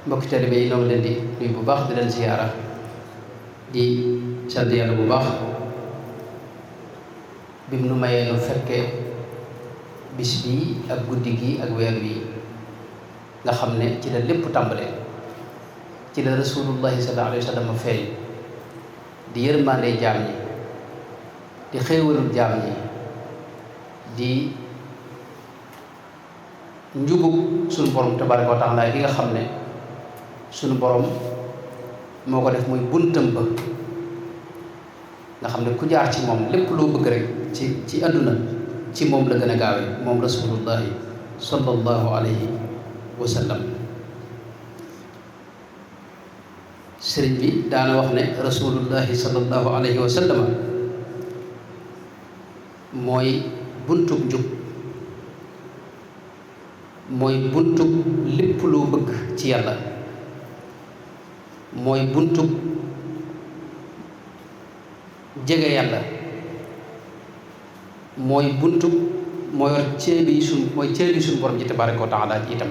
mbokki taalibe yi ñoo ngi leen di nuyu bu baax di leen ziyaara di sant yàlla bu baax bi mu nu mayee nu fekke bis bii ak guddi gi ak weer wi nga xam ne ci la lépp tàmbalee ci la rasulullahi sallallahu alayhi wa sallam feeñ di yërmande jaam ñi di xéewalul jaam ñi di njubug suñu borom tabaraka wa taala gi nga xam ne suñu borom moo ko def muy buntam ba nga xam ne ku jaar ci moom lépp loo bëgg rek ci àdduna ci moom la gën a gaawee moom rasulullahi sallallahu alayhi wa sallam. sëriñ bi daana wax ne rasulullahi sallallahu alayhi wa sallam mooy buntub njub, mooy buntub lépp loo bëgg ci yàlla, mooy buntub jege yàlla, mooy buntub moo yor ceebi suñ borom ji tabaraka wa taala ji itam.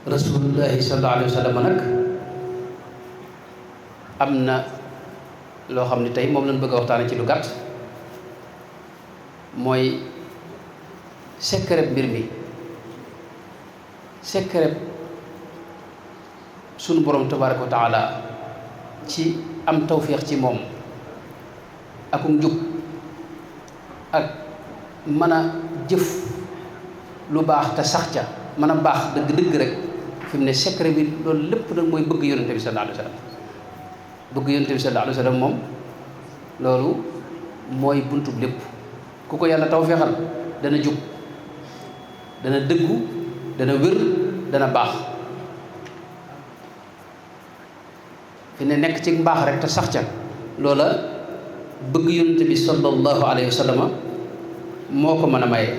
rasulullahi sallallahu alayhi wa sallam nag am na loo xam ne tey moom lañ bëgg a waxtaane ci lu gàtt, mooy secret mbir mi, secret sunu borom tabaraka wa taala ci am tawféex ci moom akum njub ak mën a jëf lu baax te sax ca mën a baax dëgg-dëgg rek fi mu ne secret bi loolu lépp nag mooy bëgg yonente bi sallallahu alayhi wa sallam. bëgg yonente bi sallallahu alayhi wa sallam moom loolu mooy buntub lépp. ku ko yàlla tawféexal dana jub, dana dëggu, dana wér, dana baax. fi ne nekk ci mbaax rek te sax ca loola bëgg yonente bi sallallahu alayhi wa sallam moo ko mën a maye.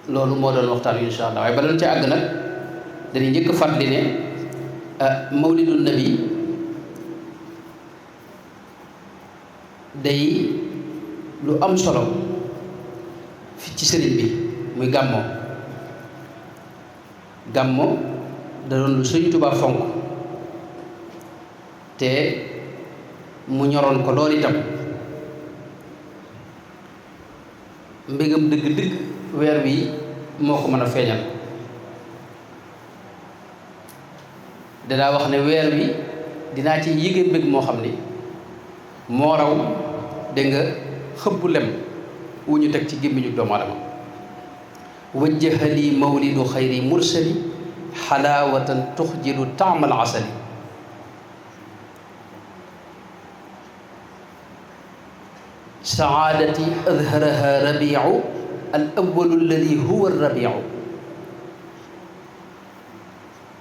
loolu moo doon waxtaan wi insha allah waaye bala ñu ci àgg nag dañuy njëkk fàttali ne mawlidun nabi day lu am solo fi ci sëriñ bi muy gàmmo. gàmmo da doon lu Sëriñ Tuubaa fonk te mu ñoroon ko loolu itam. mbégam dëgg-dëgg weer wi moo ko mën a feeñal. danaa wax ne weer wi dinaa ci yéege mbég moo xam ni moo raw dégg nga xëbbu lem wu ñu teg ci gémmiñu doomu aadama. wajjahali mawlidu xayri mursali xalaawatan tuxjilu taamal asali. saadati adharaha rabiu al awalu alladi huwa rabiu.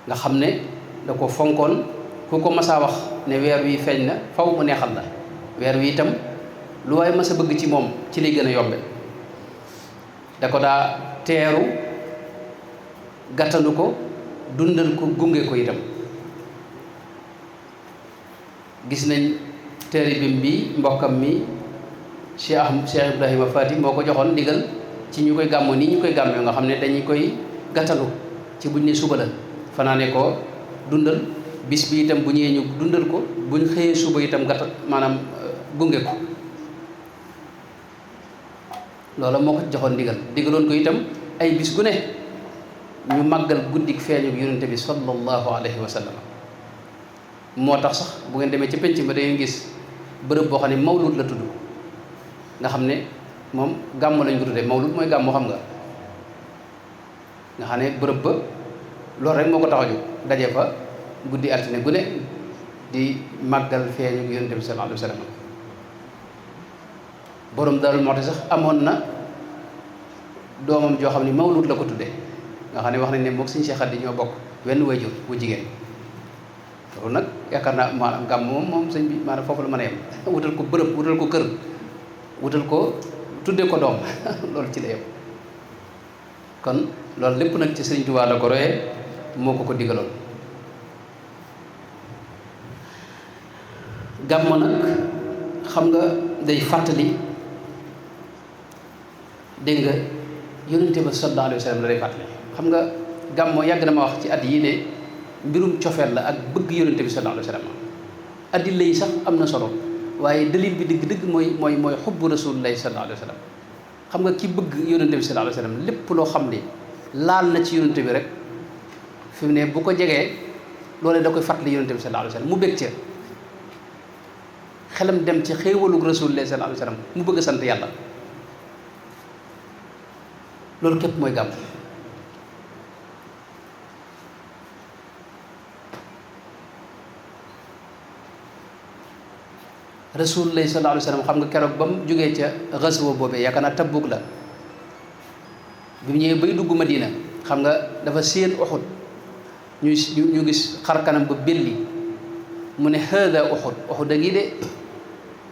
nga xam ne da ko fonkoon ku ko mas a wax ne weer wi feeñ na faw mu neexal la. weer wi itam lu waaye mas a bëgg ci moom ci lay gën a yombe. da ko daa teeru gàttandu ko dundal ko gunge ko itam. gis nañ taalibeem bi mbokkam mi Cheikh Ibrahima Fati moo ko joxoon ndigal ci ñu koy gàmmoo nii ñu koy gàmmee nga xam ne dañuy koy gàttandu ci buñ ne suba la fanaane ko dundal bis bi itam bu ñëwee ñu dundal ko buñ xëyee suba itam maanaam gunge ko. loola moo ko joxoon ndigal digaloon ko itam ay bis gu ne ñu màggal guddik feeñu yonente bi sallallahu alayhi wa sallam. moo tax sax bu ngeen demee ci penc ba da ngeen gis bërëb boo xam ne mawlud la tudd nga xam ne moom gàmmu lañ ko tuddee mawlud mooy gàmmu xam nga xam ne bërëb ba loolu rek moo ko tax a jóg daje fa guddi altine gu ne di màggal feeñu yonente bi sallallahu alayhi wa sallam. borom Daaru Muxti sax amoon na doomam joo xam ne mawlud la ko tuddee nga xam ne wax nañ ne moog Sëriñ Cheikh Xadi ñoo bokk wenn wayjur bu jigéen. loolu nag yaakaar naa maanaam gàmm moom sëñ bi maanaam foofu la mën a yem wutal ko bërëb wutal ko kër wutal ko tuddee ko doom loolu ci la yem. kon loolu lépp nag ci Sëriñ Tuubaa la ko royee moo ko digaloon. gàmm nag xam nga day fàttali dégg nga yonente ba sallallahu alayhi wa sallam la day fàttali. xam nga gàmmoo yàgg na ma wax ci at yii ne mbirum cofeel la ak bëgg yonente bi sallallahu alayhi wa sallam. addila yi sax am na solo waaye dalil bi dëgg-dëgg mooy xubbu rasulillahi sallallahu alayhi wa sallam. xam nga ki bëgg yonente bi sallallahu alayhi wa sallam lépp loo xam ne laal na ci yonente bi rek fi mu ne bu ko jegee loolee da koy fàttali yonente bi sallallahu alayhi wa sallam mu bëgg ca xelam dem ci xéewalug rasulillahi sallallahu alayhi wa sallam mu bëgg a sant yàlla. loolu képp mooy gàmm. rasulullah sallallahu alayhi wa sallam xam nga keroog ba mu jógee ca xaswa boobee yaakaar naa Tabuk la bi mu ñëwee bay dugg Madina xam nga dafa séen Uhud ñu gis xar kanam ba belli mu ne hada Uhud a ngi de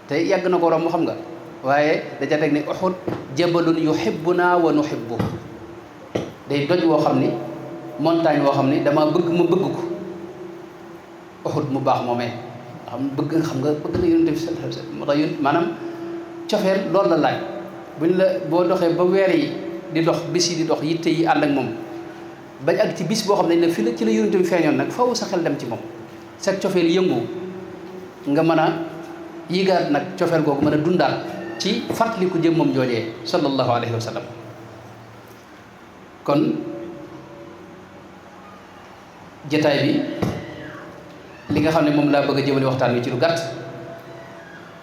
te yàgg na ko romb xam nga waaye da ca teg ne Uhud jabalun yuhibbuna wa nuhibbu day doj woo xam ni montagne woo xam ni dama bëgg ma bëgg ko Uhud mu baax moomee xam nga bëgg na yonent bi sallallahu alayhi wa sallam moo tax maanaam cofeel loolu la laaj buñ la boo doxee ba weer yi di dox bis yi di dox yitte yi ànd ak moom bañ ak ci bis boo xam ne ne fi la ci la yonent bi feeñoon nag faw sa xel dem ci moom sa cofeel yëngu nga mën a yigaat nag cofeel googu mën a dundaat ci fàttaliku jëm moom joojee sallallahu alayhi wa sallam. kon jataay bi li nga xam ne moom laa bëgg a jëmale waxtaan wi ci lu gàtt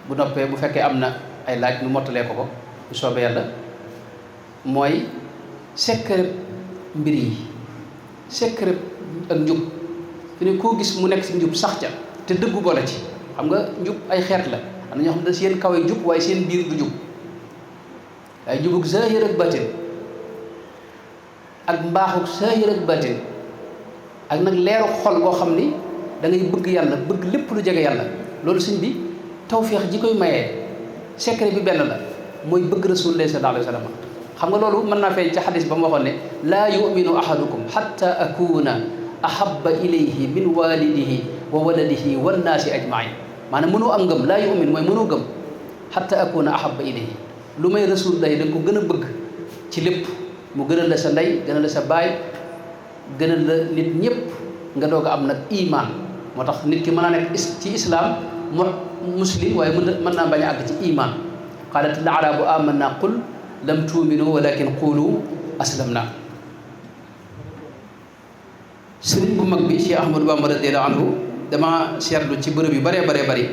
bu noppee bu fekkee am na ay laaj nu mottalee ko bu soobee yàlla mooy secret mbir yi secret ak njub fi ne koo gis mu nekk ci njub sax ca te dëggu boole ci xam nga njub ay xeet la am na ñoo xam ne seen kaw yi jub waaye seen biir du jub waaye jubug zahir ak batin ak mbaaxuk zahir ak batin ak nag leeru xol boo xam ni da ngay bëgg yàlla bëgg lépp lu jege yàlla loolu sëñ bi tawféex ji koy mayee secret bi benn la mooy bëgg rasulullah sallallahu alayhi wa sallam. xam nga loolu mën naa feeñ ci xadis ba mu waxoon ne laa yuminu ahadukum hatta akuna ahabba ilayhi min walidihi wa waladihi wannaasi ajmain maanaam mënoo am ngëm laa yumin mooy mënoo gëm hatta akuna ahabba ilayhi lu may rasulullah da nga ko gën a bëgg ci lépp mu gënal la sa ndey gënal la sa baay gënal la nit ñëpp nga doog a am nag iman moo tax nit ki mën naa nekk ci islam muslim waaye mën naa bañ a àgg ci iman qaalat al arabu amanna qul lam tuuminu walakin qulu aslamna. sëriñ bu mag bi Cheikh Ahmadou Bamba radiyallahu anhu dama seetlu ci bërëb yu baree bari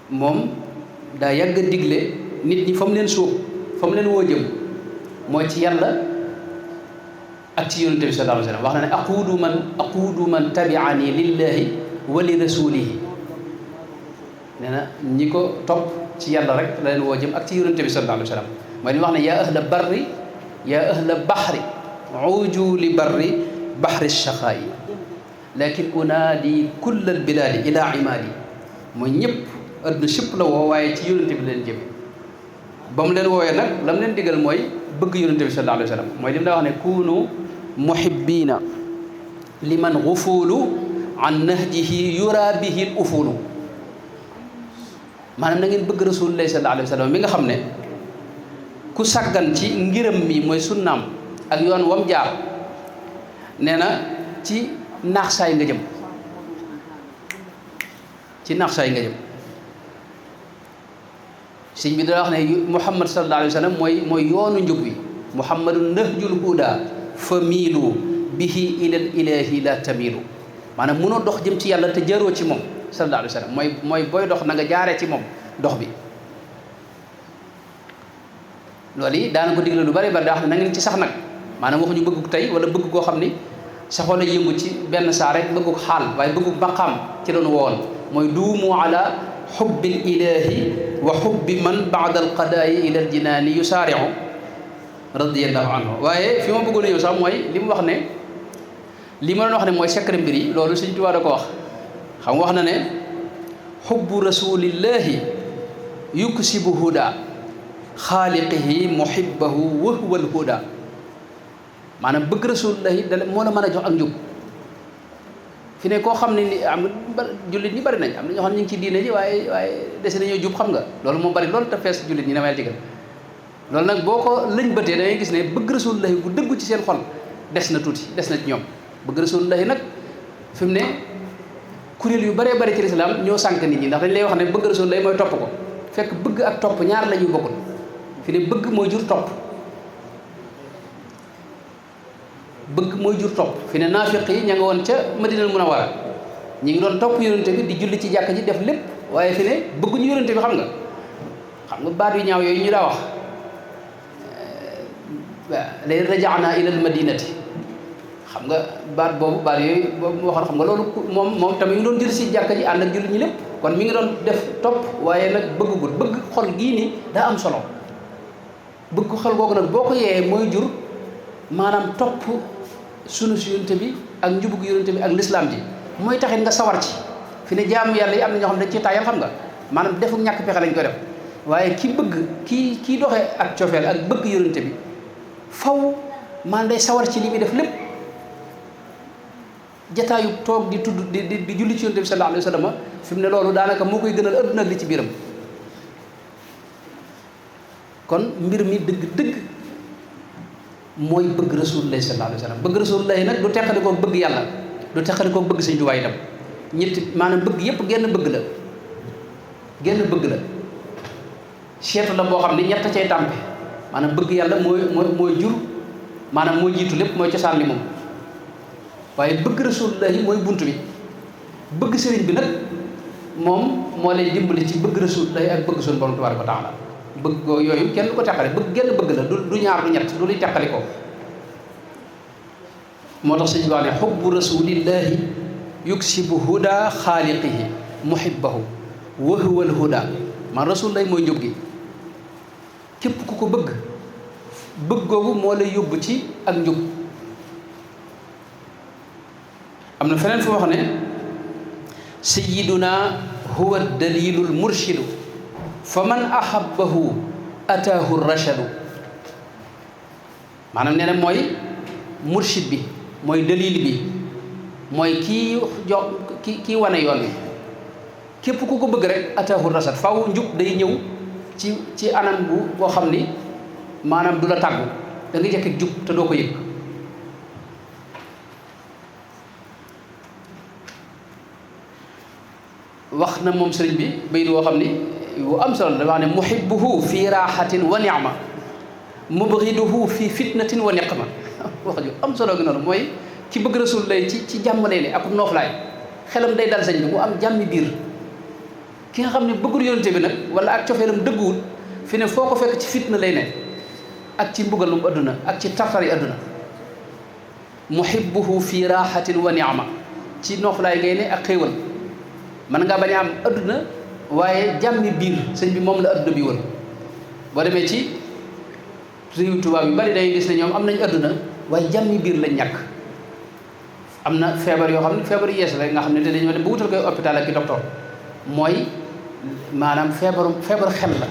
moom daa yàgg a digle nit ñi fa mu leen suuf fa mu leen woo jëm mooy ci yàlla ak ci yonente bi sallallahu alayhi wa sallam wax na ne aquudu man tabi'ani lillahi wa li rasulihi nee na ñi ko topp ci yàlla rek la leen woo jëm ak ci yonente bi sallallahu alayhi wa sallam mooy li wax ne yaa ahla barri yaa ahla bahri uju li barri bahri shaqaa'i lakin unaadi kulla al bilaadi ila imaadi mooy ñëpp adduna sëpp la woo waaye ci yonente bi leen jëm ba mu leen woowee nag la mu leen digal mooy bëgg yonente bi sallallahu alayhi wa sallam mooy li mu daa wax ne kunu muhibbina liman gufulu an nahjihi yura bihi al ufulu maanaam na ngeen bëgg rasulullahi sallallahu alayhi wa sallam mi nga xam ne ku sàggan ci ngiram mi mooy sunnaam ak yoon wam jaar nee na ci naax saay nga jëm sëñ bi da wax ne muhammad sallallahu alayhi wa sallam mooy yoonu njub wi muhammadun nahjul huda fa miilu bihi ilal ilahi la tamilu maanaam mënoo dox jëm ci yàlla te jaroo ci moom sallallahu alayhi wa sallam mooy booy dox na nga jaaree ci moom dox bi loolu yi daana ko digle lu bari daa wax ne na ngeen ci sax nag maanaam waxuñu bëgg tey wala bëgg koo xam ni sa xol a yëngu ci benn saa rek bëggu xaal waaye bëggu maqaam ci doon woon mooy duumu ala xubbil ilahi wa xubbi man baada alqadaayi ila aljinaani yusaariu radiyallahu anhu waaye fi ma bëggoon a ñëw sax mooy li mu wax ne li ma doon wax ne mooy secret mbir yi loolu Sëñ Tuubaa da ko wax xam wax na ne xubbu rasulillahi yuksibu huda xaaliqihi muhibbahu wa huwa alhuda maanaam bëgg rasulullahi moo la mën a jox ak njub fi ne koo xam ne ni am jullit ñi bari nañ am na ñoo xam ne ñu ngi ci diine ji waaye dese nañoo jub xam nga loolu moo bari loolu te fees jullit ñi na mayal jëgal loolu nag boo ko lëñ bëtee da ngay gis ne bëgg rasulullahi bu dëggu ci seen xol des na tuuti des na ci ñoom bëgg rasulullahi nag fi mu ne kuréel yu baree bari ci lislaam ñoo sànk nit ñi ndax dañ lay wax ne bëgg rasulullahi mooy topp ko fekk bëgg ak topp ñaar la ñuy bokkul fi ne bëgg mooy jur topp bëgg mooy jur topp fi ne naafiq yi ña nga woon ca Madinal Munawwara ñi ngi doon topp yonente bi di julli ci jàkk ji def lépp waaye fi ne bëgguñu yonente bi xam nga baat yu ñaaw yooyu ñu daa wax lay rajaana ilal madinati xam nga baat boobu baat yooyu boobu mu waxoon xam nga loolu moom tamit ñu doon jël si jàkka ji ànd ak jullit ñi lépp kon mi ngi doon def topp waaye nag bëggugul bëgg xol gii nii daa am solo bëgg xol googu nag boo ko yee mooy jur maanaam topp sunu si yonente bi ak njubug yonente bi ak lislaam ji mooy taxit nga sawar ci fi ne jaamu yàlla yi am na ñoo xam ne dañ ci tayal xam nga maanaam defuk ñàkk pexe lañ koy def waaye ki bëgg kii doxee ak cofeel ak bëgg yonente bi faw man day sawar ci li muy def lépp jataayu toog di tudd di julli ci yonente bi sallallahu alayhi wa sallam fi mu ne loolu daanaka moo koy gënal adduna ak li ci biiram kon mbir mi dëgg mooy bëgg rasulullahi sallallahu alayhi wa sallam bëgg rasulullahi nag du teqali koo bëgg yàlla du teqali koo bëgg Sëñ Tuubaa itam ñetti maanaam bëgg yépp genn bëgg la seetu la boo xam ne ñett cay tàmpe maanaam bëgg yàlla mooy jur maanaam mooy jiitu lépp mooy cosaan li moom waaye bëgg rasulullahi mooy bunt bi bëgg sëriñ bi nag moom moo lay dimbali ci bëgg rasulullahi ak bëgg suñu borom tabaaraka wa taala bëgg yooyu kenn du ko teqale bëgg genn bëgg la du ñaar du ñett du luy teqali ko moo tax sëñ bi wax ne xubbu rasulillahi yuksibu huda xaaliqihi muhibbahu wa huwa al huda man rasulullahi mooy njub gi képp ku ko bëgg googu moo lay yóbbu ci ak njub am na feneen fu wax ne sayyiduna huwa dalilul murshidu fa man ahabbahu ataahu rachadu maanaam nee na mooy murshid bi mooy dalil bi mooy kii kii wane yoon wi képp ku ko bëgg rek ataahu rachad faw njub day ñëw ci anam boo xam ni maanaam du la tàggu da nga jekk jub te doo ko yëg wax na moom sëriñ bi bayit woo xam ni bu am solo dafa wax ne muhibbuhu fi raaxatin wa ni'ma mubghiduhu fi fitnatin wa niqma wax ju am solo gi noonu mooy ki bëgg rasul lay ci jàmm lay ne ak nooflaay xelam day dal sëñ bi mu am jàmmi biir ki nga xam ne bëggul yonente bi nag wala ak cofeelam dëgguwul fi ne foo ko fekk ci fitna lay ne ak ci mbugalum adduna ak ci tartari adduna muhibbuhu fi raaxatin wa ni'ma ci nooflaay ngay ne ak xéewal mën ngaa bañ a am adduna waaye jàmmi biir sëñ bi moom la adduna bi wër boo demee ci réew tubaab yu bari day gis ne ñoom am nañ adduna waaye jàmmi biir lañ ñàkk am na feebar yoo xam ne feebar yees la nga xam ne te dañoo dem ba wutal koy hôpital ak i docteur mooy maanaam feebar xel la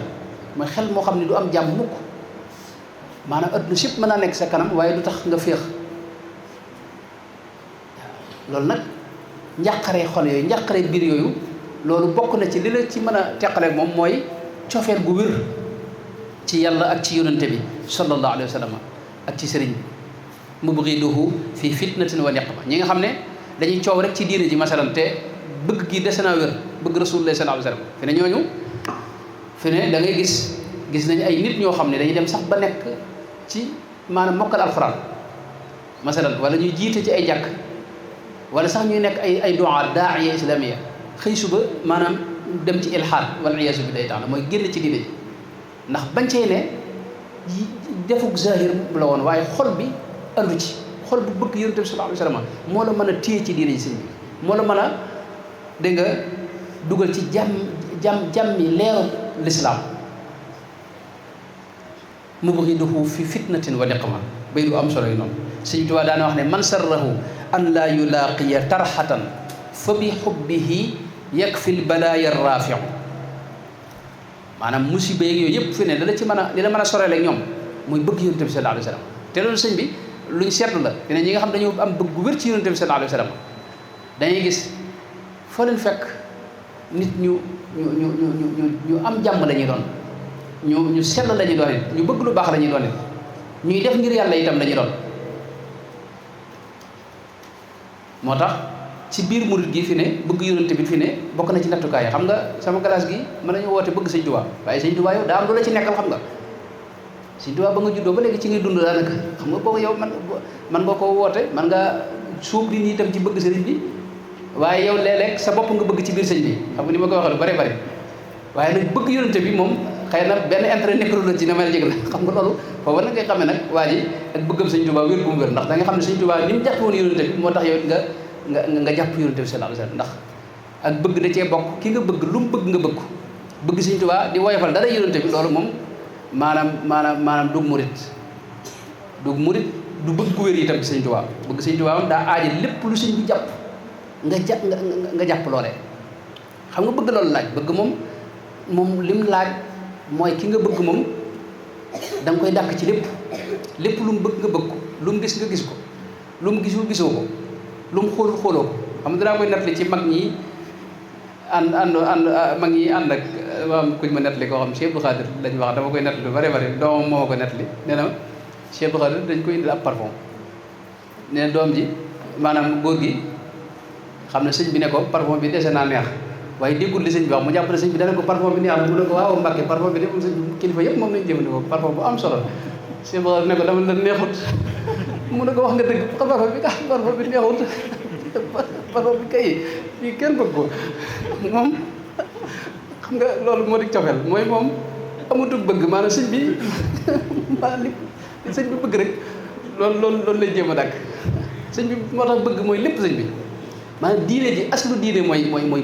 mooy xel moo xam ne du am jàmm mukk maanaam adduna sépp mën naa nekk sa kanam waaye du tax nga féex loolu nag njàqare xol yooyu njàqare biir yooyu loolu bokk na ci li la ci mën a teqale moom mooy cofeel gu wér ci yàlla ak ci yonante bi sallallahu alayhi wa sallam ak ci sëriñ bi mubghiduhu fi fitnatin wa niqma ñi nga xam ne dañuy coow rek ci diine ji masalan te bëgg gi dese naa wér bëgg rasulullah sallallahu alayhi wa sallam fi ne ñooñu fi ne da ngay gis nañu ay nit ñoo xam ne dañuy dem sax ba nekk ci maanaam mokkal alxuraan masalan wala ñuy jiite ci ay jàkk wala sax ñuy nekk ay du'a da'iya islamiyya xëy suba maanaam dem ci ilhaad wal iyaazu billahi taala mooy génn ci diine ji ndax bañ cee ne defuk zahir la woon waaye xol bi andu ci xol bu bëgg yonent bi sallallahu alayhi wa sallam moo la mën a téye ci diine ji sëñ bi moo la mën a dégg nga dugal ci jàmmi leeru lislaam mubghiduhu fi fitnatin wa niqma bay lu am solo yi noonu sëñ Tuubaa daana wax ne man sarrahu an laa yulaaqiya tarxatan fa bi xubbihi yakfi lbalaaya raafiu maanaam musiba yeeg yooyu yëpp fi ne dala ci mën a li la mën a sorele ak ñoom muy bëgg yonent bi sallallahu alayhi wa sallam te loolu sëñ bi luñ seetlu la fi ne ñi nga xam dañoo am bëgg gu wér ci yonent bi sallallahu alayhi wa sallam dañuy gis foo leen fekk nit ñu am jàmm la ñuy doon ñu sell la ñuy doon it ñu bëgg lu baax la ñuy doon it ñuy def ngir yàlla itam la ñuy doon moo tax ci biir murit gi fi ne bëgg yonent bi fi ne bokk na ci nattukaay yi xam nga sama classe gi mën nañu woote bëgg sëñ Tuubaa waaye sëñ Tuubaa yow daa am lu la ci nekkal xam nga sëñ Tuubaa ba nga juddoo ba léegi ci ngay dund daanaka xam nga boobu yow man nga ko woote man nga suub di nii itam ci bëgg sëriñ bi waaye yow léeg-léeg sa bopp nga bëgg ci biir sëñ bi xam nga ni ma ko waxee lu bari bari waaye nag bëgg yonent bi moom xëy na benn intérêt nekkul la ci na may jég la xam nga loolu foofu nag ngay xamee nag waa ji ak bëggam sëñ Tuubaa wér bu mu wér ndax da nga xam ne sëñ Tuubaa ni mu jàpp woon yonent bi moo tax yow nga jàpp yonent bi sallallahu alayhi wasallam ndax ak bëgg da cee bokk ki nga bëgg lu mu bëgg nga bëgg sëñ Tuubaa di woyofal dara yonent bi loolu moom maanaam dug murit du bëgg gu wér itam ci sëñ Tuubaa bëgg sëñ Tuubaa moom daa aaji lépp lu sëñ bi jàpp nga jàpp loolee xam nga bëgg loolu laaj bëgg moom lim laaj mooy ki nga bëgg moom da nga koy dàkk ci lépp lu mu bëgg nga bëgg ko lu mu gis nga gis ko lu mu gisul gisoo ko lu mu xoolul xooloo ko xam nga dinaa koy nettali ci mag ñi mag ñi ànd ak maam kuñ ma nettali koo xam Cheikh Abdou Khadir lañ wax dama koy nettali lu bare bare doomam moo ma ko nettali nee na Cheikh Abdou Khadir dañ koy indil ab parfum nee na doom ji maanaam góor gi xam ne sëñ bi ne ko parfum bi dese naa neex waaye déggul li sëñ bi wax mu jàpp ne sëñ bi dana ko parfum bi neex na mu ne ko waaw Mbàkke parfum bi de moom sëñ kilifa yëpp moom lañu jëfandikoo parfum bu am solo Cheikh Abdou Khadir ne ko dama la neexut mu ne ko wax nga dëgg parfum bi neexut parfum bi kay fii kenn bëgg ko moom xam nga loolu moo di cofeel mooy moom amutul bëgg maanaam sëñ bi li sëñ bi bëgg rek loolu lay jéem a dàkk sëñ bi moo tax bëgg mooy lépp sëñ bi maanaam diine ji aslu diine mooy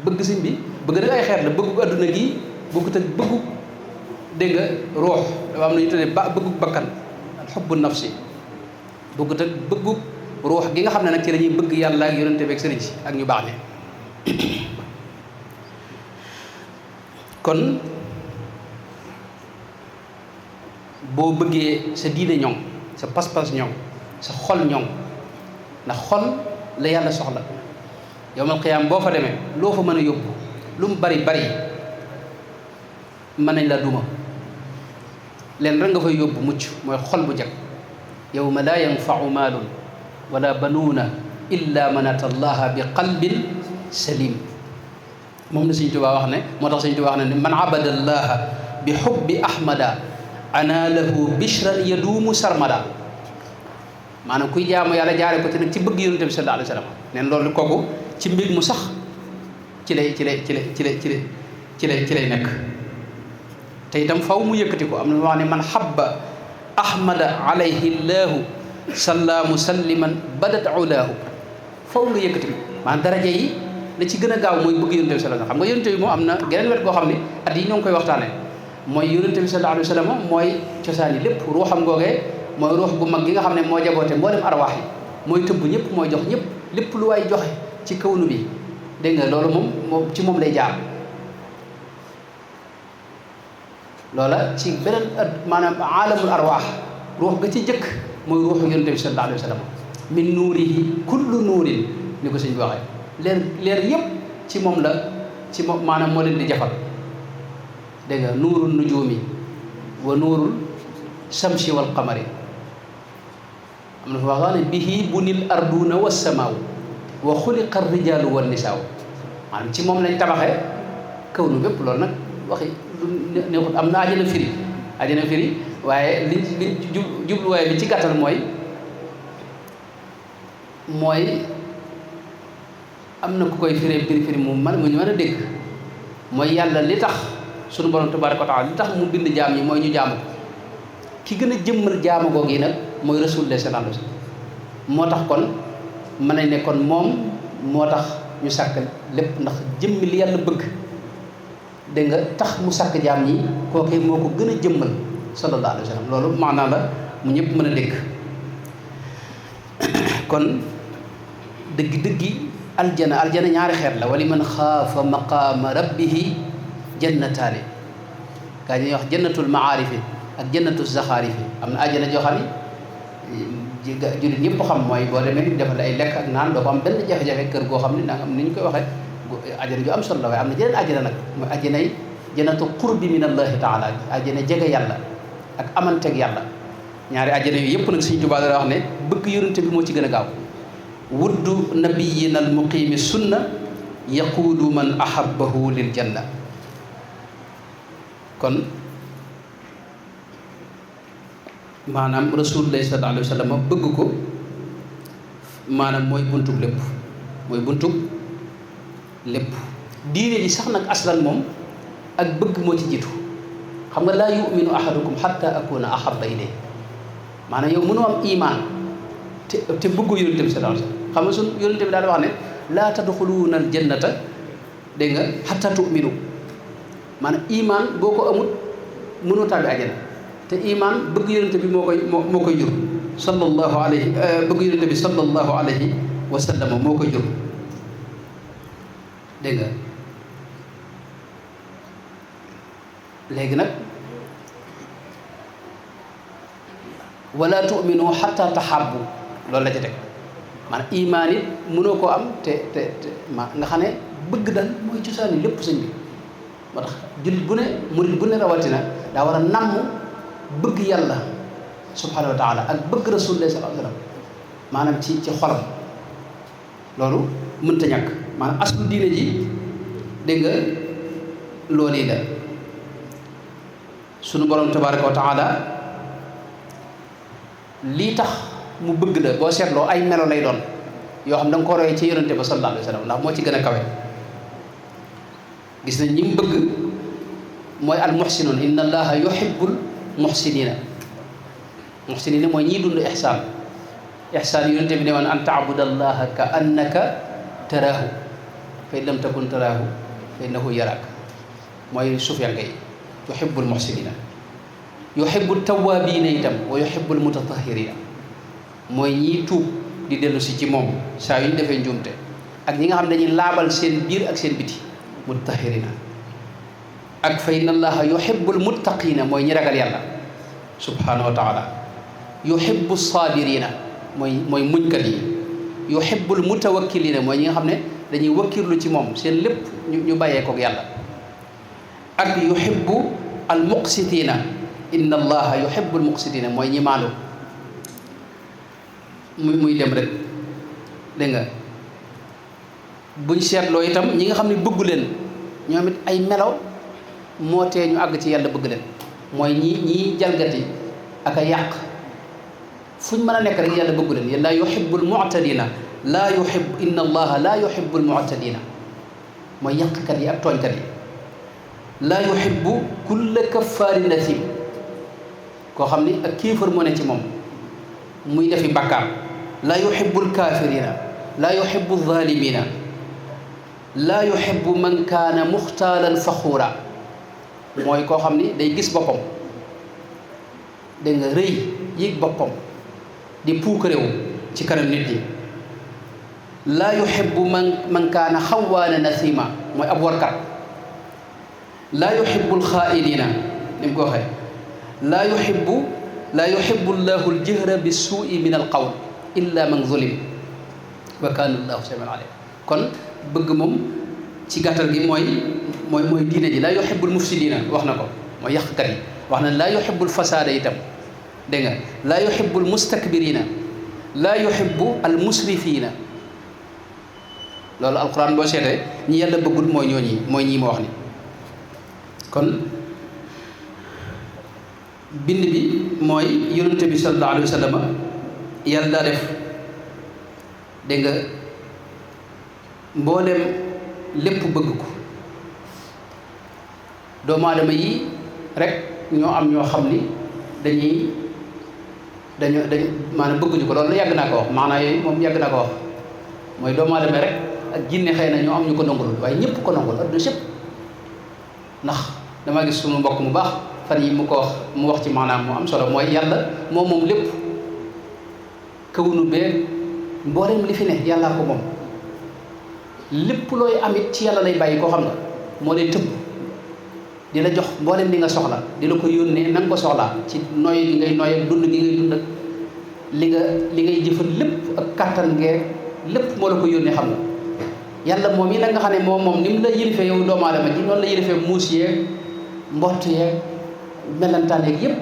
bëgg sëñ bi bëgg nag ay xeet la bëggu adduna gi bëggu te bëggu dégg nga roox dafa am na ñu tuddee bëggu bakkan xubbu nafsi bëggu te bëggu ruux gi nga xam ne nag ci la ñuy bëgg yàlla ak yonente bi ak sëriñ si ak ñu baax ne kon boo bëggee sa diine ñoŋ sa pas-pas ñoŋ sa xol ñoŋ ndax xol la yàlla soxla yawmal qiyaam boo fa demee loo fa mën a yóbbu lu mu bari mën nañ la duma leen rek nga fay yóbbu mucc mooy xol bu jag yawma laa yanfau maalun wala banuuna illa man ata allaha bi qalbin salim moom la Sëñ Tuubaa wax ne moo tax Sëñ Tuubaa wax ne man abada allaha bi xubbi ahmada ana lahu bishran yaduumu sarmada maanaam kuy jaamu yàlla jaare ko te nag ci bëgg yonent bi sallallahu alayhi wa sallam neen loolu kooku ci mbir mu sax ci lay nekk te itam faw mu yëkkati ko am na wax ne man habba ahmada alayhi llahu salla musalliman badat ulaahu faw nga yëkkati ko maanaam daraja yi la ci gën a gaaw mooy bëgg yonent bi sallallahu alayhi wa sallam xam nga yonent bi moo am na geneen wet goo xam ne at yi ñoo ngi koy waxtaane mooy yonent bi sallallahu alayhi wa sallam mooy cosaan yi lépp ruuxam googee mooy ruux gu mag gi nga xam ne moo jaboote mboolem arwaax yi mooy tëbb ñëpp mooy jox ñëpp lépp lu waay joxe ci kawnu bi dégg nga loolu moom ci moom lay jaar loola ci beneen maanaam aalamul arwaax ruux ga ci jëkk mooy ruuxu yonent bi sallallahu alayhi wa sallam min nuurihi kullu nuurin ni ko sëñ bi waxee leer yëpp ci moom maanaam moo leen di jafal dégg nga nuurul nujuumi wa nuurul shamsi wal qamari am na fa wax ne bihi bunil arduna wa samaaw wa xuliqa rijaalu wa nisaaw maanaam ci moom lañ tabaxee kaw nu bépp loolu nag waxi neexut am na ajana firi waaye liñ jubluwaay bi ci gàttal mooy am na ku koy firi mu ñu mën a dégg mooy yàlla li tax sunu borom tabaaraka wa taala li tax mu bind jaam ñi mooy ñu jaamu ko ki gën a jëmmal jaamu googu yi nag mooy rasulullah sallallahu alayhi wasallam moo tax kon mën nañ ne kon moom moo tax ñu sàkk lépp ndax jëmmi li yàlla bëgg dégg nga tax mu sàkk jaam ñi kookee moo ko gën a jëmmal sallallahu alayhi wasallam loolu maanaa la mu ñëpp mën a dégg kon dëggi aljana ñaari xeet la wali man xaafa maqaama rabbihi jannataani gaa ñuy wax jannatul maarifi ak jannatu zaxaarifi am na àjjana joo xam ne jullit ñëpp xam mooy boo demee defal ay lekk ak naan doo ko am benn jafe-jafe kër goo xam ne nangam ni ñu koy waxee ajjana ju am solo la waaye am na jeneen ajjana nag mooy ajjanay jannatu qurbi min allahi taala ajjana jege yàlla ak amanteeg yàlla ñaari ajjana yooyu yëpp nag Sëriñ Tuubaa dana wax ne bëgg yonente bi moo ci gën a gaaw wuddu nabiyina al muqimi sunna yaquudu man ahabbahu lil janna kon maanaam rasulullah sallallahu alayhi wa sallam bëgg ko maanaam mooy buntub lépp mooy buntub lépp diine ji sax nag aslan moom ak bëgg moo ci jiitu xam nga laa yuminu ahadukum hatta akuna ahabba ilayhi maanaam yow mënoo am iman te bëggoo yonente bi sallallahu alayhi wa sallam xam nga sun yonente bi daal wax ne laa tadxuluuna al jannata dégg nga hatta tu'minu maanaam iman boo ko amut mënoo tàbbi àjjana te iman bëgg yonente bi moo koy jur sallallahu alayhi bëgg yonente bi sallallahu alayhi wa sallam moo koy jur dégg nga léegi nag wala tu'minu hatta tahabbu loolu la ca teg maanaam iman it mënoo koo am te nga xam ne bëgg daal mooy cosaani lépp sëñ bi moo tax jullit bu ne murit bu ne rawatina daa war a namm bëgg yàlla subhanahu wa taala ak bëgg rasulullah sallallahu alayhi wa sallam maanaam ci xolam loolu mënta ñàkk maanaam aslu diine ji dégg nga loolu yi la sunu borom tabaraka wa taala lii tax mu bëgg la boo seetloo ay melo lay doon yoo xam da nga ko royee ci yonente ba sallallahu alayhi wa sallam ndax moo ci gën a kawe gis nañ ñi mu bëgg mooy al muhsinun inna allaha yuhibbul muhsinina mooy ñii dund ihsaan yonente bi ne woon an taabuda allaha ka annaka taraahu fa in lam takun taraahu fa innahu yaraak mooy sufiyanke yi yuhibbul muhsinina yuhibbul tawaabiina itam wa yuhibbul mutatahhirina mooy ñii tuub di dellu si ci moom saa yu ñu defee njuumte ak ñi nga xam ne dañuy laabal seen biir ak seen biti mutatahhirina ak fa inna allaha yuhibbul muttaqina mooy ñi ragal yàlla subhanahu wa taala yuhibbu sabirina mooy muñkat yi yuhibbul mutawakkilina mooy ñi nga xam ne dañuy wakkirlu ci moom seen lépp ñu bàyyee kook yàlla ak yuhibbu al muqsitina inna allaha yuhibbul muqsitina mooy ñi maandu muy dem rek dégg nga buñ seetloo itam ñi nga xam ne bëggu leen ñoom it ay melaw moo tee ñu àgg ci yàlla bëgg leen mooy ñii jalgati ak a yàq fuñ mën a nekk rek yàlla bëggu leen laa yuhibbul mu'tadina laa yuhibbu inna allaha laa yuhibbul mu'tadina mooy yàqkat yi ak tooñkat yi laa yuhibbu kulla kaffaarin athim koo xam ni ak kéefër moo ne ci moom muy defi bàkkaar laa yuhibbul kaafirina laa yuhibbu zalimina laa yuhibbu man kaana muxtaalan faxuura mooy koo xam ni day gis boppam dégg nga rëy yëg boppam di puukarewu ci kanam nit ñi laa yuhibbu man kaana xawaana nasima mooy ab warkat laa yuhibbul xaainina ni mu ko waxee laa yuhibbu llahu aljahra bi suui min alqawl illa man zulim wa kaana allahu samian alim kon bëgg moom ci gàttal gi mooy diine ji laa yuhibbul mufsidina wax na ko mooy yàqkat yi wax na laa yuhibbul fasaada itam dégg nga laa yuhibbul mustakbirina laa yuhibbu al musrifina loolu alquran boo seetee ñi yàlla bëggul mooy ñii ma wax ni kon bind bi mooy yonente bi sallallahu alayhi wa sallam yàlla daa def dégg nga mboolem lépp bëgg ko doomu aadama yi rek ñoo am ñoo xam ni dañu maanaam bëgguñu ko loolu yàgg naa ko wax maanaam yooyu moom yàgg naa ko wax mooy doomu aadama rek ak jinne xëy na ñoo am ñu ko nangul waaye ñëpp ko nangul adduna sépp ndax damaa gis suñu mbokk mu baax fan yi mu wax ci maanaam mu am solo mooy yàlla moom lépp kawnu beeg mboolem li fi ne yàllaa ko moom lépp looy amit ci yàlla lay bàyyi koo xam nga moo lay tëbb di la jox mboolem li nga soxla di la ko yónnee na nga ko soxlaa ci noy gi ngay noy ak dund gi ngay dund ak li ngay jëfal lépp ak kattan ngee lépp moo la ko yónnee xam nga yàlla moom yi nag nga xam ne moom ni mu la yëlifee yow doomu aadama ji noonu la yëlifee muus yeeg mbott yeeg melantaan yeeg yëpp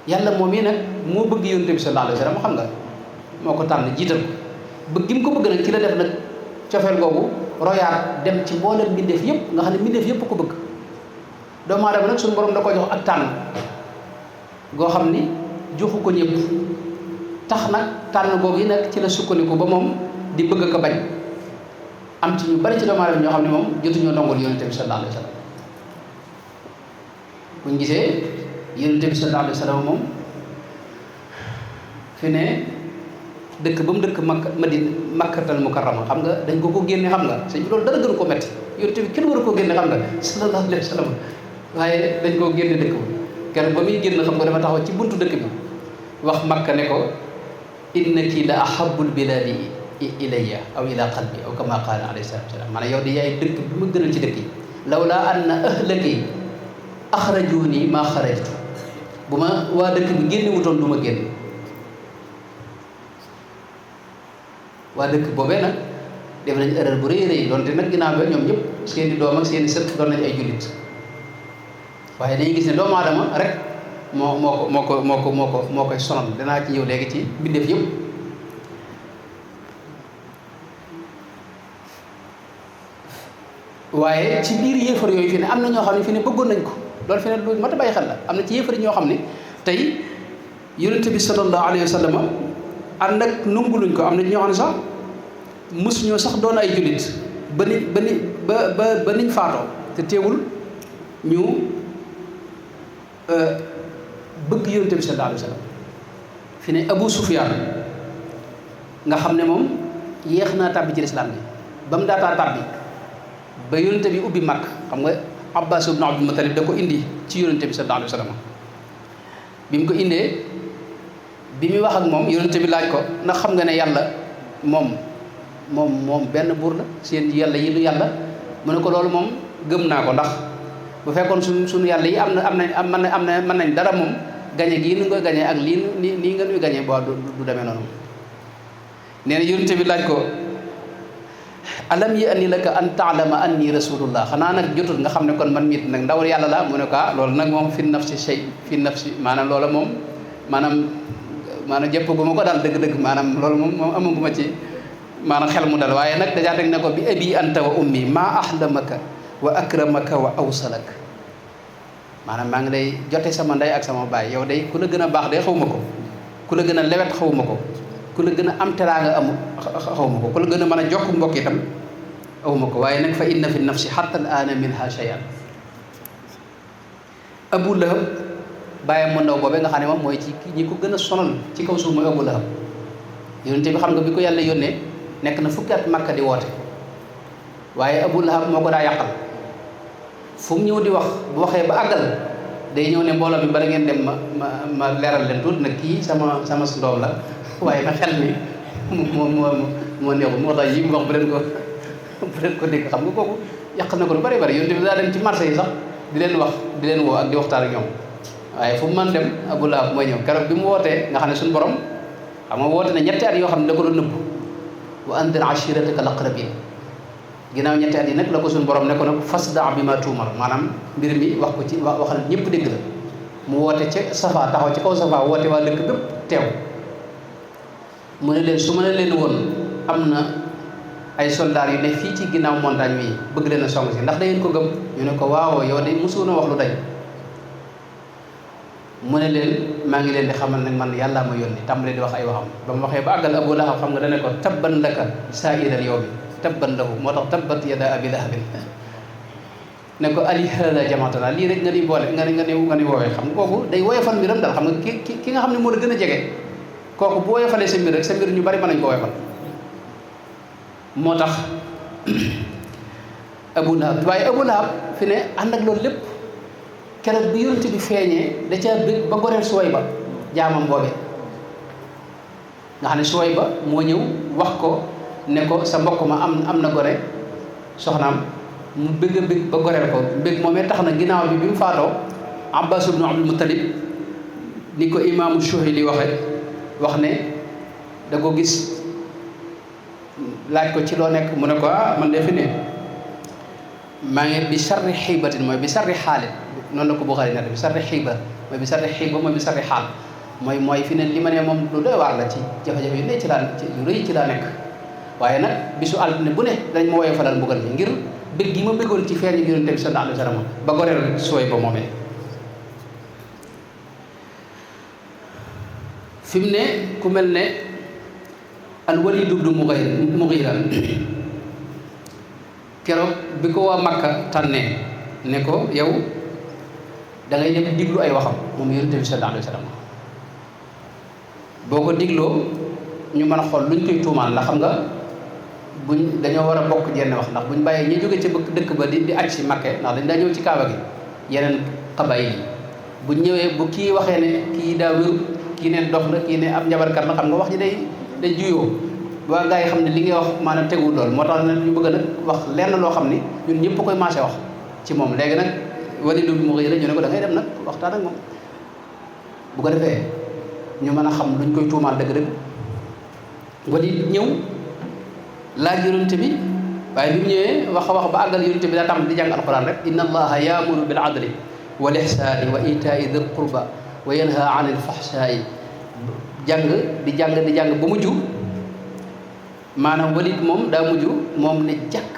yàlla moom yi nag moo bëgg yonent bi sallallahu alayhi wa sallam xam nga moo ko tànn jiital ko bëgg gi mu ko bëgg nag ci la def nag cofeel googu royaat dem ci mboolem mbindeef yëpp nga xam ne mbindeef yëpp ko bëgg doomu aadama nag suñu borom da ko jox ak tànn goo xam ni joxu ko ñëpp tax nag tànn googu yi nag ci la sukkandiku ba moom di bëgg ko bañ am ci ñu bari ci doomu aadama ñoo xam ne moom jotuñoo nangul yonent bi sallallahu alayhi wa sallam buñ gisee yonent bi sallallahu alayhi wa sallam moom fi ne dëkk ba mu dëkk Makkatal Mukarrama xam nga dañ ko génne xam nga sëñ bi loolu dara gënu ko metti yonent bi kenn waru koo génne xam nga sallallahu alayhi wa sallam waaye dañ koo génne dëkk ba kenn ba muy génn xam nga dafa taxaw ci buntu dëkk bi wax Makka ne ko innaki la ahabbul biladi ilayya aw ila qalbi aw kama qaala alayhi salatu wasalam maanaam yow di yaay dëkk bi ma gënal ci dëkk yi lawla anna ahlaki axrajuni ma xarajtu bu ma waa dëkk bi génne wutoon du ma génn waa dëkk boobee nag def nañ erreur bu rëy rëy doonte nag ginnaaw ba ñoom ñëpp seeni doom ak seeni sët doon nañ ay jullit waaye dañuy gis ne doomu aadama rek moo koy sonal danaa ci ñëw léegi ci bindeef yëpp waaye ci biir yéefar yooyu fi ne am na ñoo xam ne fi ne bëggoon nañ ko loolu fi ne lu mat a bàyyi xel la am na ci yéefar ñoo xam ne tey yonent bi sallallahu alayhi wa sallam ànd ak nunguluñ ko am na ñoo xam ne sax mosuñoo sax doon ay jullit ba niñ faatoo te teewul ñu bëgg yonent bi sallallahu alayhi wa sallam fi ne Abu Sufyaan nga xam ne moom yéex naa tàbbi ci lislaam bi ba mu daataa tàbbi ba yonent bi ubbi Makka xam nga Abbas ibn Abdul Muttalib da ko indi ci yonent bi sallallahu alayhi wa sallam bi mu ko indee bi muy wax ak moom yonent bi laaj ko ndax xam nga ne yàlla moom benn buur la seen yàlla yi du yàlla mu ne ko loolu moom gëm naa ko ndax bu fekkoon suñu yàlla yi mën nañ dara moom gañe gii nu nga gañe ak nii nga nuy gañe boo du demee noonu nee na yonent bi laaj ko alam ya'ni laka an ta'lama anni rasulullah xanaa nag jotul nga xam ne kon man miit nag ndawal yàlla la mu ne ko loolu nag moom fi nafsi shay fi nafsi maanaam loola moom maanaam jëpp gu ma ko daal dëgg-dëgg maanaam loolu moom amaguma ci maanaam xel mu dal waaye nag dajaa teg ne ko bi abi anta wa ummi maa ahlamaka wa akramaka wa awsalak maanaam maa ngi lay jote sama ndey ak sama baay yow day ku la gën a baax de xaw ma ko ku la gën a lewet xaw ma ko ku la gën a am teraanga amu xaw ma ko ku la gën a mën a jokk mbokk itam aw ma ko waaye nag fa inna fi nafsi hatta al aana minha shay'an Abu Lahab bàyyam mu ndaw boobee nga xam ne moom mooy ci ñi ko gën a sonal ci kaw suuf mooy Abu Lahab yonent bi xam nga bi ko yàlla yónnee nekk na fukki at Makka di woote waaye Abu Lahab moo ko daa yàqal fu mu ñëw di wax bu waxee ba àggal day ñëw ne mbooloo mi bala ngeen dem ma leeral leen tuuti nag kii sama doom la waaye nag xel mi moo neexul moo tax yi mu wax bu leen ko dégg xam nga kooku yàq na ko lu bari bari yonent bi daa dem ci marché yi sax di leen wax di leen woo ak di waxtaan ak ñoom waaye fu mu mën dem Abu Lahab mooy ñëw keroog bi mu wootee nga xam ne suñu borom xam nga woote ne ñetti at yoo xam ne da ko doon nëbb wa andir ashirataka al-aqrabin ginnaaw ñetti at yi nag la ko suñu borom ne ko nag fasda bi ma tuumar maanaam mbir mi wax ko ci waxal ñëpp dégg la mu woote ca Safa taxaw ci kaw Safa woote waa dëkk bépp teew mu ne leen su ma ne leen woon am na ay soldats yu ne fii ci ginnaaw montagne wi bëgg leen a song si ndax da ngeen ko gëm ñu ne ko waaw yow de mosu na wax lu dañ mu ne leen maa ngi leen di xamal nag man yàllaa ma yónni tàmbale di wax ay waxam ba mu waxee ba àggal Abu Lahab xam nga dane ko tabban laka saa'iral yawmi tabban lahu moo tax tabbat yada abi lahabin ne ko ali hada jamaatana lii rek nga ni boole nga ni woowee xam nga kooku day woyofal mbiram daal xam nga ki nga xam ne moo la gën a jege kooku bu woyofalee sa mbir rek sa mbir ñu bari mën nañ ko woyofal moo tax Abu Lahab waaye Abu Lahab fi ne ànd ak loolu lépp keroog bi yonent bi feeñee da caa bëgg ba goreel Suwayba jaamam boobee nga xam ne Suwayba moo ñëw wax ko ne ko sa mbokk ma am na gore soxnaam mu bëgg a bëgg ba goreel ko bëgg moomee tax na ginnaaw bi mu faatoo Abbas ibn Abdul Muttalib ni ko imaamu Shuhayli waxe wax ne da ko gis laaj ko ci loo nekk mu ne ko man de fi ne maa ngi bi sarri xiibatin mooy bi sarri xaalin noonu la ko Buxaari ne bi sarri xiiba mooy bi sarri xiiba mooy bi sarri xaal mooy fi ne li ma ne moom lu doy waar la ci jafe-jafe yu ne ci laa yu rëy ci laa nekk waaye nag bisu altine bu ne dañ ma woyee falal mbugal mi ngir bëgg gi ma bëggoon ci feeñu Yonent bi sallallahu alayhi wa sallam ba goreel sooy ba moomee fi mu ne ku mel ne al Walid ibn Mughira keroog bi ko waa Makka tànnee ne ko yow da ngay dem diglu ay waxam moom Yonent bi sallallahu alayhi wa sallam boo ko digloo ñu mën a xool luñ koy tuumaal la xam nga buñ dañoo war a bokk jenn wax ndax buñ bàyyee ñi jóge ca dëkk ba di aj si Makke ndax dañ daa ñëw ci Kaaba gi yeneen xabaay yi buñ ñëwee bu kii waxee ne kii daa wér kii ne dof la kii ne ab njabarkat la xam nga wax ji day juyoo waa gaa yi xam ne li ngay wax maanaam teguwul lool moo tax ñu bëgg nag wax lenn loo xam ni ñun ñëpp koy marché wax ci moom léegi nag Walid ibn Mughira ñu ne ko da ngay dem nag waxtaan ak moom bu ko defee ñu mën a xam luñ koy tuumaal dëgg-dëgg Walid ñëw laaj Yonent bi waaye bi mu ñëwee wax a wax ba àggal Yonent bi daa tam di jàng alquran rek inna allaha yaamuru bil adli wal ihsaani wa itaai dil qurba wa yanha anil fahshaai di jàng ba mujj maanaam Walid moom daa mujj moom ne jàkk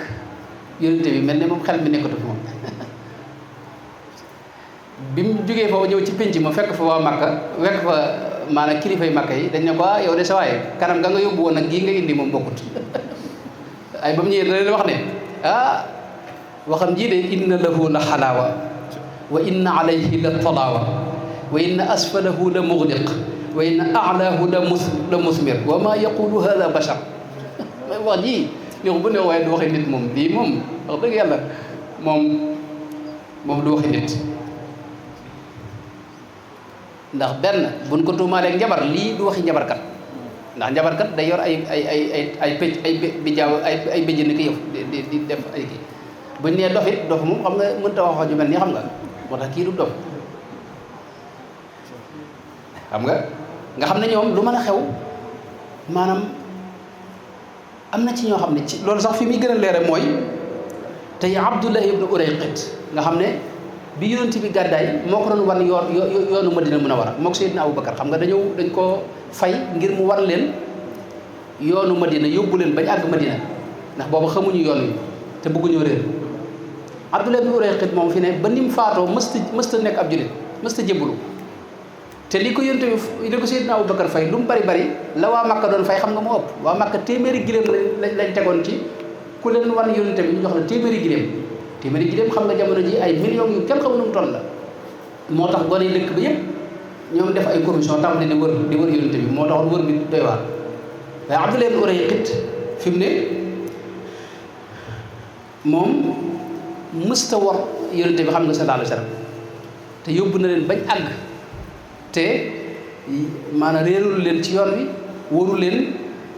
Yonent bi mel ne moom xel mi nekkatu fi moom bi mu jógee foofu ñëw ci pénc ma fekk fa waa Makka fekk fa maanaam kilifay Makka yi dañ ne ko yow de sa waaye kanam nga yóbbu woon nag gii nga indi moom bokkut ay ba mu ñëwee da leen wax ne waxam jii de inna lahu la xalaawa wa inna alayhi la talaawa wa inna asfalahu la mughdiq wa inna a'laahu la musmir wa ma yaqulu hada bashar may wax ji néew bu ne waaye du waxi nit moom bii moom wax dëgg yàlla moom du waxi nit ndax benn buñ ko tuumaalee njabar lii du waxi njabarkat ndax njabarkat day yor ay pëcc ay bijaaw ay bëjjën ki yëf di def ay kii buñ nee dof it dof moom xam nga mënta wax ju mel nii xam nga moo tax kii du dof xam nga xam ne ñoom lu mën a xew maanaam am na ci ñoo xam ne ci loolu sax fi muy gën a leere mooy tey Abdullah ibn Urayqit nga xam ne bi Yonent bi gàddaay moo ko doon wan yoonu Madina Munawwara mook Seydina Abubakar xam nga dañ ko fay ngir mu war leen yoonu Madina yóbbu leen bañ àgg Madina ndax boobu xamuñu yoon wi te bëgguñoo réer Abdullah ibn Urayqit moom fi ne ba ni mu faatoo mësta nekk ab jullit mësta jébbalu te li ko Yonent bi li ko Seydina Abubakar fay lu mu bari la waa Makka doon fay xam nga moo ëpp waa Makka téeméeri giléem lañ tegoon ci ku leen wan Yonent bi ñu jox la téeméeri giléem xam nga jamono ji ay millions yu kenn xamu nu mu toll la moo tax gone yi dëkk ba yëpp ñoom def ay commission tàmbali di wër Yonent bi moo taxoon wër bi doy waar waaye Abdullah ibn Urayqit fi mu ne moom mësta war Yonent bi xam nga sallallahu alayhi wa sallam te yóbbu na leen bañ àgg te maanaam réerul leen ci yoon wi wóoru leen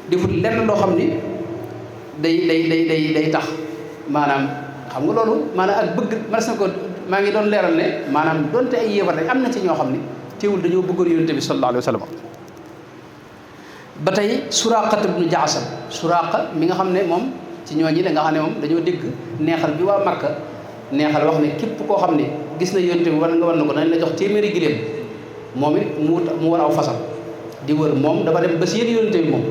deful lenn loo xam ni day tax maanaam xam nga loolu maanaam ak bëgg mas na ko maa ngi doon leeral ne maanaam donte ay yéefar rek am na ci ñoo xam ni teewul dañoo bëggoon Yonent bi sallallahu alayhi wa sallam ba tey Suraaqa ibnu Jaasam Suraaqa mi nga xam ne moom ci ñooñi la nga xam ne moom dañoo dégg neexal bi waa Makka neexal wax ne képp koo xam ne gis na Yonent bi war nga war na ko nañ la jox téeméeri giléem moom it mu war aw fasam di wër moom dafa dem ba séen Yonent bi moom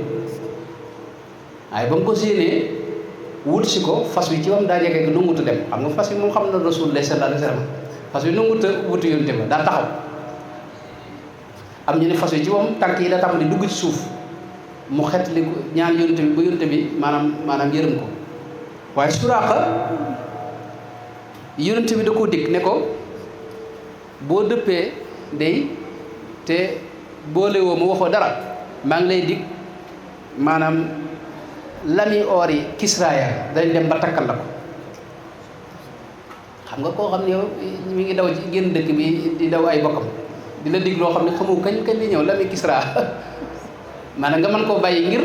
waaye ba mu ko séenee wut si ko fas wi ci wam daa jege nanguta dem xam nga fas wi moom xam na Rasulullah sallallahu alayhi wa sallam fas wi nanguta wutu Yonent bi daa taxaw am ñu ne fas wi ci wam tànk yi daa taxaw di dugg ci suuf mu xet li ñaan Yonent bi ba Yonent bi maanaam yërëm ko waaye Suraaqa Yonent bi da koo dikk ne ko boo dëppee day te boole woo ma waxoo dara maa ngi lay dig maanaam lami oor yi Kisraaya dañ dem ba takkal la ko xam nga koo xam ne yow mi ngi daw ci génn dëkk bi di daw ay bokkam di la dig loo xam ne xamu kañ li ñëw lami Kisra maanaam nga mën koo bàyyi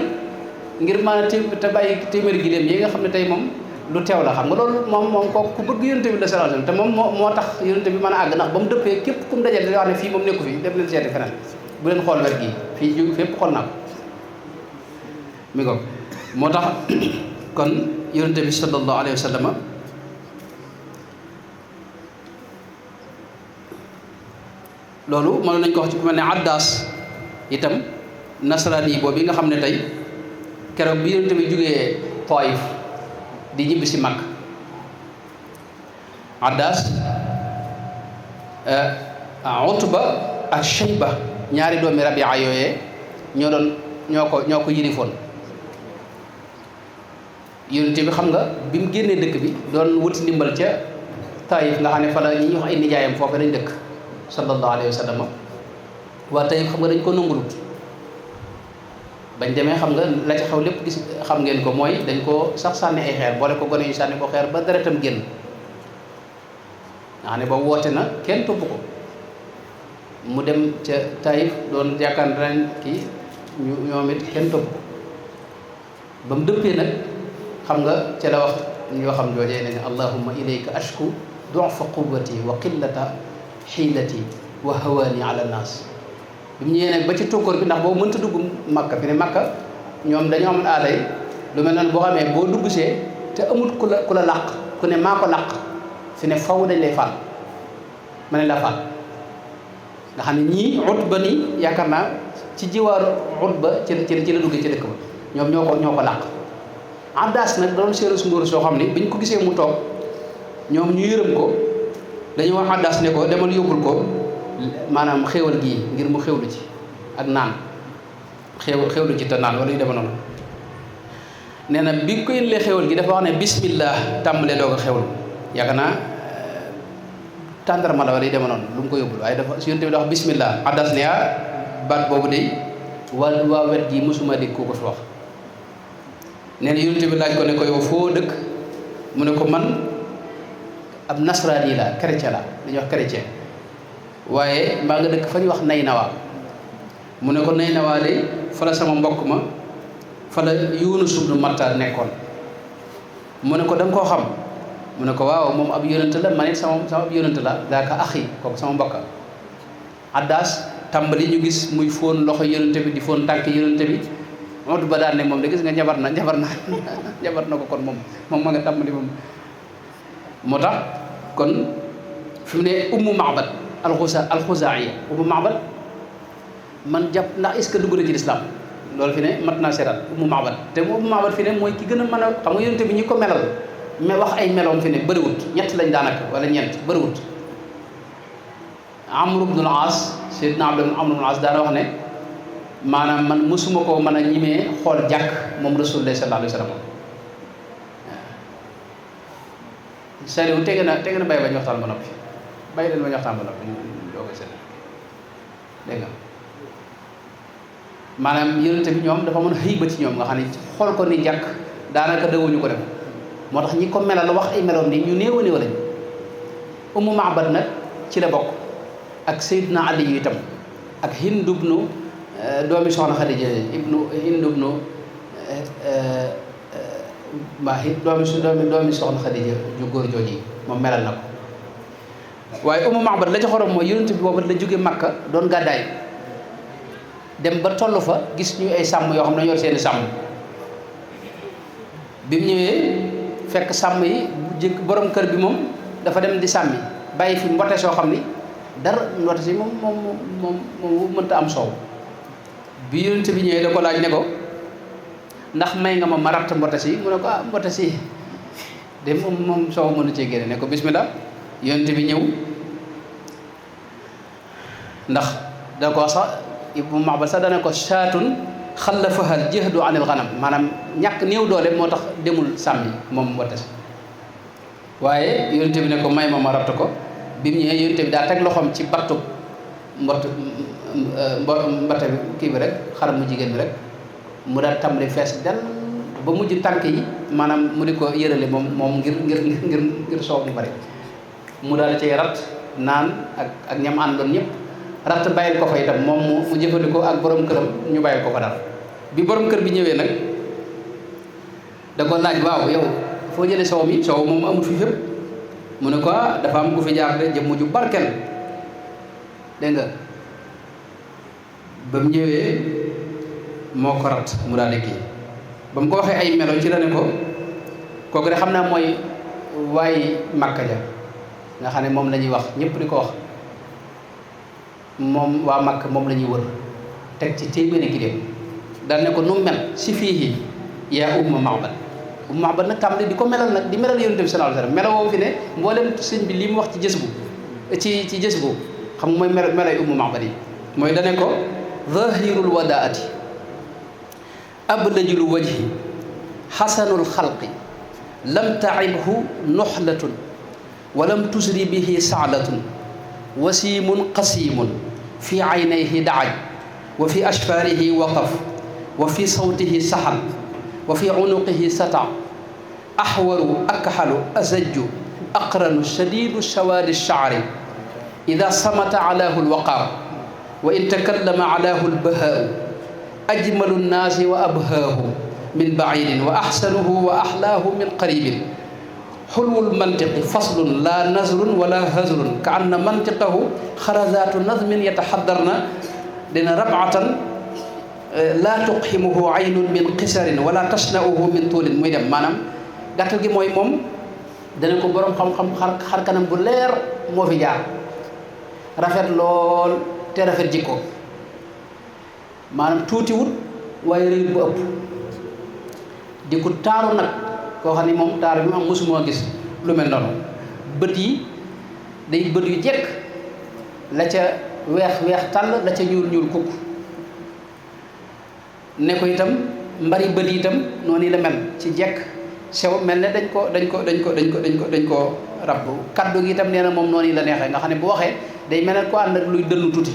ngir maanaam te bàyyi téeméeri giléem yi nga xam ne tey moom lu teew la xam nga loolu moom kooku ku bëgg Yonent bi la sallallahu alayhi wasallam te moom moo tax Yonent bi mën a àgg ndax ba mu dëppee képp ku mu dajal da wax ne fii moom nekku fi dem leen seeti feneen bu leen xool wet gi fii jóg fépp xool naa ko mi ko moo tax kon yonente bi sallallahu alayhi wa sallam loolu mënoon nañ ko wax ci ku mel ne Addaas itam nasaraan yi boobu yi nga xam ne tey keroog bi yonente bi jógee Taif di ñibbi si Makka Addaas Utba ak Shayba ñaari doomi Rabia yooyee ñoo ko yilifoon yonente bi xam nga bi mu génnee dëkk bi doon wuti ndimbal ca Taif nga xam ne fa la ñi ñu wax ay nijaayam foofu dañ dëkk sallallahu alayhi wa sallam waa Taif xam nga dañ ko nangulut bañ demee xam nga la ci xew lépp gis xam ngeen ko mooy dañ ko sax sànni ay xeer boole ko gone yu sànni ko xeer ba deretam génn nga xam ne ba woote na kenn topp ko mu dem ca Taif doon yaakaar nañ kii ñoom it kenn topp ko ba mu dëppee nag xam nga ca la wax ñoo xam joojee ne allahumma ilayka ashku du'fa quwwati wa qillata xiilati wa hawaani ala naas bi mu ñëwee nag ba ci tókkoor bi ndax boobu mënta dugg Makka fi ne Makka ñoom dañoo amoon aaday lu mel noonu boo xamee boo dugg see te amut ku la làq ku ne maa ko làq fi ne faw dañ lay faat ma ne la faat nga xam ne ñii Utba ni yaakaar naa ci jiwaaru Utba ci la duggee ci dëkk ba ñoom ñoo ko làq Addaas nag doon séeréer su ngóor soo xam ne biñ ko gisee mu toog ñoom ñu yërëm ko dañu wax Addaas ne ko demal yóbbul ko maanaam xéewal gii ngir mu xéewlu ci ak naan xéewlu ci te naan wala yu dema noonu nee na bi ko yënlee xéewal gi dafa wax ne bismillah tàmbalee doog a xéewlu yaakaar naa tàndarma la wala yu dema noonu lu mu ko yóbbul waaye dafa si yonte bi dafa wax bismillah Addaas ne baat boobu de waa wet gi mosuma dégg koo ko fi wax nee na yonte bi laaj ko ne ko yow foo dëkk mu ne ko man ab nasraan yi la chrétien la dañuy wax chrétien waaye mbaa nga dëkk fa ñuy wax Naynawa mu ne ko Naynawa de fa la sama mbokk ma fa la Yunus ibnu Matta nekkoon mu ne ko da nga koo xam mu ne ko waaw moom ab yonent la man it sama ab yonent la daaka axi kooku sama mbokka Addaas tàmbali ñu gis muy fóon loxo yonent bi di fóon tànk yonent bi Utba daan ne moom de gis nga njabar na ko kon moom ma nga tàmbali moom moo tax kon fi mu ne Ummu Ma'bad alxuzaaiya Ummu Ma'bad man jàpp ndax est-ce que dugg na ci lislaam loolu fi ne mat naa seetal Ummu Ma'bad te Ummu Ma'bad fi ne mooy ki gën a mën a xam nga yonent bi ñi ko melal mais wax ay meloom fi ne bëriwut ñett lañ daanaka wala ñeent bëriwut Amr ibn al-As Seydina Amr ibn al-As daana wax ne maanaam man mësuma koo mën a ñimee xool jàkk moom Rasulullah sallallahu alayhi wa sallam Saliou tege na bàyyi ba ñu waxtaan ba noppi bàyyi leen ba ñu waxtaan ba noppi doo koy seet dégg nga maanaam yonente bi ñoom dafa mën a xëy ba ci ñoom nga xam ne xool ko ni jàkk daanaka dawuñu ko def moo tax ñi ko melal wax ay meloom ni ñu néew a néew lañ Ummu Ma'bad nag ci la bokk ak Seydina Ali yu itam ak Hind ibnu doomi soxna Xadija Hind ibnu doomi soxna Xadija ju góor jooji moom melal na ko waaye Ummu Ma'bad la ca xorom mooy yonent bi boobu la jóge Makka doon gàddaay dem ba toll fa gis ñu ay sàmm yoo xam ne ñoo yor seeni sàmm bi mu ñëwee fekk sàmm yi jëkk borom kër bi moom dafa dem di sàmmi bàyyi fi mbote soo xam ni dara mbote si moom mënta am soow bi yonent bi ñëwee da ko laaj ne ko ndax may nga ma ratt mbote si mu ne ko mbote si de moom soow mënu cee génne ne ko bismillah yonent bi ñëw ndax da ko sax Ibnu Ma'bad sax dana ko saatun xallafaha jahdu anil ghanam maanaam ñàkk néew doole moo tax demul sàmmi moom mbote si waaye yonent bi ne ko may ma ratt ko bi mu ñëwee yonent bi daa teg loxoom ci battu mbote bi kii bi rek xaram mu jigéen bi rek mu daal tàmbali fees del ba mujj tànk yi maanaam mu di ko yërale moom ngir soow mu bari mu daal cay rat naan ak ñam àndoon ñëpp rat bàyyil ko fa itam moom mu jëfandikoo ak borom këram ñu bàyyil ko fa dara bi borom kër bi ñëwee nag da ko laaj waaw yow foo jëlee soow mi soow moom amul fi fépp mu ne ko dafa am ku fi jaar de jëmm ju barkel dégg nga ba mu ñëwee moo ko rat mu daal di kii ba mu ko waxee ay melo ci la ne ko kooku de xam naa mooy waaye Makka ja nga xam ne moom la ñuy wax ñëpp di ko wax moom waa Makka moom la ñuy wër teg ci téeméeri giléem daal ne ko nu mel si fii yaa umma Ma'bad umma Ma'bad nag tàmbali di ko melal nag di melal yonent bi sallallahu alayhi wasallam melo woowu fi ne mboolem sëñ bi li mu wax ci jës bu ci jës bu xam nga mooy meloy umma Ma'bad yi mooy dane ko zahirul wadaati ablajul wajhi xasanul xalqi lam taibhu nuxlatun walam tusri bihi saalatun wasiimun qasiimun fi aynayhi daaj wa fi ashfaarihi waqaf wa fi sawtihi saxal wa fi unuqihi sata axwaru akxalu azajju aqranu shadiidu shawaadi shaari ida samata alaahu lwaqaar wa in takallama alaahu lbahaau ajmalu nnaasi wa abhaahu min baciidin wa axsanuhu wa axlaahu min qariibin xulwul mantiqi faslun laa nazlun wala hazlun ka anna mantiqahu xarazaatu nazmin yataxaddarna dina rabatan laa tuqximuhu aynun min qisarin wala tashnauhu min tuulin muy dem maanaam gàttal gi mooy moom dana ko boroom xam-xam xar kanam bu leer moo fi jaar rafet lool te rafet jikko maanaam tuuti wut waaye rëy bu ëpp di ko taaru nag koo xam ne moom taaru bi mu am mosumoo gis lu mel noonu bët yi day bët yu jekk la ca weex tàll la ca ñuul kukk ne ko itam mbari bët yi itam noonu la mel ci jekk sew mel ne dañ ko rab kaddu gi itam nee na moom noonu la neexee nga xam ne bu waxee day mel ne ko ànd ak luy dënnu tuuti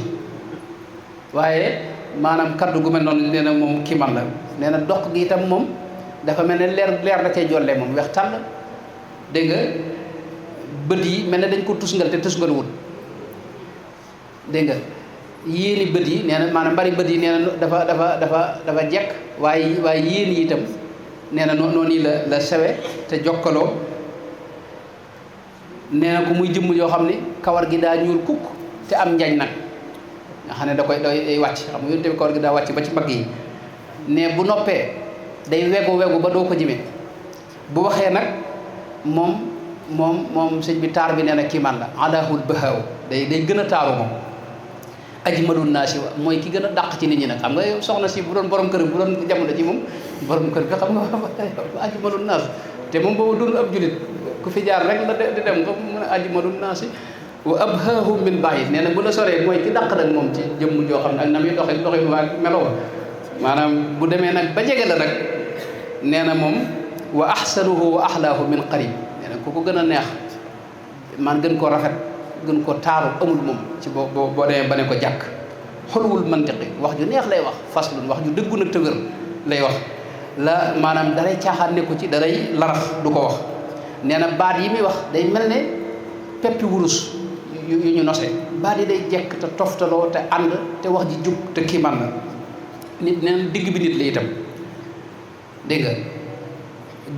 waaye maanaam kaddu gu mel noonu nee na moom kii man la nee na dox gi itam moom dafa mel ne leer da cay jolle moom weex tàll dégg nga bët yi mel ne dañ ko tusngal te tusngal wut dégg nga yéeni bët yi nee na maanaam bari bët yi nee na dafa jekk waaye yéeni itam nee na noonu la sewe te jokkaloo nee na ko muy jëmm yoo xam ne kawar gi daa ñuul kukk te am njañ nag nga xam ne day wàcc xam nga yonte bi kawar gi daa wàcc ba ci mbagg yi ne bu noppee day wegu ba doo ko jime bu waxee nag moom sëñ bi taar bi nee na kiimaan la alahul bahaaw day gën a taaru moom ajmalun naasi mooy ki gën a dàq ci nit ñi nag xam nga yow soxna si bu doon borom kër bu doon jamono ji moom borom kër ga xam nga ajmalun naas te moom boobu doon ab julit ku fi jaar rek la di dem nga mën a ajmalun naasi wa abhaahu min ba'id nee na bu la soree mooy ki dàq nag moom ci jëmm joo xam ne ak na muy doxee waa meloo maanaam bu demee nag ba jege la nag nee na moom wa ahsanuhu wa ahlaahu min qarib nee na ku ko gën a neex man gën koo rafet gën ko taaru amul moom ci boo demee ba ne ko jàkk xulwul mantiqi wax ju neex lay wax faslun wax ju dëggu nag tëgër lay wax la maanaam daray caaxaan nekku ci daray larax du ko wax nee na baat yi muy wax day mel ne peppi wurus yu ñu nose baat yi day jekk te toftaloo te ànd te wax ji jub te kiiman la nit nee na digg bi nit la itam dégg nga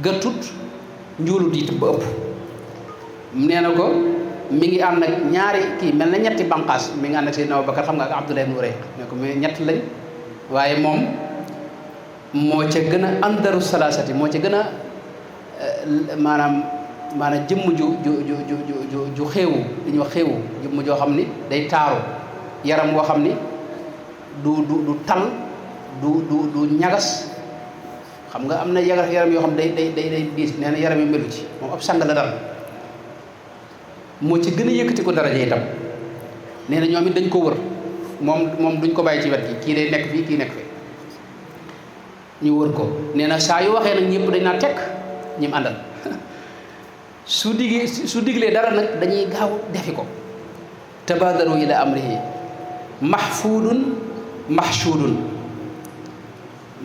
gëttut njuulut itam ba ëpp nee na ko mi ngi ànd ak ñaari kii mel na ñetti banqaas mi ngi ànd ak Seydina Abubakar xam nga ak Abdullah ibn Urayq ne ko mais ñett lañ waaye moom moo ca gën a andaru salaasati moo ca gën a maanaam jëmm ju xeewu li ñuy wax xeewu jëmm joo xam ni day taaru yaram woo xam ni du tal du ñagas xam nga am na yaram yoo xam day diis nee na yaram yi melu ci moom ab sang la dal moo ci gën a yëkkati ko daraja itam nee na ñoom it dañ ko wër moom duñ ko bàyyi ci wet gi kii day nekk fii kii nekk fii ñu wër ko nee na saa yu waxee nag ñëpp dañ naa tekk ñim àndal su diglee dara nag dañuy gaaw defi ko tabaadaru ila amrihi mahfuudun mahshuudun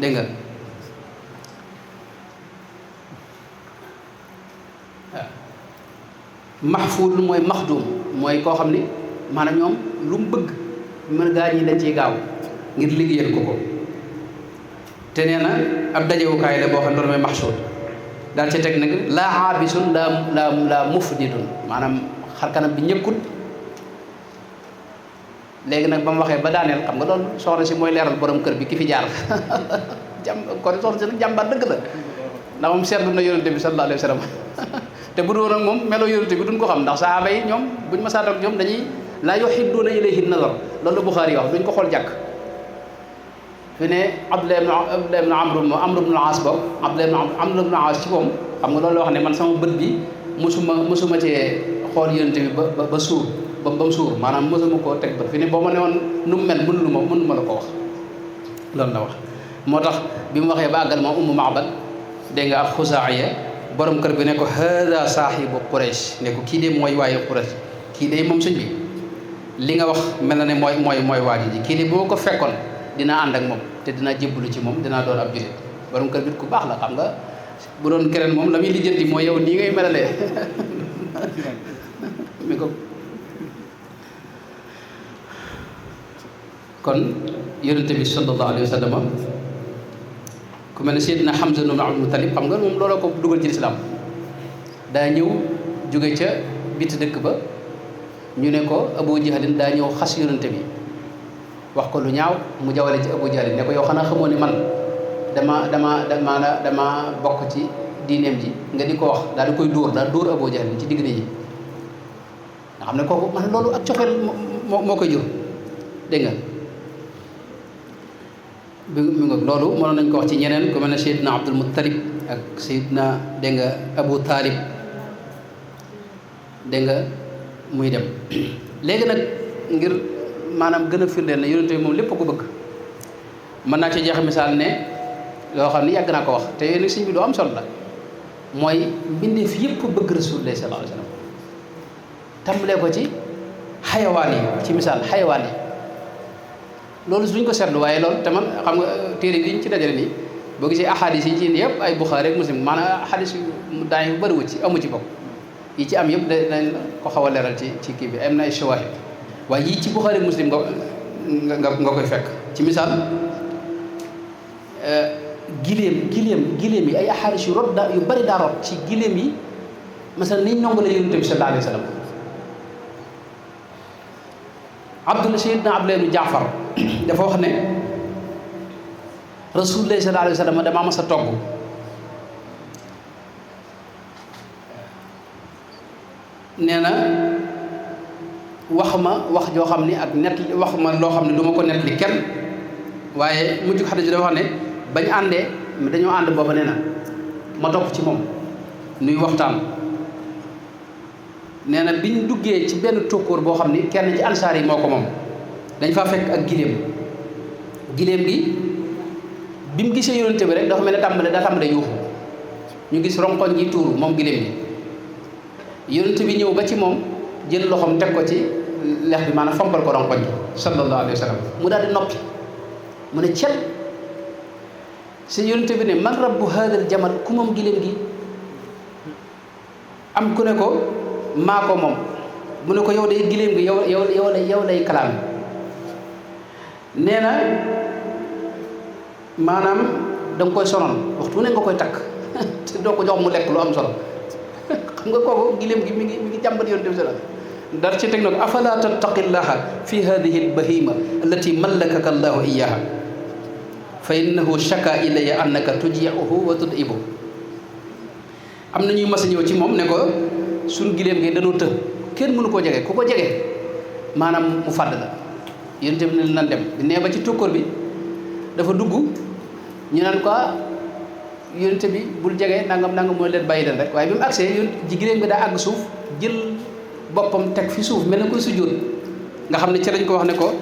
dégg nga mahfuud mooy maxduum mooy koo xam ni maanaam ñoom lu mu bëgg mën gaa ñi dañ ciy gaaw ngir liggéeyal ko te nee na ab dajewukaay la boo xam ne loolu mooy maxsuud daal ca teg nag laa aabisun laa mufnidun maanaam xar kanam bi ñëkkut léegi nag ba mu waxee ba daaneel xam nga loolu soxna si mooy leeral borom kër bi ki fi jaar kon soxna si nag jàmbaar dëgg la ndax moom seetlu na yonente bi sallallahu alayhi wa sallam te bu doon ak moom melo yonente bi duñ ko xam ndax sahaaba yi ñoom buñ ma saat ak ñoom dañuy laa yuhidduuna ilayhi nazar loolu la Buxaari wax duñ ko xool jàkk fi ne Abdullah ibn Amr ibn al-As boobu Amr ibn al-As ci moom xam nga loolu la wax ne man sama bët bi mosuma cee xool yonente bi ba suur ba mu suur maanaam mosuma koo teg bët fi ne boo ma ne woon nu mu mel mënu ma la ko wax loolu la wax moo tax bi mu waxee ba àggal moom Ummu Ma'bad dégg nga ab Xusaa'iya borom kër bi ne ko hada saahibu Quraysh ne ko kii de mooy waaye Quraysh kii de moom sëñ bi li nga wax mel na ne mooy waaji ji kii de boo ko fekkoon dinaa ànd ak moom te dinaa jébbalu ci moom dinaa doon ab jullit borom kër bi ku baax la xam nga bu doon keneen moom la muy lijjanti mooy yow nii ngay melalee mi ko kon yonente bi sallallahu alayhi wa sallam ku mel ne Seydina Hamza ibn Abdul Muttalib xam nga moom looloo ko dugal ci lislaam daa ñëw jóge ca biti dëkk ba ñu ne ko Abu Jahlin daa ñëw xas yonente bi wax ko lu ñaaw mu jawale ci Abu Jahlin ne ko yow xanaa xamoo ni man dama bokk ci diineem ji nga di ko wax daal di koy dóor Abu Jahlin ci digg nit ñi nga xam ne kooku man loolu ak cofeel moo koy jur dégg nga mi nga loolu mënoon nañ ko wax ci ñeneen ku mel ne Seydina Abdul Muttalib ak Seydina dégg nga Abu Talib dégg nga muy dem léegi nag ngir maanaam gën a firndeel ne yonente bi moom lépp ko bëgg mën naa ci jeex misaal ne loo xam ne yàgg naa ko wax te yéen sëñ bi doo am solo la mooy mbindeef yëpp bëgg Rasulullah sallallahu alayhi wa sallam tàmbalee ko ci xayawaan yi ci misaal xayawaan yi loolu duñ ko seetlu waaye loolu te man xam nga téere yi ñu ci dajale nii boo gisee ahadis yi ci indi yëpp ay Buxaari ak Muslim maanaam ahadis yu daañu yu bëriwut ci amu ci bokk yi ci am yëpp dañ ko xaw a leeral ci kii bi am na ay shawaahid waaye yii ci Buxaari ak Muslim nga koy fekk ci misaal giléem yi ay ahadis yu rot yu bëri daa rot ci giléem yi masal niñ nongalee Yonent bi sallallahu alayhi wa sallam Seydina Abdullah ibn Jaafar dafa wax ne Rasulullah sallallahu alayhi wa sallam damaa mas a togg nee na wax ma wax joo xam ni ak net wax ma loo xam ne du ma ko net li kenn waaye mujj xadis bi dafa wax ne bañ àndee dañoo ànd booba nee na ma topp ci moom nuy waxtaan nee na biñ duggee ci benn tokkóor boo xam ni kenn ci ansaar yi moo ko moom dañ faa fekk ak giléem gi bi mu gisee yonente bi rek dafa mel ne daa tàmbale yuuxu ñu gis ronkoñ yi tuuru moom giléem gi yonente bi ñëw ba ci moom jël loxoom teg ko ci lex bi maanaam fompal ko ronkoñ gi sallallahu alayhi wa sallam mu daal di noppi mu ne cel si yonente bi ne man rabbu hadal jamal ku moom giléem gi am ku ne ko maa ko moom mu ne ko yow day giléem gi yow lay kalaam nee na maanaam da nga koy sonal waxtu ne nga koy takk te doo ko jox mu lekk lu am solo xam nga kooku giléem gi mi ngi jàmbat yonent bi sallallahu alayhi wasallam dar ci teg na ko afala tattaqillaha fi hadihi albahima allati mallakaka allahu iyaha fa innahu shaka ilayya annaka tuji'uhu wa tud'ibu am na ñuy mas a ñëw ci moom ne ko suñ giléem gi dañoo të kenn mënu koo jege ku ko jege maanaam mu fàdd la yonent bi ne nan dem bi nee ba ci tokkoor bi dafa dugg ñu naan ko yonent bi bul jege nangam mooy leen bàyyi leen rek waaye bi mu agsee ji giléem bi daa àgg suuf jël boppam teg fi suuf mel na koy sujjóot nga xam ne ci lañ ko wax ne ko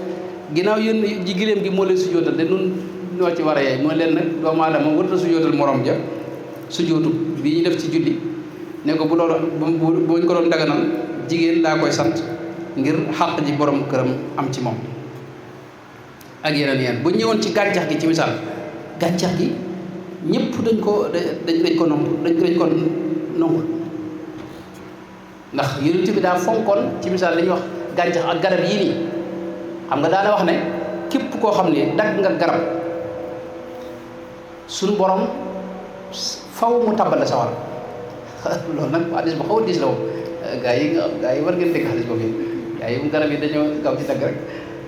ginnaaw yéen ji giléem gi moo leen sujjóotal de nun ñoo ci war a yaay mooy leen nag doomu aadama warut a sujjóotal morom ja sujjóotu bi ñu def ci julli ne ko bu loolu bu ñu ko doon daganal jigéen laa koy sant ngir xàq ji borom këram am ci moom ak yeneen bu ñëwoon ci gàncax gi ci misaal gàncax gi ñëpp dañ ko nangu dañ ko nangul ndax yonent bi daa fonkoon ci misaal dañuy wax gàncax ak garab yii nii xam nga daana wax ne képp koo xam ne dagg nga garab suñu borom faw mu tàbbal la sawar loolu nag hadis bu xaw a diis la woon gaa yi war ngeen dégg hadis boobu gaa yi garab yi dañoo gaaw ci dagg rek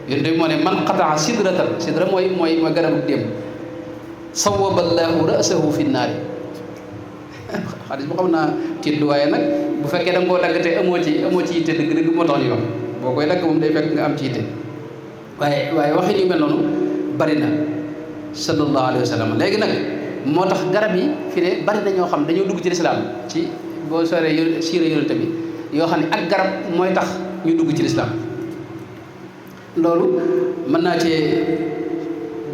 yonent bi moo ne man qataa sidratan sidra mooy garabu déem sawwaballahu ra'sahu fi naari xadis bu xam naa tiitlu waaye nag bu fekkee da nga koo dagg te amoo ci yitte dëgg moo tax ñu wax boo koy dagg moom day fekk nga am ci yitte waaye waxin yu mel noonu bari na sallallahu alayhi wa sallam. léegi nag moo tax garab yi fi ne bari na ñoo xam dañoo dugg ci lislaam ci boo soree siira yonent bi yoo xam ne ak garab mooy tax ñu dugg ci lislaam. loolu mën naa cee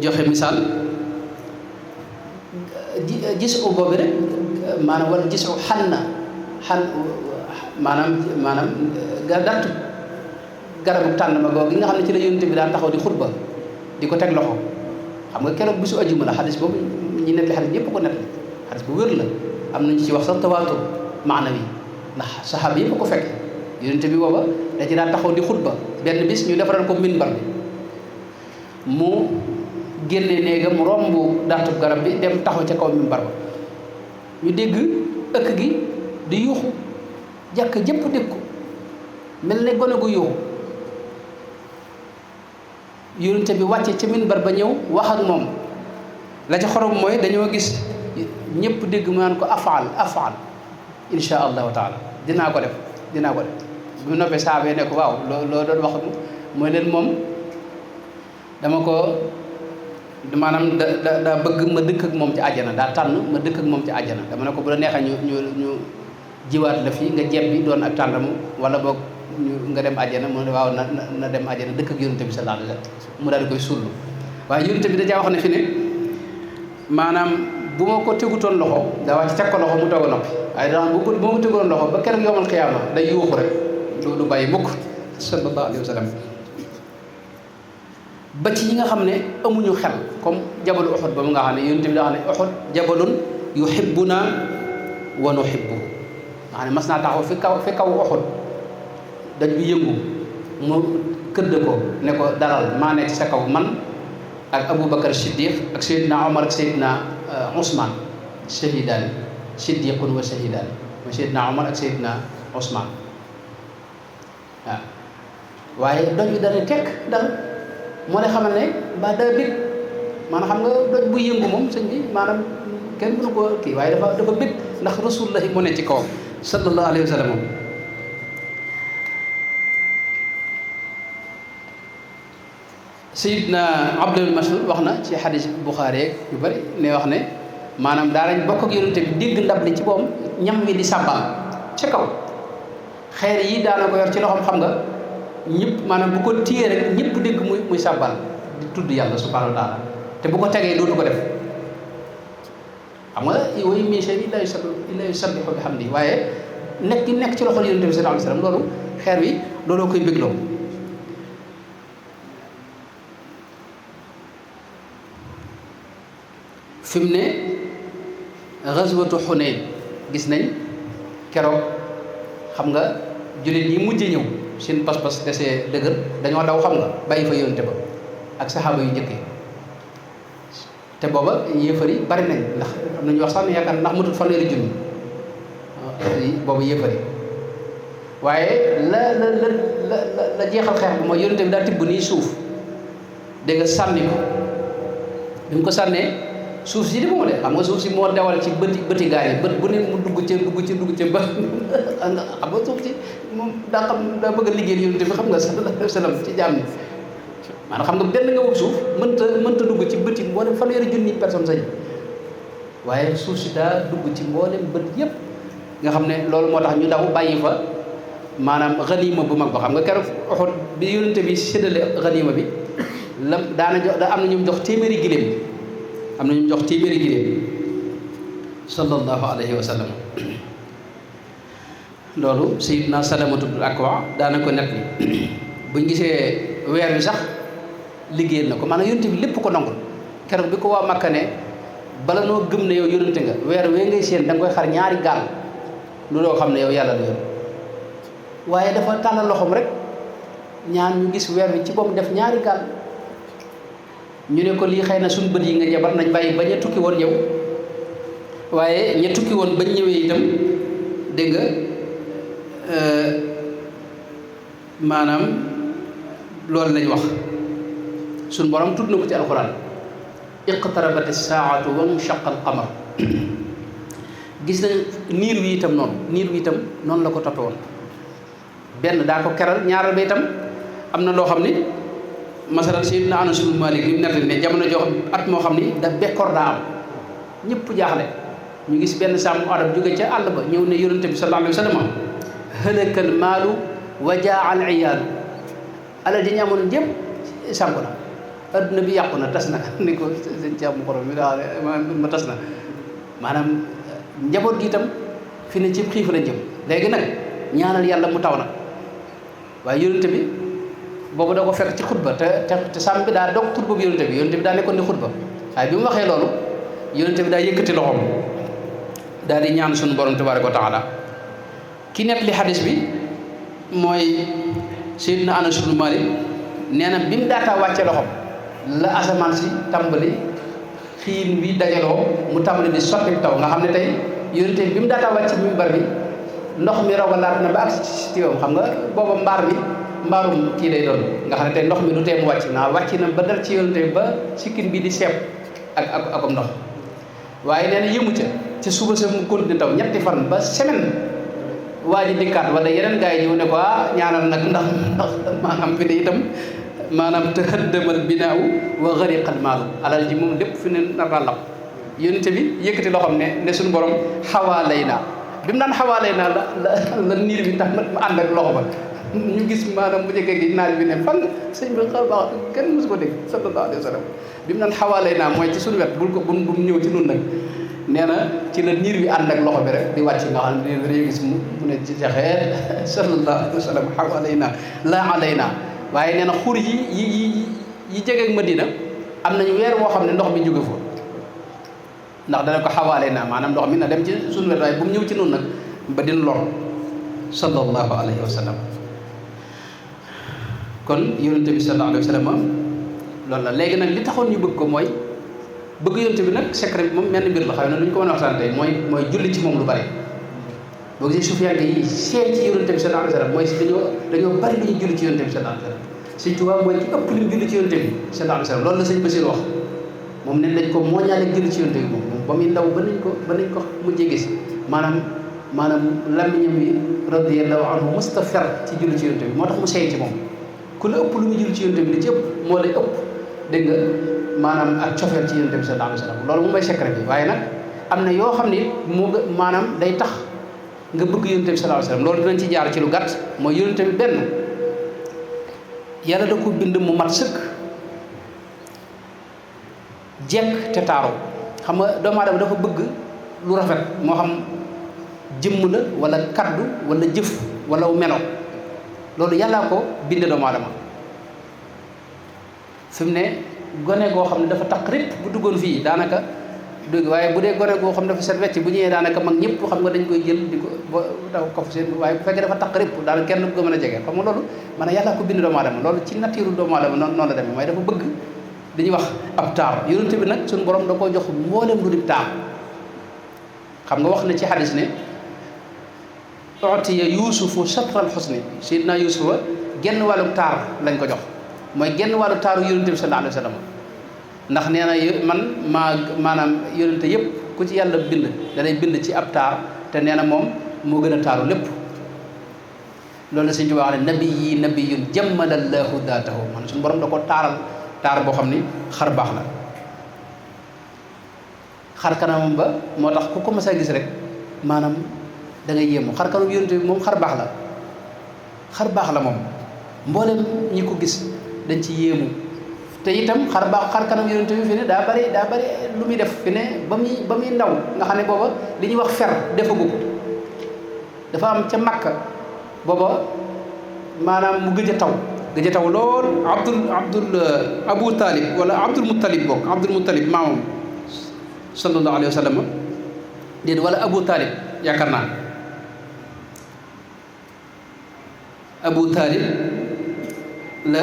joxe misaal gis u boobu rek maanaam wala gis u maanaam dattu garabu tànnama googu gi nga xam ne ci la yonent bi daan taxaw di xutba di ko teg loxo xam nga keroog bisu ajjuma la xadis boobu ñi nettali xadis yëpp ko nettali xadis bu wér la am nañu ci wax sax tawaatur maanawi ndax saxaaba yëpp ko fekk yonent bi booba da ci daan taxaw di xutba benn bis ñu defaral ko minbar bi mu génne néegam mu romb dattu garab bi dem taxaw ca kaw minbar ba ñu dégg ëkk gi di yuuxu jàkk jëpp dégg ko mel ne gone gu yuuxu yonent bi wàcce ca minbar ba ñëw wax ak moom la ca xorom mooy dañoo gis ñëpp dégg mu naan ko afaal insha allahu taala dinaa ko def bi mu noppee saabee ne ko waaw loo doon wax mooy leen moom dama ko maanaam da bëgg ma dëkk ak moom ci àjjana daa tànn ma dëkk ak moom ci àjjana dama ne ko bu la neexee ñu jiwaat la fii nga jebbi doon ak tàndamu wala boog nga dem àjjana mu ne waaw na dem àjjana dëkk ak yonent bi sallallahu alayhi wa sallam mu daal di koy sullu waaye yonent bi dajaa wax ne fi ne maanaam bu ma ko tegutoon loxo daa wàcc teg ko loxo mu toog a noppi waaye daa bu ma ko tegutoon loxo ba keroog yawmal qiyaama day yuuxu rek du bàyyi mukk sallallahu alayhi wa sallam ba ci ñi nga xam ne amuñu xel comme jabalu Uhud ba mu nga xam ne yonent bi daa xam ne Uhud jabalun yuhibbuna wa nuhibbuhu nga xam ne mas naa taxaw fi kaw Uhud daj bi yëngu mu këdd ko ne ko daral maa nekk sa kaw man ak Aboubacar Siddiq ak Seydina Omar ak Seydina Ousmane shahidaani siddiqun wa shahidaani mooy Seydina Omar ak Seydina Ousmane waaw waaye doj bi dana tekk dal moo lay xamal ne ba daa bég maanaam xam nga doj bu yëngu moom sëñ bi maanaam kenn mënu ko kii waaye dafa bég ndax rasulullahi mu ne ci kawam sallallahu alayhi wa sallam moom Sayyidna Abdul Mas'ud wax na ci xadis Buxaari yu bari ne wax ne maanaam daanañ bokk ak yonent bi dégg ndab li ci boom ñam mi di sàbbal ca kaw xeer yi daana ko yor ci loxoom xam nga ñëpp maanaam bu ko téyee rek ñëpp dégg muy sàbbal di tudd yàlla subhanahu wa taala te bu ko tegee dootu ko def xam nga wa in min shay'in illa yusabbihu bihamdihi waaye nekk gi nekk ci loxol yonent bi sallallahu alayhi wasallam loolu xeer wi looloo koy bégloo fi mu ne ghazwatu Hunayn gis nañ keroog xam nga jullit yi mujj ñëw seen pas-pas desee dëgër dañoo daw xam nga bàyyi fa yonte ba ak saxaaba yu njëkk yi te booba yéefar yi bari nañ ndax am nañu wax sax ne yaakaar ndax matul fanweeri junni booba yéefar yi waaye la jeexal xeex bi mooy yonte bi daa tibb nii suuf dégg nga sànni ko bi mu ko sànnee suuf si di moo de xam nga suuf si moo dewal ci bëti gaar yi bët bu ne mu dugg ca ba xam nga suuf si moom daa bëgg a liggéey yonent bi xam nga sallallahu alayhi wa sallam ci jaam ñi maanaam xam nga benn nga wub suuf mënta dugg ci bëti mboolem fanweeri junni personne sañ waaye suuf si daa dugg ci mboolem bët yépp nga xam ne loolu moo tax ñu daw bàyyi fa maanaam ganima bu mag ba xam nga keroog Uhud bi yonent bi séddale ganima bi daana jox am na ñu jox téeméeri giléem sallallahu alayhi wa sallam loolu Sayyidna Salamatu bnu Akwa daana ko net bi buñ gisee weer wi sax liggéeyal na ko maanaam yonent bi lépp ko nangul keroog bi ko waa Makka ne bala noo gëm ne yow yonent nga weer wee ngay séen da nga koy xar ñaari gaal lu loo xam ne yow yàlla la yoon waaye dafa tàllal loxoom rek ñaan ñu gis weer wi ci boom def ñaari gaal ñu ne ko lii xëy na suñu bët yi nga jabar nañ bàyyi ba ña tukki woon ñëw waaye ña tukki woon bañ ñëwee itam dégg nga maanaam loolu lañ wax suñ borom tudd na ko ci alquran iqtarabati saatu wa nshaqa alqamar gis na niir wi itam noonu la ko toppe woon benn daa ko keral ñaaral ba itam am na loo xam ni masalan Sayyidina Anas ibn Malik li mu nettali ne jamono joo at moo xam ni da bekkoor daa am ñëpp jaaxle ñu gis benn sàmm arab jóge ca àll ba ñëw ne yonente bi sallallahu alayhi wa sallam halakal maalu wa jaa al iyaalu alal ji ñu amoon jëpp sànku na adduna bi yàqu na tas na ni ko seen càmm xorom mi daa ma tas na maanaam njaboot gi itam fi ne ci xiif lañ jëm léegi nag ñaanal yàlla mu taw na waaye yonente bi boobu da ko fekk ci xutba te sàmm bi daa dog xutba bi yonente bi daa nekkoon di xutba waaye bi mu waxee loolu yonente bi daa yëkkati loxoom daal di ñaan suñu borom tabaaraka wa taala ki nekk li xadis bi mooy Seydina Anas ibn Malik nee na bi mu daataa wàcce loxoom la asamaan si tàmbali xiin bi dajaloo mu tàmbali di sotti taw nga xam ne tey yonente bi mu daataa wàcc mimbar bi ndox mi rogalaat na ba ak si tiwam xam nga booba mbaarum kii lay doon nga xam ne tey ndox mi du tee mu wàcc naa wàcc na ba dal ci yonente bi ba sikkin bi di seeb akom ndox waaye nee na yëmu ca suba sa mu continué taw ñetti fan ba semaine waa ji dikkaat wala yeneen gars yi ñëw ne ko ñaanal nag ndax maanaam fi ne itam maanaam tahaddamal binaaw wa gariqal maalu alal ji moom lépp fi ne nar naa lap yonente bi yëkkati loxoom ne suñu borom xawaalay naa bi mu daan xawaalay naa la niir bi tax ma ànd ak loxo ba ñu gis maanaam bu njëkkee gi naaj bi ne fan sëñ bi xar baax kenn mosu ko dégg sallallahu alayhi wa sallam bi mu daan xawaalay naa mooy ci suñu wet bul ko bu mu ñëw ci nun nag nee na ci la niir bi ànd ak loxo bi rek di wàcc nga xam ne niir bi dañuy gis mu ne ci jaxeet sallallahu alayhi wa sallam xawaalay naa laa alay naa waaye nee na xur yi jege Madina am nañu weer woo xam ne ndox mi jóge fa ndax dana ko xawaalay naa maanaam ndox mi na dem ci suñu wet waaye bu mu ñëw ci nun nag ba dina lor sallallahu alayhi wa sallam kon yonente bi sallallahu alayhi wa sallam loolu la léegi nag li taxoon ñu bëgg ko mooy bëgg yonente bi nag secret bi moom menn mbir la xëy na lu ñu ko mën a waxtaan tey mooy julli ci moom lu bari boo gisee sufiyanke yi seet ci yonente bi sallallahu alayhi wa sallam mooy dañoo bari lu ñu julli ci yonente bi sallallahu alayhi wa sallam Sëñ Tuubaa mooy ki ëpp lu ñu julli ci yonente bi sallallahu alayhi wa sallam loolu la sëñ Basiir wax moom ne dañ ko mooñaale julli ci yonente bi moom ba muy ndaw ba nañ ko mujjee gis maanaam làmmiñam yi radiyallahu anhu mustafer ci julli ci yonente bi moo tax mu seey ci moom ku la ëpp lu mu julli ci yonente bi li ci ëpp moo lay ëpp dégg nga maanaam ak cofeel ci yonente bi sallallahu alayhi wa sallam loolu moom mooy secret bi waaye nag am na yoo xam ne moo maanaam day tax nga bëgg yonente bi sallallahu alayhi wa sallam loolu dinañ ci jaar ci lu gàtt mooy yonente bi benn yàlla da ko bind mu mat sëkk jekk te taaru xam nga doomu aadama dafa bëgg lu rafet moo xam jëmm la wala kaddu wala jëf wala melo loolu yàllaa ko bind doomu aadama fi mu ne gone goo xam ne dafa taq rip bu duggoon fii daanaka dugg waaye bu dee gone goo xam ne dafa set wecc bu ñëwee daanaka mag ñëpp xam nga dañ koy jël di ko ba daw ko seen waaye bu fekkee dafa taq rip daanaka kenn du ko mën a jege xam nga loolu maanaam yàllaa ko bind doomu aadama loolu ci nature doomu aadama noonu la demee mooy dafa bëgg dañuy wax ab taar yonent bi nag suñu borom da koo jox mboolem lu di taar xam nga wax na ci xadis ne utiya yuusufu satral xusni sayyidina yuusufa genn wàllu taar lañ ko jox mooy genn wàllu taaru yonente bi sallallahu alayhi wa sallam ndax nee na maanaam yonente yëpp ku ci yàlla bind da lay bind ci ab taar te nee na moom moo gën a taaru lépp loolu la Sëñ Tuubaa wax ne nabiyun jammalallahu daatahu man suñu borom da ko taaral taar boo xam ni xar baax la xar kanamam ba moo tax ku ko mas a gis rek maanaam da ngay yéemu xar kanam yonente bi moom xar baax la moom mboolem ñi ko gis dañ ci yéemu te itam xar kanam yonente bi fi ne daa bari lu muy def fi ne ba muy ndaw nga xam ne booba li ñuy wax fer defagu ko dafa am ca Makka booba maanaam mu gëj a taw lool Abu Talib wala Abdul Muttalib maamam sallallahu alayhi wa sallam déet wala Abu Talib yaakaar naa Abu Talib la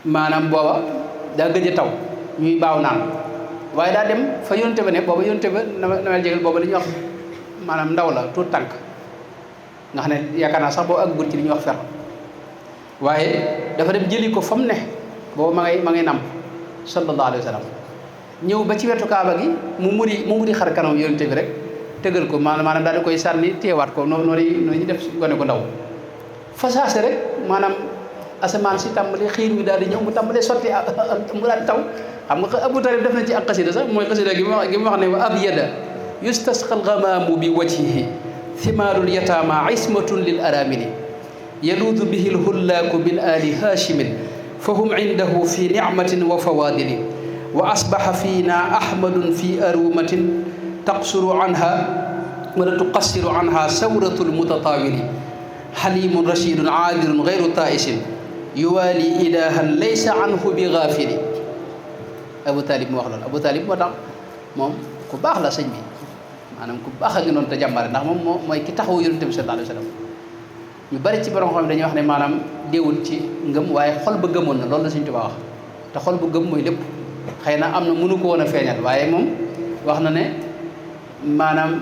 maanaam booba daa gëj a taw ñuy baaw naan waaye daa dem fa yonte ba ne booba yonte ba nawel jégal booba li ñuy wax maanaam ndaw la tuut tànk nga xam ne yaakaar naa sax boo àggul ci li ñuy wax fer waaye dafa dem jëli ko fa mu ne boobu ma ngay namp sallallahu alayhi wa sallam ñëw ba ci wetu kaaba gi mu muri xar kanam yonent bi rek tëgal ko maanaam daal di koy sànni téewaat ko noonu ñu def gone ko ndaw fa saase rek maanaam asamaan si tàmbali xiir mi daal di ñëw mu tàmbalee sotti mu daal di taw xam nga Abu Talib def na ci ak xasida sax mooy xasida gi mu wax ne wa abyada yustasqa algamaamu bi wajhihi thimaarul yataama ismatun lil aramili yaluudu bihi lhullaaku min ali haashimin fa hum indahu fi nicmatin wa fawaadili wa asbaxa fiina ahmadun fi arumatin taqsuru anha wala tuqassiru anha sawratu lmutataawili xalimun rashidun aadirun gayru taisin yuwaali ilahan laysa anhu bi gaafili Abu Talib mu wax loolu Abu Talib moo tax moom ku baax la sëñ bi maanaam ku baax a ngi noonu te jàmbaare ndax moom mooy ki taxawu yonent bi sallallahu alayhi wa sallam ñu bari ci borom xam dañuy wax ne maanaam déewul ci ngëm waaye xol ba gëmoon na loolu la Sëñ Tuubaa wax te xol bu gëm mooy lépp xëy na am na mënu ko woon a feeñal waaye moom wax na ne maanaam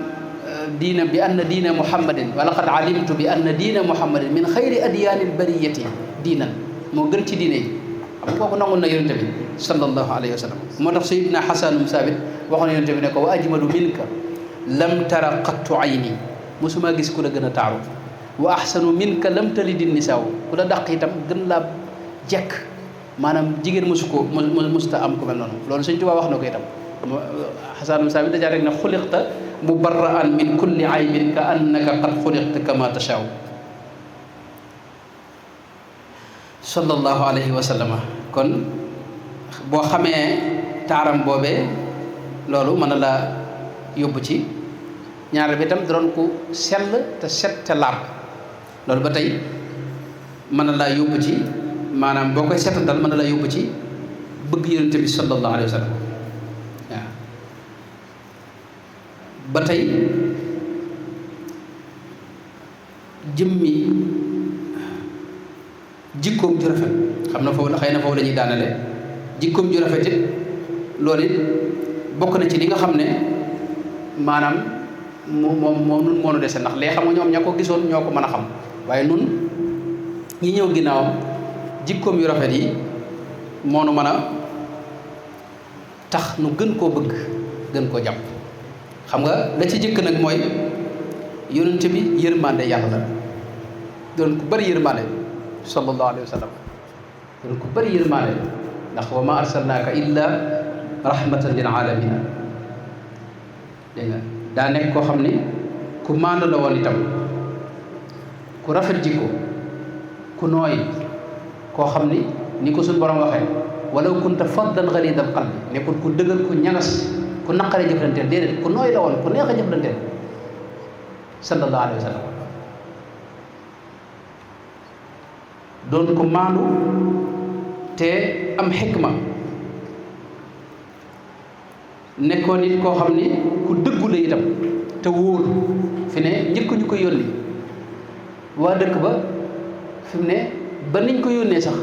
diina bi anna diina muhammadin wa laqad alimtu bi anna diina muhammadin min xayri adyaanil bariyati diinan moo gën ci diine yi xam nga kooku nangul na yonent bi sallallahu alayhi wa sallam moo tax Sayyidina Xasanum Saabit waxoon yonent bi ne ko wa ajmalu minka lam tara qattu ayni mosuma gis ku la gën a taaru wa ahsanu minka lam talidi nisaaw ku la dàq itam gën laa jekk maanaam jigéen musta am ku mel noonu loolu Sëñ Tuubaa wax na ko itam Xasanum Saabit dajaa rek ne xuliqta mubarra'an min kulli aybin ka annaka qad xuliqta kama tashaaw sallallahu alayhi wa sallam kon boo xamee taaram boobee loolu mën na la yóbbu ci ñaar bi itam doon ku sell te set te laab loolu ba tey mën na laa yóbbu ci maanaam boo koy setantal mën na laa yóbbu ci bëgg yonent bi sallallahu alayhi wa sallam waaw ba tey jëmmi jikkoom ju rafet xam na foofu la xëy na foofu la ñuy daanale jikkoom ju rafet it loolu it bokk na ci li nga xam ne maanaam moom nun moo nu dese ndax lee xam nga ñoom ña ko gisoon ñoo ko mën a xam waaye nun ñi ñëw ginnaawam jikkoom yu rafet yi moo nu mën a tax nu gën koo bëgg gën koo jàpp xam nga la ci jëkk nag mooy yonent bi yërmande yàlla la doon ku bari yërmande sallallahu alayhi wa sallam doon ku bari yërmande ndax wa ma arsalnaaka illa rahmatan lil alamina dégg nga daa nekk koo xam ni ku maandu la woon itam ku rafet jikko ku nooy koo xam ni ko suñ borom waxee walaw kunta faddan ghalidal qalbi nekkul ku dëgër ku ñagas ku naqare jëflanteel déedéet ku nooy la woon ku neex a jëflanteel sallallahu alayhi wa sallam doon ko maandu te am xikma nekkoon nit koo xam ni ku dëggu la itam te wóor fi ne njëkk ñu ko yónni waa dëkk ba fi mu ne ba niñ ko yónnee sax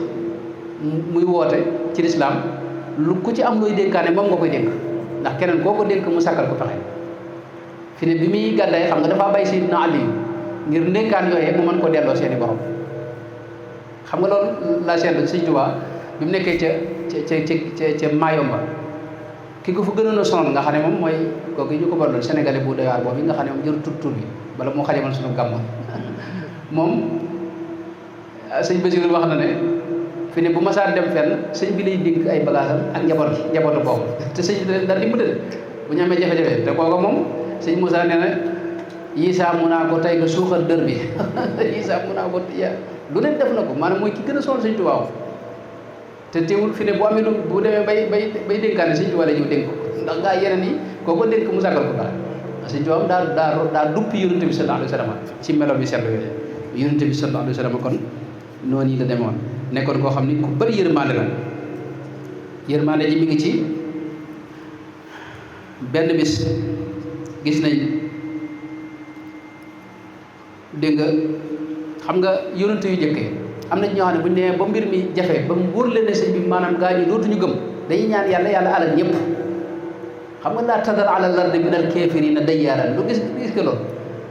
muy woote ci lislaam lu ku ci am looy dénkaane moom nga koy dénk ndax keneen koo ko dénk mu sàkkal ko pexe fi ne bi muy gàddaay xam nga dafa bàyyi Sayyidina Ali ngir ndénkaan yooyee mu mën ko delloo seeni borom xam nga loolu laa seetlu Sëñ Tuubaa bi mu nekkee ca Mayomba ki ko fa gënoon a sonal nga xam ne moom mooy kooku ñu ko barloon sénégalais bu doy waar boobu nga xam ne moom jëru tur bi bala moo xajamal suñu gàmmo moom sëñ Basiru wax na ne fi ne bu masaan dem fenn sëñ bi lay dénk ay bagaasam ak njabootu boobu te sëñ bi dara dimbali bu ñu amee jafe-jafe te kooku moom sëñ Moussa nee na Yisaa mu naa ko tey nga suuxal dër bi Yisaa mu naa ko lu leen def na ko maanaam mooy ki gën a sonal Sëñ Tuubaa te teewul fi ne bu amee lu bu demee bay dénkaane Sëñ Tuubaa la ñëw dénk ko ndax gaa yeneen yi koo ko dénk mu sàggal ko dara Sëñ Tuubaa daa duppi yonent bi sallallahu alayhi wa sallam ci melo bi seetlu yooyu yonent bi sallallahu alayhi wa sallam kon noonu yi la demoon nekkoon koo xam ni ku bëri yërmande la yërmande ji mi ngi ci benn bis gis nañ dégg nga xam nga yonent yu jëkkee am na ñoo xam ne bu ñu nee ba mbir mi jafe ba mu wóor leen ne sëñ bi maanaam gaa ñi dootuñu gëm dañuy ñaan yàlla alal ñëpp xam nga laa tadar ala lardi minal kaafiriina dayyaaran lu gis nga loolu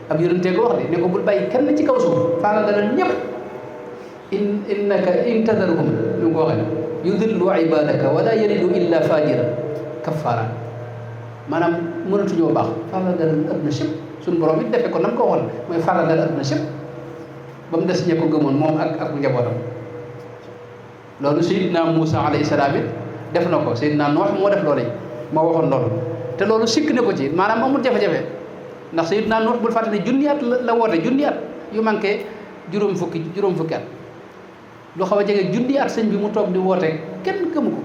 ab yonentee ko wax de ne ko bul bàyyi kenn ci kaw suuf faanga nga leen ñëpp innaka in tadarhum ñu ko waxee yudillu ibadaka wala yalidu illa fajira kaffara maanaam mënatuñoo baax faagagal adduna sépp suñu borom it defe ko nam ko waxoon mooy faagagal adduna sépp ba mu des ña ko gëmoon moom ak njabootam loolu Seydina Muusa alayhi salaam it def na ko Seydina Noox moo def loolu moo waxoon loolu te loolu sikk ne ko ci maanaam amul jafe-jafe ndax Seydina Noox bul fàtte ne junni at la woote junni at yu manqué juróom fukki at lu xaw a jege junni at sëñ bi mu toog di woote kenn gëmu ko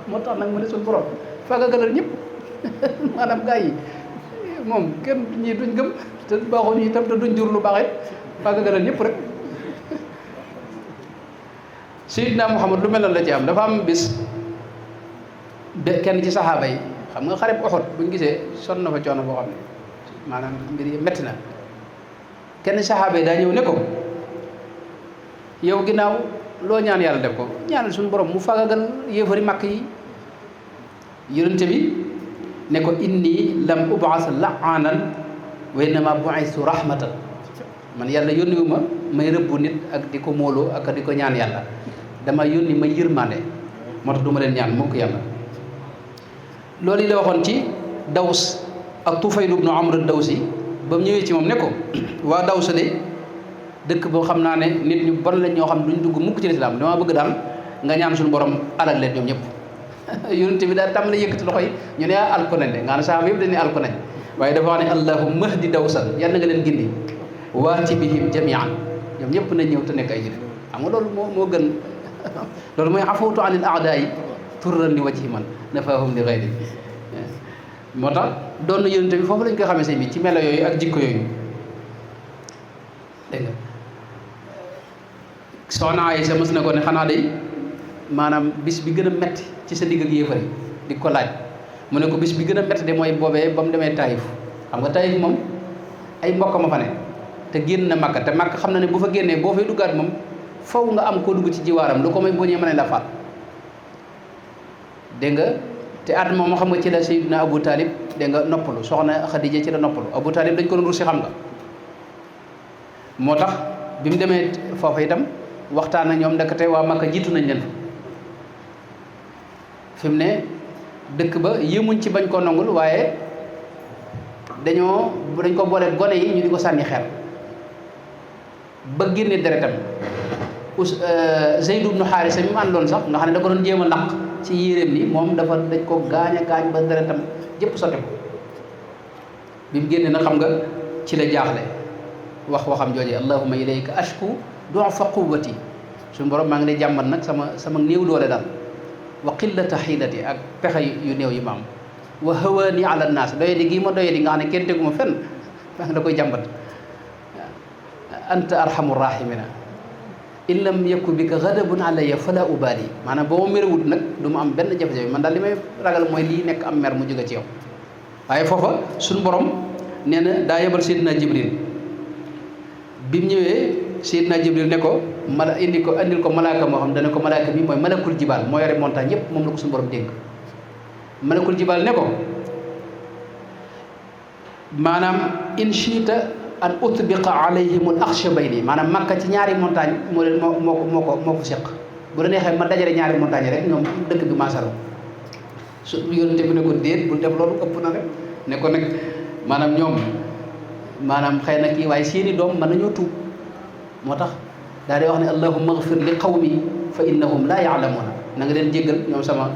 moo tax nag mu ne suñu borom faagagalal ñëpp maanaam gaa yi moom kenn ñii duñ gëm te baaxuñu itam te duñ jur lu baax it faagagalal ñëpp rek. Seydina Muhammad lu mel noonu la ci am dafa am bis kenn ci saxaaba yi xam nga xareb Uhud buñ gisee sonn na fa coono boo xam ne maanaam mbir yi metti na kenn saxaaba yi daa ñëw ne ko yow ginnaaw loo ñaan yàlla def ko ñaanal suñu borom mu fagagal yéefari màkk yi yonente bi ne ko inni lam ub'as la'anan wa innama bu'istu rahmatan man yàlla yónniwu ma may rëbbu nit ak di ko móoloo ak di ko ñaan yàlla dama yónni may yërmande moo tax du ma leen ñaan mukk yàlla loolu yi la waxoon ci Daws ak Tufayl ibnu Amr Dawsi ba mu ñëwee ci moom ne ko waa Daws de dëkk boo xam naa ne nit ñu bon lañ ñoo xam duñ dugg mukk ci lislaam dama bëgg daal nga ñaan suñu borom alal leen ñoom ñëpp yonent bi daal tàmbali yëkkati loxo yi ñu ne alko nañ de nga ne saxaaba yëpp dañ ne alko nañ waaye dafa wax ne allahumma hdi Dawsan yal na nga leen gindi waati bihim jamian ñoom ñëpp nañ ñëw te nekk ay jullit xam nga loolu moo gën loolu mooy afawtu anil a'daa'i turran li wajhi man nafaahum li ghayri moo tax doon na yonent bi foofu lañ koy xamee sëñ bi ci melo yooyu ak jikko yooyu dégg nga soxna Aysa mës na ko ne xanaa day maanaam bis bi gën a metti ci sa digg ak yéefar yi di ko laaj mu ne ko bis bi gën a metti de mooy boobee ba mu demee Taïf xam nga Taïf moom ay mbokk ma fa ne te génn na Makka te Makka xam na ne bu fa génnee boo fay duggaat moom faw nga am koo dugg ci jiwaaram lu ko may boo ñëwee mën la faat dégg nga te at moom xam nga ci la Sayyidina Abu Talib dégg nga noppalu soxna Xadija ci la noppalu Abu Talib dañ ko doon rusi xam nga moo tax bi mu demee foofa itam waxtaan ak ñoom ndekete waa Makka jiitu nañ leen fi mu ne dëkk ba yëmuñ ci bañ koo nangul waaye dañ ko boole gone yi ñu di ko sànni xeer ba génne deretam Zayd ibnu Haarisa mi mu àndoon sax nga xam ne da ko doon jéem a naq ci yéreem ni moom dañ ko gaañ ba deretam jëpp sotti ko bi mu génne nag xam nga ci la jaaxle waxam jooje allahumma ilayka ashku du'fa quwwati suñu borom maa ngi lay jàmbat nag sama néew doole daal wa qillata xiilati ak pexe yu néew yi ma am wa hawaani ala naas doyadi gii ma doyadi nga xam ne kenn teguma fenn maa ngi da koy jàmbat anta arhamu rahimina in lam yakun bika ghadabun alayya fala ubali maanaam boo ma merewut nag du ma am benn jafe-jafe man daal li may ragal mooy lii nekk am mer mu jóge ci yow waaye foofa suñu borom nee na daa yebal Seydina Jibril bi mu ñëwee Seydina Jibril ne ko andil ko malaaka moo xam dana ko malaaka bi mooy malakul jibaal moo yore montagne yëpp moom la ko suñu borom dénk malakul jibaal ne ko maanaam in shiita an utbiqa alayhimul akhshabayni maanaam Makka ci ñaari montagne moo ko seq bu la neexee ma dajale ñaari montagne rek ñoom dëkk bi maasaro su yonente bi ne ko déet bul def loolu ëpp na rek ne ko nag maanaam ñoom maanaam xëy na kii waaye seeni doom mën nañoo tuub moo tax daal di wax ne allahumma ighfir li qawmi fa innahum la ya'lamuna na nga leen jéggal ñoom sama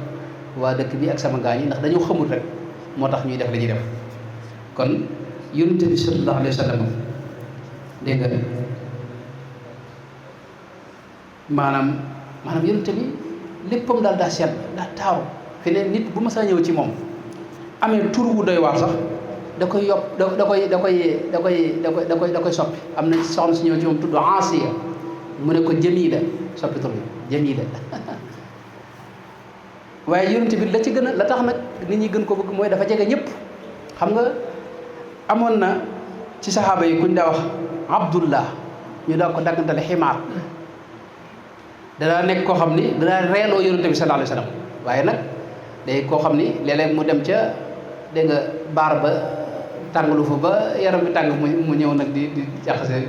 waa dëkk bi ak sama gaañ yi ndax dañoo xamul rek moo tax ñuy def li ñuy def kon yonent bi sallallahu alayhi wa sallam dégg nga maanaam yonent bi léppam daal daa seet daa taaru fi ne nit bu ma saa ñëw ci moom amee tur wu doy waar sax da koy yopp da koy soppi am na soxna si ñëw ci moom tudd Asiya mu ne ko Jamila soppi tur bi Jamila waaye yonent bi la ci gën a la tax nag nit ñi gën ko bëgg mooy dafa jege ñëpp xam nga amoon na ci saxaaba yi kuñ daa wax Abdullah ñu daa ko daggantale ximaar danaa nekk koo xam ni danaa reeloo yonent bi sallallahu alayhi wa sallam waaye nag day koo xam ni léeg-léeg mu dem ca dégg nga baar ba tàngalu fa ba yaram bi tàng mu ñëw nag di jaxase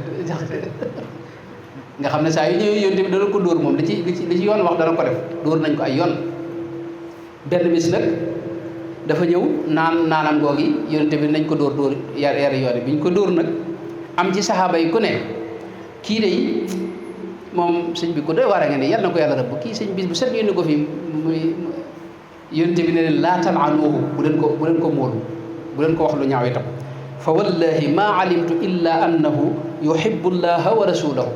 nga xam ne saa yu ñëwee yonent bi dana ko dóor moom li ci yoon wax dana ko def dóor nañ ko ay yoon. benn bis nag dafa ñëw naanam googi yonent bi nañ ko dóor yar yoon bi ñu ko dóor nag am ci saxaaba yi ku ne kii de moom sëñ bi ko doy waar a nga ne yal na ko yàlla rëbb kii sëñ bis bu set yónni ko fi muy yonent bi ne leen laa tal'anuuhu bu leen ko móolu bu leen ko wax lu ñaaw itam fa wallahi ma alimtu illa annahu yuhibbu llaha wa rasulahu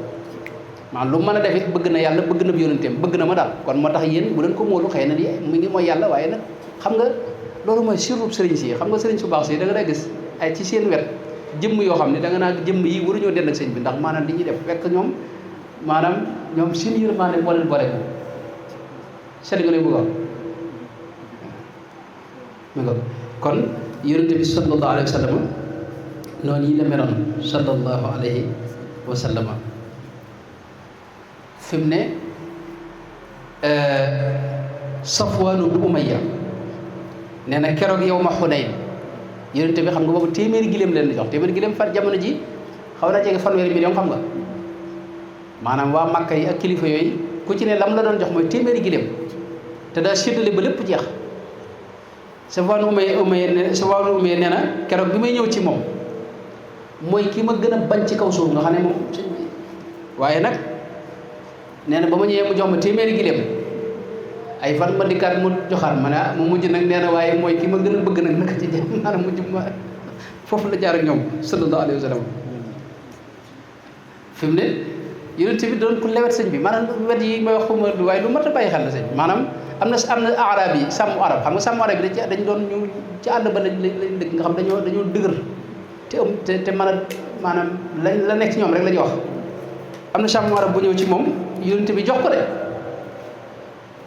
maanaam lu mën a def it bëgg na yàlla bëgg na yonenteem bëgg na ma daal kon moo tax yéen bu leen ko móolu xëy na di mu ngi mooy yàlla waaye nag xam nga loolu mooy surub sëriñ si xam nga sëriñ su baax si da nga day gis ay ci seen wet jëmm yoo xam ne da nga naa jëmm yi waruñoo dend ak sëñ bi ndax maanaam li ñuy def fekk ñoom maanaam ñoom seen yërmande moo leen boole ko seen nga lay bëgg a kon yonente bi sallallahu alayhi wa sallam noonu yi la meloon sallallahu alayhi wa sallam fi mu ne Safwaan ibn Umayya nee na keroog yow ma Xunayn yonente bi xam nga boobu téeméeri giléem leen di jox téeméeri giléem far jamono ji xaw na jege fanweeri million xam nga maanaam waa Makka yi ak kilifa yooyu ku ci ne lam la doon jox mooy téeméeri giléem te daa séddale ba lépp jeex Safwaan Umayya nee na keroog bi may ñëw ci moom mooy ki ma gën a bañ ci kaw suuf nga xam ne moom sëñ bi waaye nag nee na ba ma ñëwee mu jox ma téeméeri giléem ay fan ma dikkaat mu joxaat ma ne mu mujj nag nee na waaye mooy ki ma gën a bëgg nag naka ci jëm maanaam mujj ma foofu la jaar ak ñoom sallallahu alayhi wa sallam fi mu ne yonent bi doon ku lewet sëñ bi maanaam wet yi may wax xuma waaye lu mat a bàyyi xel la sëñ bi maanaam am na arab yi sàmm arab xam nga sàmm arab yi dañ doon ñu ci àll ba lañ dëkk nga xam dañoo dëgër te mën a maanaam la nekk ci ñoom rek la ñuy wax am na sàmm arab bu ñëw ci moom yonent bi jox ko de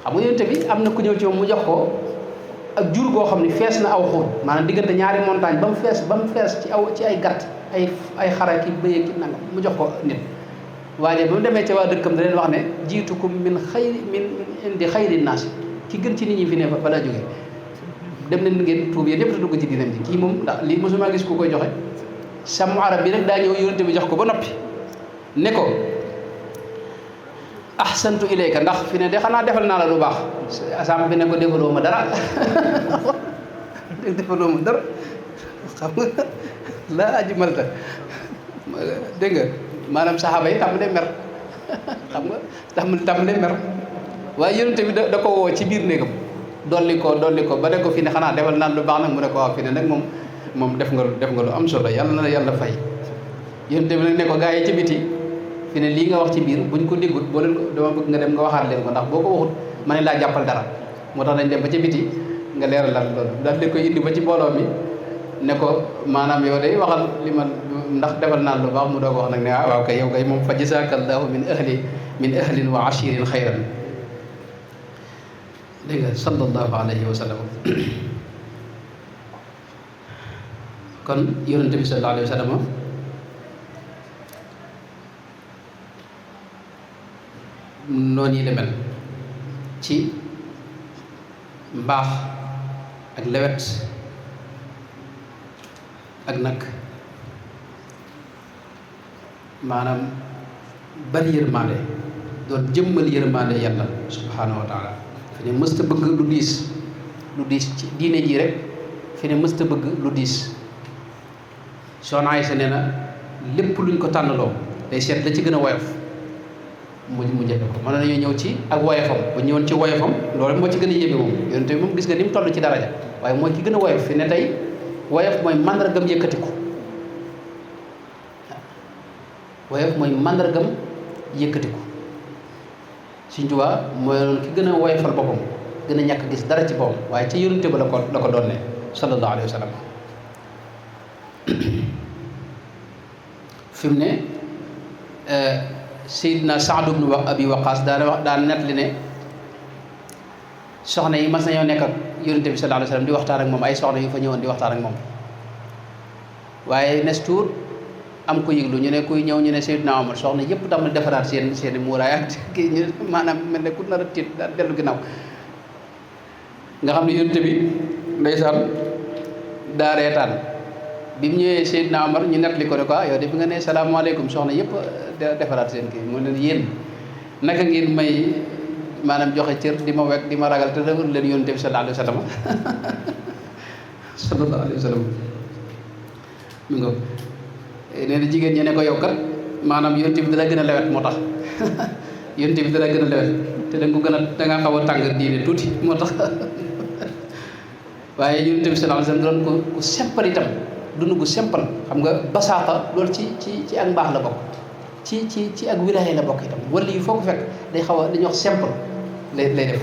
xam nga yonent bi am na ku ñëw ci moom mu jox ko ak jur goo xam ne fees na aw xóot maanaam diggante ñaari montagne ba mu fees ci ay gàtt ay xara ki bëyee ki nangam mu jox ko nit waaye ba mu demee ca waa dëkkam da leen wax ne jiitukum min indi xayri naas ki gën ci nit ñi fi ne ba daa jógee dem leen ngeen tuub yéen ñëpp te dugg ci diinam ji kii moom ndax lii mosuma gis ku koy joxe sàmm arab bi nag daa ñëw yonent bi jox ko ba noppi ne ko ahsantu ilayka ndax fi ne de xanaa defal naa la lu baax sàmm bi ne ko defaloo ma dara defaloo ma dara xam nga laa ajmalta dégg nga maanaam saxaaba yi tàmbalee mer xam nga tàmbalee mer waaye yonent bi da ko woo ci biir néegam dolli ko ba ne ko fi ne xanaa defal naan lu baax nag mu ne ko waaw fi ne nag moom def nga lu am solo yàlla na la yàlla fay yonent bi nag ne ko gaa yi ci biti fi ne lii nga wax ci biir buñ ko déggut boo leen ko dama bëgg nga dem nga waxaat leen ko ndax boo ko waxut ma ne laa jàppal dara moo tax dañ dem ba ca biti nga leeral lan loolu daal di koy indi ba ci mbooloo mi ne ko maanaam yow day waxal li man ndax defal naan lu baax mu doog wax nag ne waaw kay yow kay moom fa jazakallahu min ahlin wa ashirin xayran dégg nga sallallahu alayhi wa sallam kon yonente bi sallallahu alayhi wa sallam noonu yi la mel ci mbaax ak lewet ak nag maanaam bari yërmande doon jëmmal yërmande yàlla subhanahu wa taala fi ne mësta bëgg lu diis ci diine ji rek fi ne mësta bëgg lu diis Soxna Aysa nee na lépp luñ ko tànnaloo day seet la ci gën a woyof mu jëfe ko mën nañu ñëw ci ak woyofam bu ñëwoon ci woyofam loolu moo ci gën a yéeme moom yonent bi moom gis nga ni mu toll ci daraja waaye mooy ki gën a woyof fi ne tey woyof mooy màndargam yëkkatiku woyof mooy màndargam yëkkatiku Sëñ Tuubaa mooy noonu ki gën a woyofal boppam gën a ñàkk gis dara ci boppam waaye ci yonent ba la ko doon ne sallallahu alayhi wa sallam fi mu ne Seydina Saad ibn Abi Waqaas daan net li ne soxna yi mas nañoo nekk ak yonent bi sallallahu alayhi wa sallam di waxtaan ak moom ay soxna yu fa ñëwoon di waxtaan ak moom waaye nes tuut am ko yëglu ñu ne kuy ñëw ñu ne Seydina Omar soxna yëpp tam defaraat seen i muuraay ak kii ñu maanaam mel ne ku nar a tiit daal dellu ginnaaw nga xam ne yonent bi ndeysaan daa reetaan bi mu ñëwee Seydina Omar ñu nettali ko ne ko yow de bi nga nee salaamaaleykum soxna yëpp defaraat seen kii mu ne yéen naka ngeen may maanaam joxe cër di ma wekk di ma ragal te defal leen yonent bi sallallahu alayhi wa sallam sallallahu alayhi wa sallam mi ngo nee na jigéen ñi ne ko yow kat maanaam yonent bi dala gën a lewet moo tax yonent bi dala gën a lewet te da nga ko gën a da ngaa xaw a tàng diine tuuti moo tax waaye yonent bi sallallahu alayhi wa sallam doon ko simple itam dund gu simple xam nga basaata loolu ci ak mbaax la bokk ci ak wilaaya la bokk itam wala yi foo ko fekk day xaw a dañuy wax simple lay def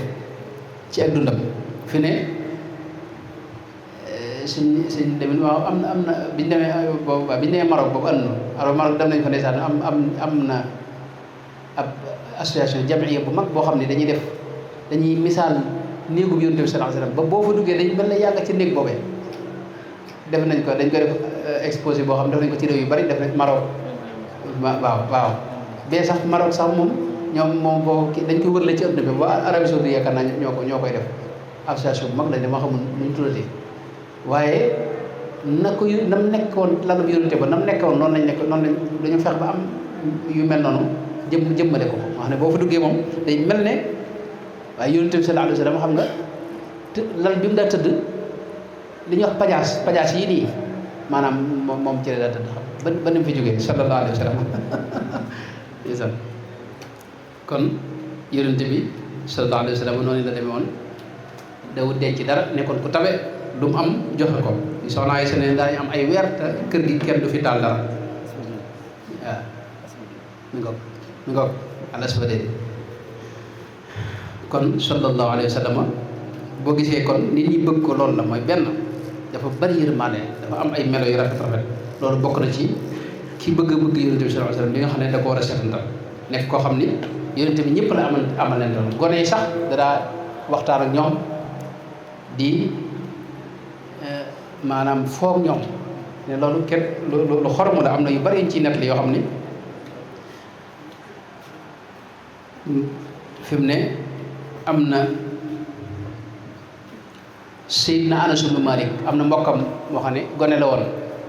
ci ak dundam fi ne suñ demin waaw am na biñu demee boobu waaw biñu demee Maroc boobu ànd na Maroc dem nañ ko ndeysaan am na ab association jamiya bu mag boo xam ne dañuy misaal néegu bi Yonent bi sallallahu alayhi wasallam ba boo fa duggee dañ mel ne yàgg ci néeg boobee def nañ ko dañ ko def exposé boo xam ne def nañ ko ci réew yu bari def nañ Maroc waaw bee sax Maroc sax ñoom moom boo dañ koy wërale ci adduna bi ba Arabie Saoudite yaakaar naa ñoo koy def association bu mag lañ dama xamul nu ñu tuddatee waaye na ko nam nekkoon lanam Yonent ba nam nekkoon noonu lañ dañu fex ba am yu mel noonu jëmmale ko wax ne boo fa duggee moom day mel ne waaye Yonent bi sallallahu alayhi wasallam xam nga lal bi mu daa tëdd li ñuy wax pajaas yii nii maanaam moom ci la daa tëdd xam ba ni mu fi jógee sallallahu alayhi wasallam kon Yonent bi sallallahu alayhi wasallam noonu la demee woon dawut denc dara nekkoon ku tabe lu mu am joxe ko soxna ay sene daañu am ay weer te kër gi kenn du fi taal dara waaw mi ngoog alas fa dee kon sallallahu alayhi wa sallam boo gisee kon nit ñi bëgg ko loolu la mooy benn dafa bari yërmande dafa am ay melo yu rafet loolu bokk na ci ki bëgg Yonent bi sallallahu alayhi wa sallam li nga xam ne da ko war a seetantal nekk koo xam ni Yonent bi ñëpp la amal leen doon gone yi sax dadaa waxtaan ak ñoom di maanaam foog ñoom ne loolu kenn lu xoromu la am na yu bari yuñ ciy nettali yoo xam ni fi mu ne am na Seydina Anas ibn Malik am na mbokkam moo xam ne gone la woon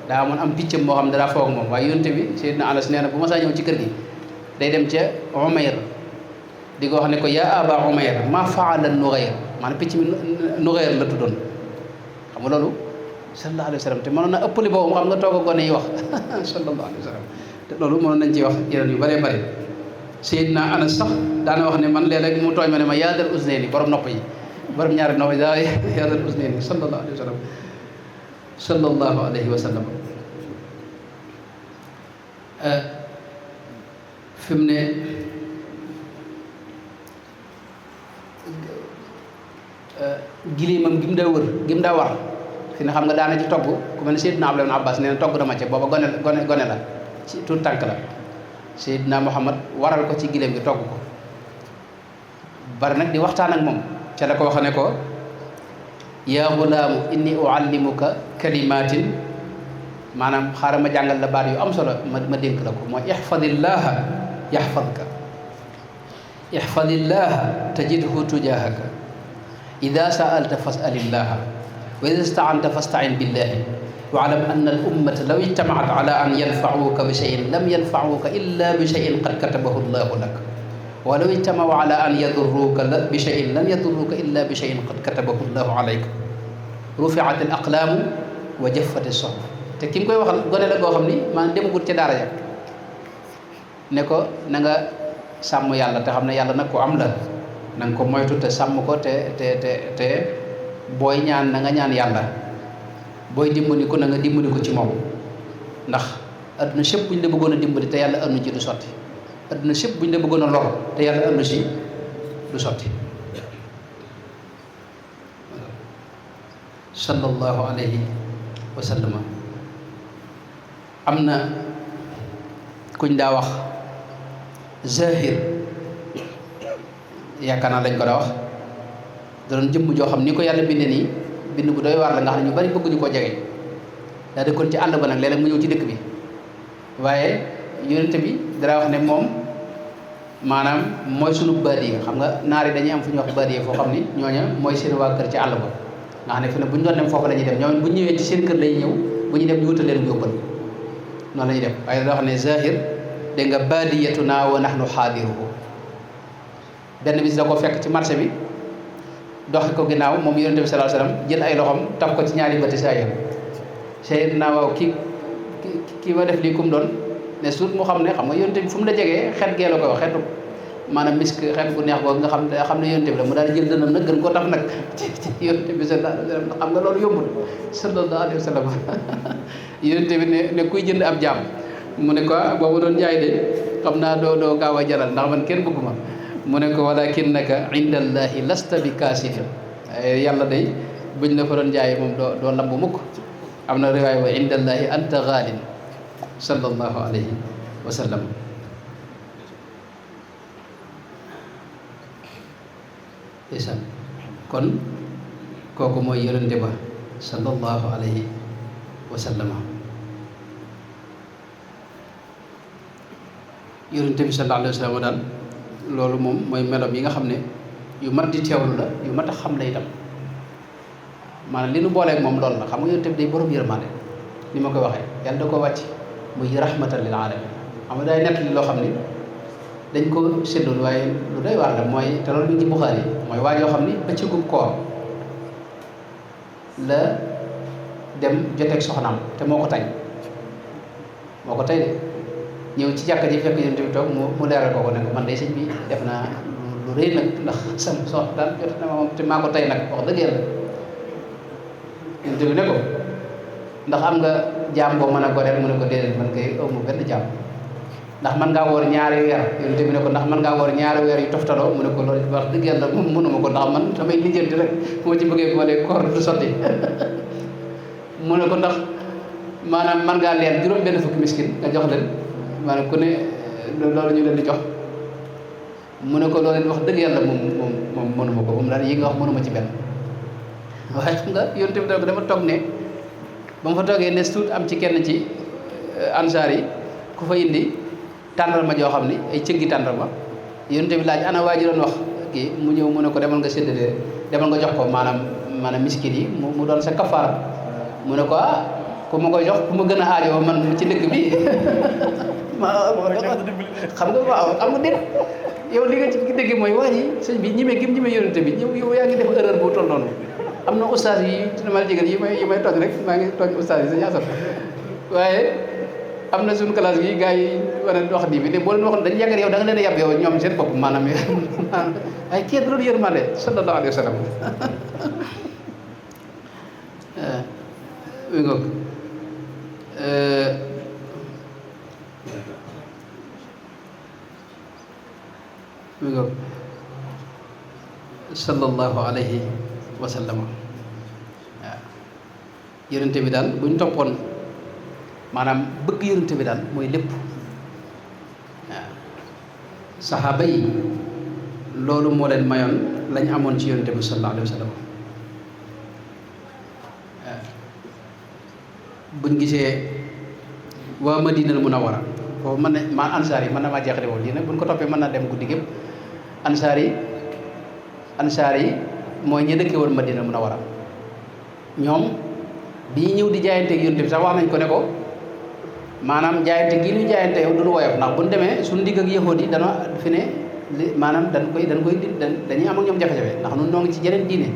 daa amoon am piccam moo xam ne daa foog moom waaye Yonent bi Seydina Anas nee na bu ma saa ñëw ci kër gi day dem ca Umayr di ko wax ne ko yaa aba Umayr ma faala Nughayr maanaam picc mi Nughayr la tuddoon xam nga loolu sallallahu alayhi wa sallam te mënoon na ëppali boobu xam nga toog a gone yi wax sallallahu alayhi wa sallam te loolu mënoon nañ ci wax yeneen yu bëree bëri Seydina Anas sax daana wax ne man léeg-léeg mu tooñ ma ne ma yaa dal usnayni borom nopp yi borom ñaari nopp yi daal yaa dal usnayni sallallahu alayhi wa sallam sallallahu alayhi wa sallam fi mu ne gileemam gi mu daa wër gi mu daa war fi ne xam nga daana ci togg ku mel ne Seydina Abdullah ibn Abbas nee na togg dama ca booba gone la ci tout tànk la Seydina Muhammad waral ko ci gileem gi togg ko bari nag di waxtaan ak moom ca la ko wax ne ko yaa gulaamu inni uallimuka kalimatin maanaam xaaral ma jàngal la baat yu am solo ma dénk la ko mooy ihfadillaha yahfadka ihfadillaha tajidhu tujahaka ida saalta fasalillaha wa ida staanta fastain billahi waalam anna al ummata law ijtamaat ala an yanfauka bi cheyin lam yanfauka illa bi cheyin qad katabahu llahu lak wa law ijtamaau ala an yadurruka bi cheyin lam yadurruka illa bi cheyin qad katabahu llahu alayk rufiat al aqlaamu wa jaffat as-suhuf te ki nga koy waxal gone la goo xam ni maanaam demagul ca daara ja ne ko na nga sàmm yàlla te xam ne yàlla nag ko am la na nga ko moytu te sàmm ko te booy ñaan na nga ñaan yàlla booy dimbali ko na nga dimbali ko ci moom ndax adduna sëpp bu ñu la bëggoon a dimbali te yàlla ënnu ci du sotti adduna sëpp bu ñu la bëggoon a lor te yàlla ënnu ci du sotti sallallahu alayhi wa sallam am na kuñ daa wax Zahir yaakaar naa lañ ko daa wax da doon jëmm joo xam ni ko yàlla bindee nii bind bu doy waar la nga xam ne ñu bari bëgguñu koo jege daa dëkkoon ci àll ba nag léeg-léeg mu ñëw ci dëkk bi waaye Yonent bi dara wax ne moom maanaam mooy sunu baadiya xam nga naar yi dañuy am fu ñuy wax baadiya foo xam ni ñooña mooy seen waa kër ci àll ba nga xam ne fi ne bu ñu doon dem foofu la ñuy dem ñoom bu ñu ñëwee ci seen kër lay ñëw bu ñu dem ñu wutal leen yóbbal noonu la ñuy def waaye da wax ne zahir dégg nga baadiyatuna wa nahnu xaadiruhu benn bis da ko fekk ci marché bi doxi ko ginnaaw moom yonente bi sallallahu alayhi wasallam jël ay loxom taf ko ci ñaari bëti sayir naa waaw kii ma def lii kum doon ne suut mu xam ne xam nga yonente bi fu mu la jegee xet gee la koy wax xetu maanaam misk xet bu neex boobu nga xam ne yonente bi la mu daal di jël dënam nag gën koo taf nag ci yonente bi sallallahu alayhi wasallam xam nga loolu yombul sallallahu alayhi wasallam yonente bi ne kuy jënd ab jaam mu ne ko boobu doon jaay de xam naa doo gaaw a jaral ndax man kenn bëgguma mu ne ko walakinnaka inda allahi lasta bi kaasifin yàlla day buñ la fa doon jaay moom doo lamb mukk am na riwaaya wa inda allahi anta gaalin sallallahu alayhi wa sallam isan kon kooku mooy yonente ba sallallahu alayhi wa sallam yonente bi sallallahu alayhi wa sallam daal loolu moom mooy melom yi nga xam ne yu mat di teewlu la yu mat a xam la itam maanaam li nu booleeg moom loolu la xam nga yonente bi day borom yërmande ni ma koy waxee yàlla da ko wàcc muy rahmatan lil alamin xam nga day nett li loo xam ni dañ ko séddoon waaye lu doy waar la mooy te loolu mi ngi ci Buxaari mooy waa yoo xam ni bëccëgu koor la dem joteeg soxnaam te moo ko tay de ñëw ci jàkka ji fekk yonent bi toog mu leeral ko ne ko man day sëñ bi def naa lu rëy nag ndax sama soxna daal jot na ma moom te maa ko tay nag wax dëgg yàlla yonent bi ne ko ndax am nga jaam boo mën a goreel mu ne ko déedéet man kay amu benn jaam ndax man ngaa woor ñaari weer yonent bi ne ko ndax man ngaa woor ñaari weer yu toftaloo mu ne ko loolu wax dëgg yàlla moom mënuma ko ndax man damay lijjanti rek moo ci bëggee boole koor du sotti mu ne ko ndax maanaam man ngaa leen juróom benn fukki miskin nga jox leen maanaam ku ne loolu ñu leen di jox mu ne ko loolu wax dëgg yàlla moom mënuma ko moom daal yi nga wax mënuma ci benn waaye xam nga yonent bi dama toog ne ba mu fa toogee ne tuut am ci kenn ci ansaar yi ku fa indi tàndarma joo xam ni ay cëggi tàndarma yonent bi laaj ana waa ji doon wax kii mu ñëw mu ne ko demal nga séddale demal nga jox ko maanaam miskin yi mu doon sa kafaara mu ne ko ku ma koy jox ku ma gën a aajoo man ci dëkk bi xam nga waaw am nga déet yow li nga ci dégg mooy waa ji sëñ bi ñime gim ñime yonent bi yow yaa ngi def erreur bu toll noonu am na ustaas yi dama jégal yi may tooñ rek maa ngi tooñ ustaas yi sa ñaasal waaye am na suñu classe yi gars yi war a wax di bi te boo leen waxoon dañu yàgg yow da nga leen a yàpp yow ñoom seen bopp maanaam ay kii da doon yërmande sallallahu alayhi wa sallam wi ngoog wi ngoog sallallahu alayhi wa sallam waaw yonente bi daal buñ toppoon maanaam bëgg yonente bi daal mooy lépp waaw saxaaba yi loolu moo leen mayoon lañ amoon ci yonente bi sallallahu alayhi wa sallam waaw buñ gisee waa Madinal Munawwara foofu mën na ansaar yi mën na maa jeexale woon lii nag buñ ko toppee mën naa dem guddi gépp ansaar yi mooy ñi dëkke woon Madinal Munawwara ñoom bi ñu ñëw di jaayante ak yonente bi sax wax nañ ko ne ko maanaam jaayante gii ñu jaayante yow du lu woyof ndax bu ñu demee suñu digg ak yahuud yi dana fi ne maanaam dañuy am ak ñoom jafe-jafe ndax ñun ñoo ngi ci jeneen diine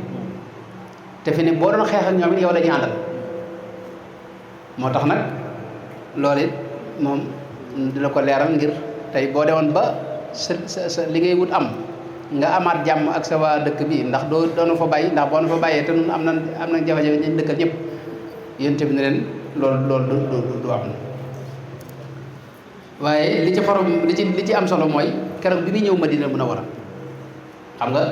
te fi ne boo doon xeex ak ñoom it yow la ñu àndal moo tax nag loolu it moom dina ko leeral ngir tey boo demoon ba sa li ngay wut am nga amaat jàmm ak sa waa dëkk bi ndax doona fa bàyyi ndax boo na fa bàyyee te nun am na jafe-jafe ñu dëkkal ñëpp yonent bi ne leen loolu du am waaye li ci xorom li ci am solo mooy keroog bi muy ñëw Madina Munawwara xam nga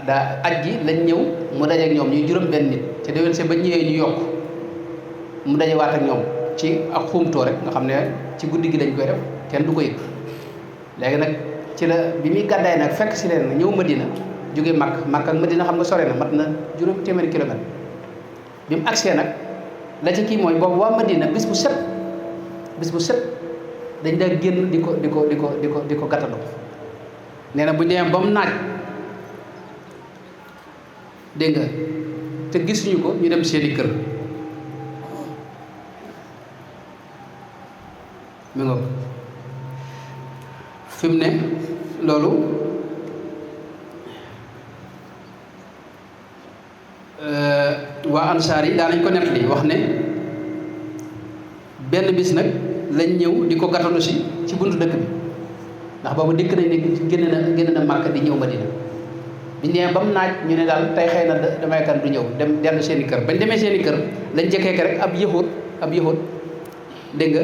daa aj gi lañ ñëw mu daje ak ñoom ñuy juróom benn nit te déwén se ba ñëwee ñu yokk mu daje waat ak ñoom ci ak xuumtoo rek nga xam ne ci guddi gi lañ koy def kenn du ko yëg léegi nag ci la bi muy gàddaay nag fekk si leen ñëw Madina jóge Makka ak Madina xam nga sore na mat na juróom téeméeri kilomètre bi mu agsee nag la ci kii mooy boobu waa Madina bis bu set dañ daa génn di ko gàttandu nee na bu ñu demee ba mu naaj dégg nga te gisuñu ko ñu dem seeni kër mi ngoog fi mu ne loolu waa ansaar yi daa nañ ko nettali wax ne benn bis nag lañ ñëw di ko gàttalu si ci buntu dëkk bi ndax boobu dikk nañ ne génn na Màkka di ñëw Madina bi ñëwee ba mu naaj ñu ne daal tey xëy na damay kan du ñëw dem dellu seen i kër bañ demee seen i kër lañ jëkkee rek ab yëxóot dégg nga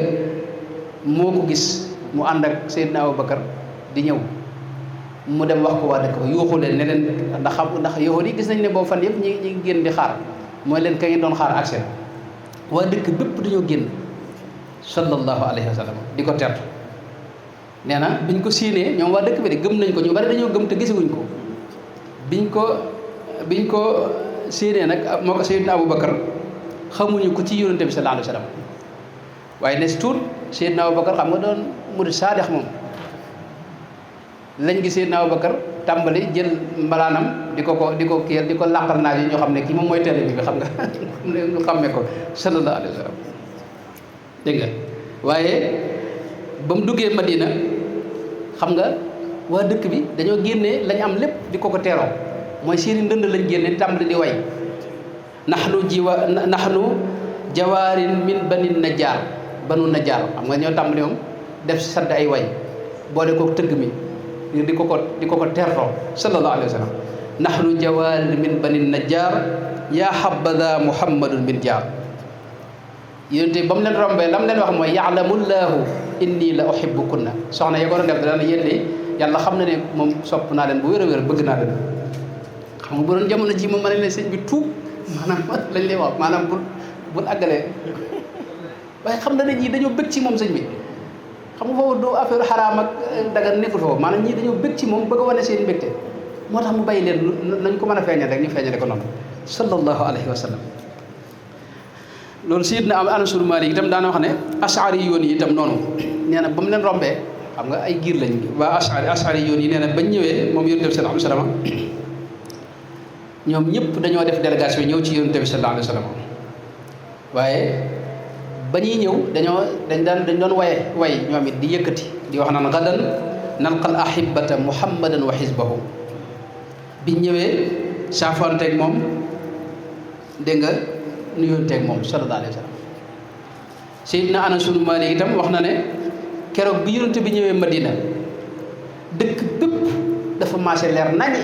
moo ko gis mu ànd ak Seydina Abubakar di ñëw mu dem wax ko waa dëkk ba yuuxu leen ne leen ndax yëxóot yi gis nañ ne boobu fan yëpp ñi génn di xaar mooy leen ka ngeen doon xaar accès waa dëkk bépp dañoo génn sallallahu alayhi wa sallam di ko tertu nee na biñ ko siinee ñoom waa dëkk bi de gëm nañ ko ñu bari dañoo gëm te gisuwuñ ko biñ ko siinee nag moo ko Seydina Abubakar xamuñu ko ci yonente bi sallallahu alayhi wa sallam waaye nes tuut Seydina Abubakar xam nga doon murid saadex moom lañ gi Seydina Abubakar tàmbali jël mbalaanam di ko kiyal di ko làqal naaj yi ñoo xam ne kii moom mooy télé bi xam nga ñu xàmmee ko sallallahu alayhi wa sallam dégg nga waaye ba mu duggee Madina xam nga waa dëkk bi dañoo génnee lañ am lépp di ko teeroo mooy seeni ndënd lañ génne tàmbali di way nahnu jawaarin min banu najjaar xam nga ñoo tàmbali moom def sadd ay way boole ko tëgg mi di ko teertoo sallallahu alayhi wa sallam nahnu jawaarin min bani najjaar yaa habada muhammadun bin jaar yonente ba mu leen rombee la mu leen wax mooy ya'lamullahu inni la uhibbukunna soxna ya ko doon def dana yéen de yàlla xam na ne moom sopp naa leen bu wér a wér bëgg naa leen xam nga bu doon jamono ji moom ma ne leen sëñ bi tuub maanaam lañ lay wax maanaam bul àggalee waaye xam na ne ñii dañoo bëgg ci moom sëñ bi xam nga foofu du affaire xaraam ak dagan nekkul foofu maanaam ñii dañoo bëgg ci moom bëgg a wane seen mbégte moo tax mu bàyyi leen nañ ko mën a feeñal rek ñu feeñale ko noonu sallallahu alayhi wa sallam loolu Sayyidna Anas ibn Maalik itam daana wax ne ashari yoon yi itam noonu nee na ba mu leen rombee xam nga ay giir lañ waa ashari yoon yi nee na bañ ñëwee moom yonent bi sallallahu alayhi wa sallam ñoom ñëpp dañoo def délégation ñëw ci yonent bi sallallahu alayhi wa sallam waaye ba ñuy ñëw dañ doon way ñoom it di yëkkati di wax naan gadan nalqal ahibata muhammadan wa hizbahu biñ ñëwee saafanteeg moom dégg nga nuyoonteeg moom sallallahu alayhi wa sallam Seydina Anas ibn Maalik itam wax na ne keroog bi yonent bi ñëwee Madina dëkk bépp dafa maase leer nañi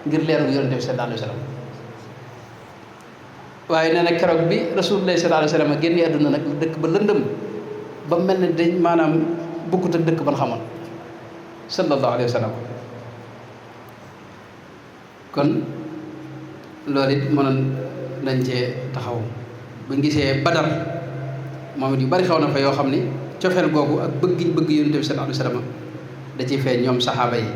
ngir leeru yonent bi sallallahu alayhi wa sallam waaye nee na keroog bi rasulullah sallallahu alayhi wa sallam génne àdduna nag dëkk ba lëndëm ba mel ne dañ maanaam bukkut ak dëkk ban xamoon sallallahu alayhi wa sallam kon loolu it mënoon dañ cee taxaw buñ gisee Badar moom it yu bari xaw na fa yoo xam ni cofeel googu ak bëggiñ bëgg yonent bi sallallahu alayhi wa sallam da ciy feeñ ñoom saxaaba yi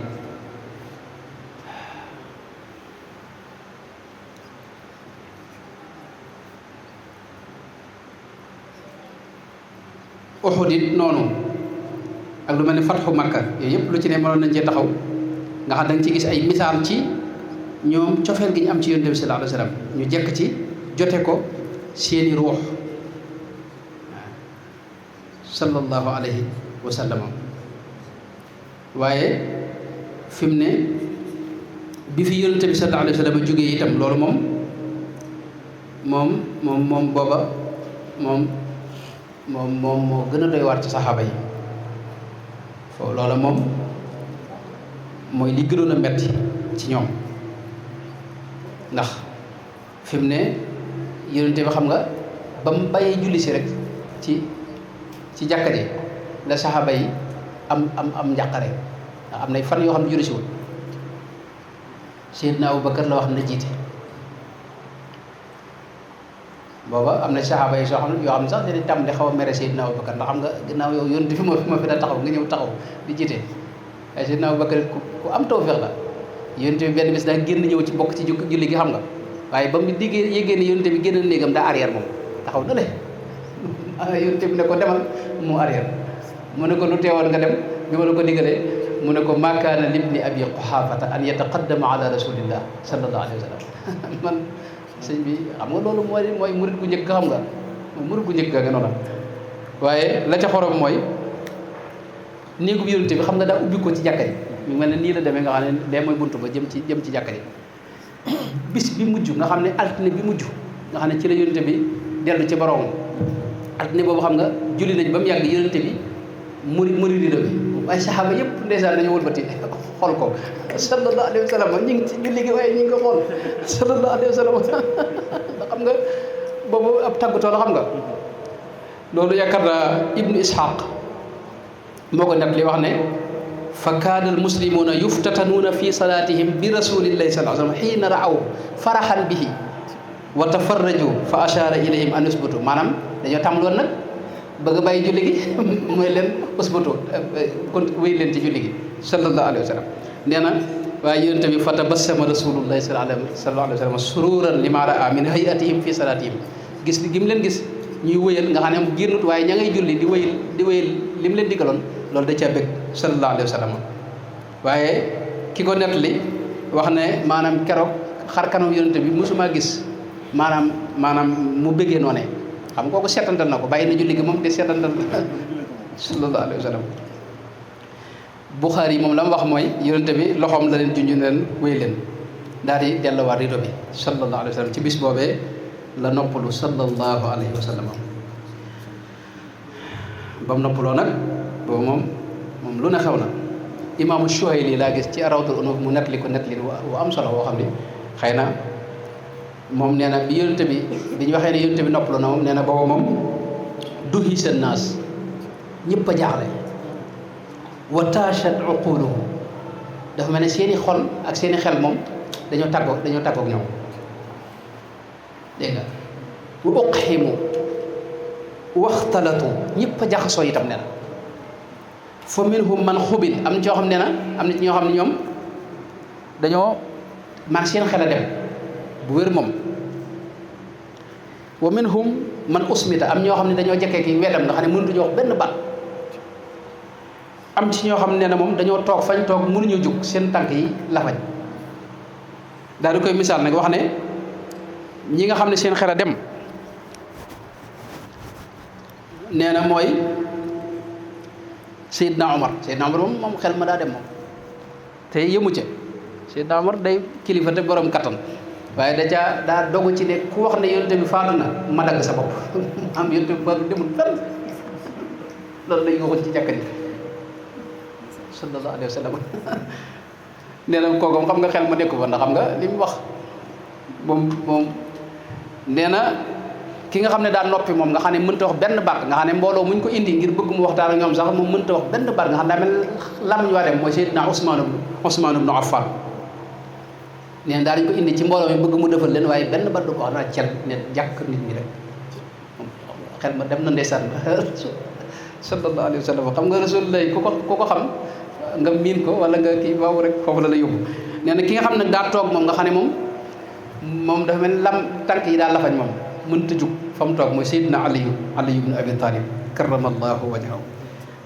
Uhud it noonu ak lu mel ne fatxu Makka yooyu yëpp lu ci ne mënoon nañ cee taxaw nga xam da nga ci gis ay misaal ci ñoom cofeel gi ñu am ci yonent bi sallallahu alayhi wa sallam ñu jekk ci jote ko seeni ruux sallallahu alayhi wa sallam waaye fi mu ne bi fi yonent bi sallallahu alayhi wa sallam jógee itam loolu moom booba moom moo gën a doy waar ci saxaaba yi foofu loola moom mooy li gënoon a metti ci ñoom ndax fi mu ne yonente bi xam nga ba mu bàyyee julli si rek ci jàkka ji la saxaaba yi am njàqare ndax am nay fan yoo xam ne julli si wul Seydina Abubakar la wax na jiite booba am na saxaaba yi yoo xam ne sax dañuy tàmm di xaw a mere Seydina Abubakar ndax xam nga ginnaaw yow yonente fi moo fi da taxaw nga ñëw taxaw di jiite waaye Seydina Abubakar ku am tawfeex la yonente bi benn bis daa génn ñëw ci bokk ci julli gi xam nga waaye ba mu diggee yéegée ne yonente bi génn néegam daa arrière moom taxaw na le yonente bi ne ko demal mu arrière mu ne ko lu teewoon nga dem bi ma la ko diggalee mu ne ko ma kaana libni abi quhaafata an yataqaddama ala rasulillah sallallahu alayhi wa sallam man sëñ bi xam nga loolu mooy murit gu njëkk xam nga murit gu njëkk nga noonu waaye la ca xorom mooy néegu yonent bi xam nga daa ubbi ko ci jàkka ji mu mel ne nii la demee nga xam ne lee mooy buntu ba jëm ci jàkka ji bis bi mujj nga xam ne altine bi mujj nga xam ne ci la yonent bi dellu ci borom altine boobu xam nga julli nañ ba mu yàgg yonent bi muri rido bi waaye saxaaba yëpp ndeysaan dañoo wëlbati xool ko sallallahu alayhi wa sallam ñu ngi ci julli gi waaye ñu ngi ko xool sallallahu alayhi wa sallam xam nga boobu ab tàggatoo la xam nga loolu yaakaar naa ibnu ishaq moo ko net li wax ne fa kaana al muslimuuna yuftatanuuna fi salaatihim bi rasulillahi sallallahu alayhi wa sallam xiina raaw faraxan bihi wa tafarraju fa ashara ilayhim an usbutu maanaam dañoo tàmbaloon nag bëgg a bàyyi julli gi mooy leen usbutu kon wéy leen ci julli gi sallallahu alayhi wa sallam nee na waaye yonent bi fa tabassama rasulullahi sallallahu alayhi wa sallam sururan lima raa min hayatihim fi salatihim gis gi mu leen gis ñuy wëyal nga xam ne am génnut waaye ña ngay julli di wëyal li mu leen digaloon loolu da caa bëgg sallallahu alayhi wa sallam waaye ki ko nettali wax ne maanaam keroog xar kanam yonent bi mosuma gis maanaam mu bëggee noonee xam nga kooku seetantal na ko bàyyi na julli gi moom te seetantal sallallahu alayhi wa sallam Buxaari moom la mu wax mooy yonent bi loxoom la leen junj ne leen wéy leen daal di delluwaat rido bi sallallahu alayhi wa sallam ci bis boobee la noppalu sallallahu alayhi wa sallam ba mu noppaloo nag boobu moom lu ne xew na imaamu Shuhayli laa gis ci Rawdul Unuf mu nettali ko nettali wu am solo boo xam ne xëy na moom nee na bi yonent bi ñu waxee ne yonent bi noppaloo na moom nee na boobu moom duhi seen naas ñëpp a jaaxle wa taashat uquluhum dafa mel ne seeni xol ak seeni xel moom dañoo tàggoog ñoom dégg nga wa uqhimu waxtalatu ñëpp a jaxasoo itam nee na fa minhum man xubil am na ci ñoo xam ne am na ci ñoo xam ne ñoom dañoo man seen xel a dem bu wér moom wa minhum man usmita am ñoo xam ne dañoo jekkee ki weddam nga xam ne mënutuñu wax benn baat am ci ñoo xam ne moom dañoo toog fañ toog mënuñu jug seen tànk yi lafañ daal di koy misaal nag wax ne ñi nga xam ne seen xel a dem nee na mooy Seydina Omar moom xel ma daa dem moom te yëmu ca Seydina Omar day kilifa te borom kattan waaye daa dogu ci ne ku wax ne yonent bi faatu na ma dagg sa bopp am yonent bi faatu demul fenn loolu lañ waxoon ci jàkka ji sallallahu alayhi wa sallam nee na kooku xam nga xel ma nekku fa ndax xam nga li mu wax moom nee na ki nga xam ne daa noppi moom nga xam ne mënta wax benn baat nga xam ne mbooloo muñ ko indi ngir bëgg mu waxtaan ak ñoom sax moom mënta wax benn baat nga xam ne daa mel làmmiñ waa dem mooy Seydina Usmaan ibnu Affaan nee na daal ñu ko indi ci mbooloo mi bëgg mu defal leen waaye benn baat du ko wax naa cel ne jàkk nit ñi rek xel ma dem na ndeysaan sallallahu alayhi wa sallam xam nga rasulullah ku ko xam nga miin ko wala nga kii boobu rek foofu la yóbbu nee na ki nga xam ne daa toog moom nga xam ne moom dafa mel lam tànk yi daal lafañ moom mënta jug fa mu toog mooy Seydina Ali ibnu Abi Talib karamallahu wajhahu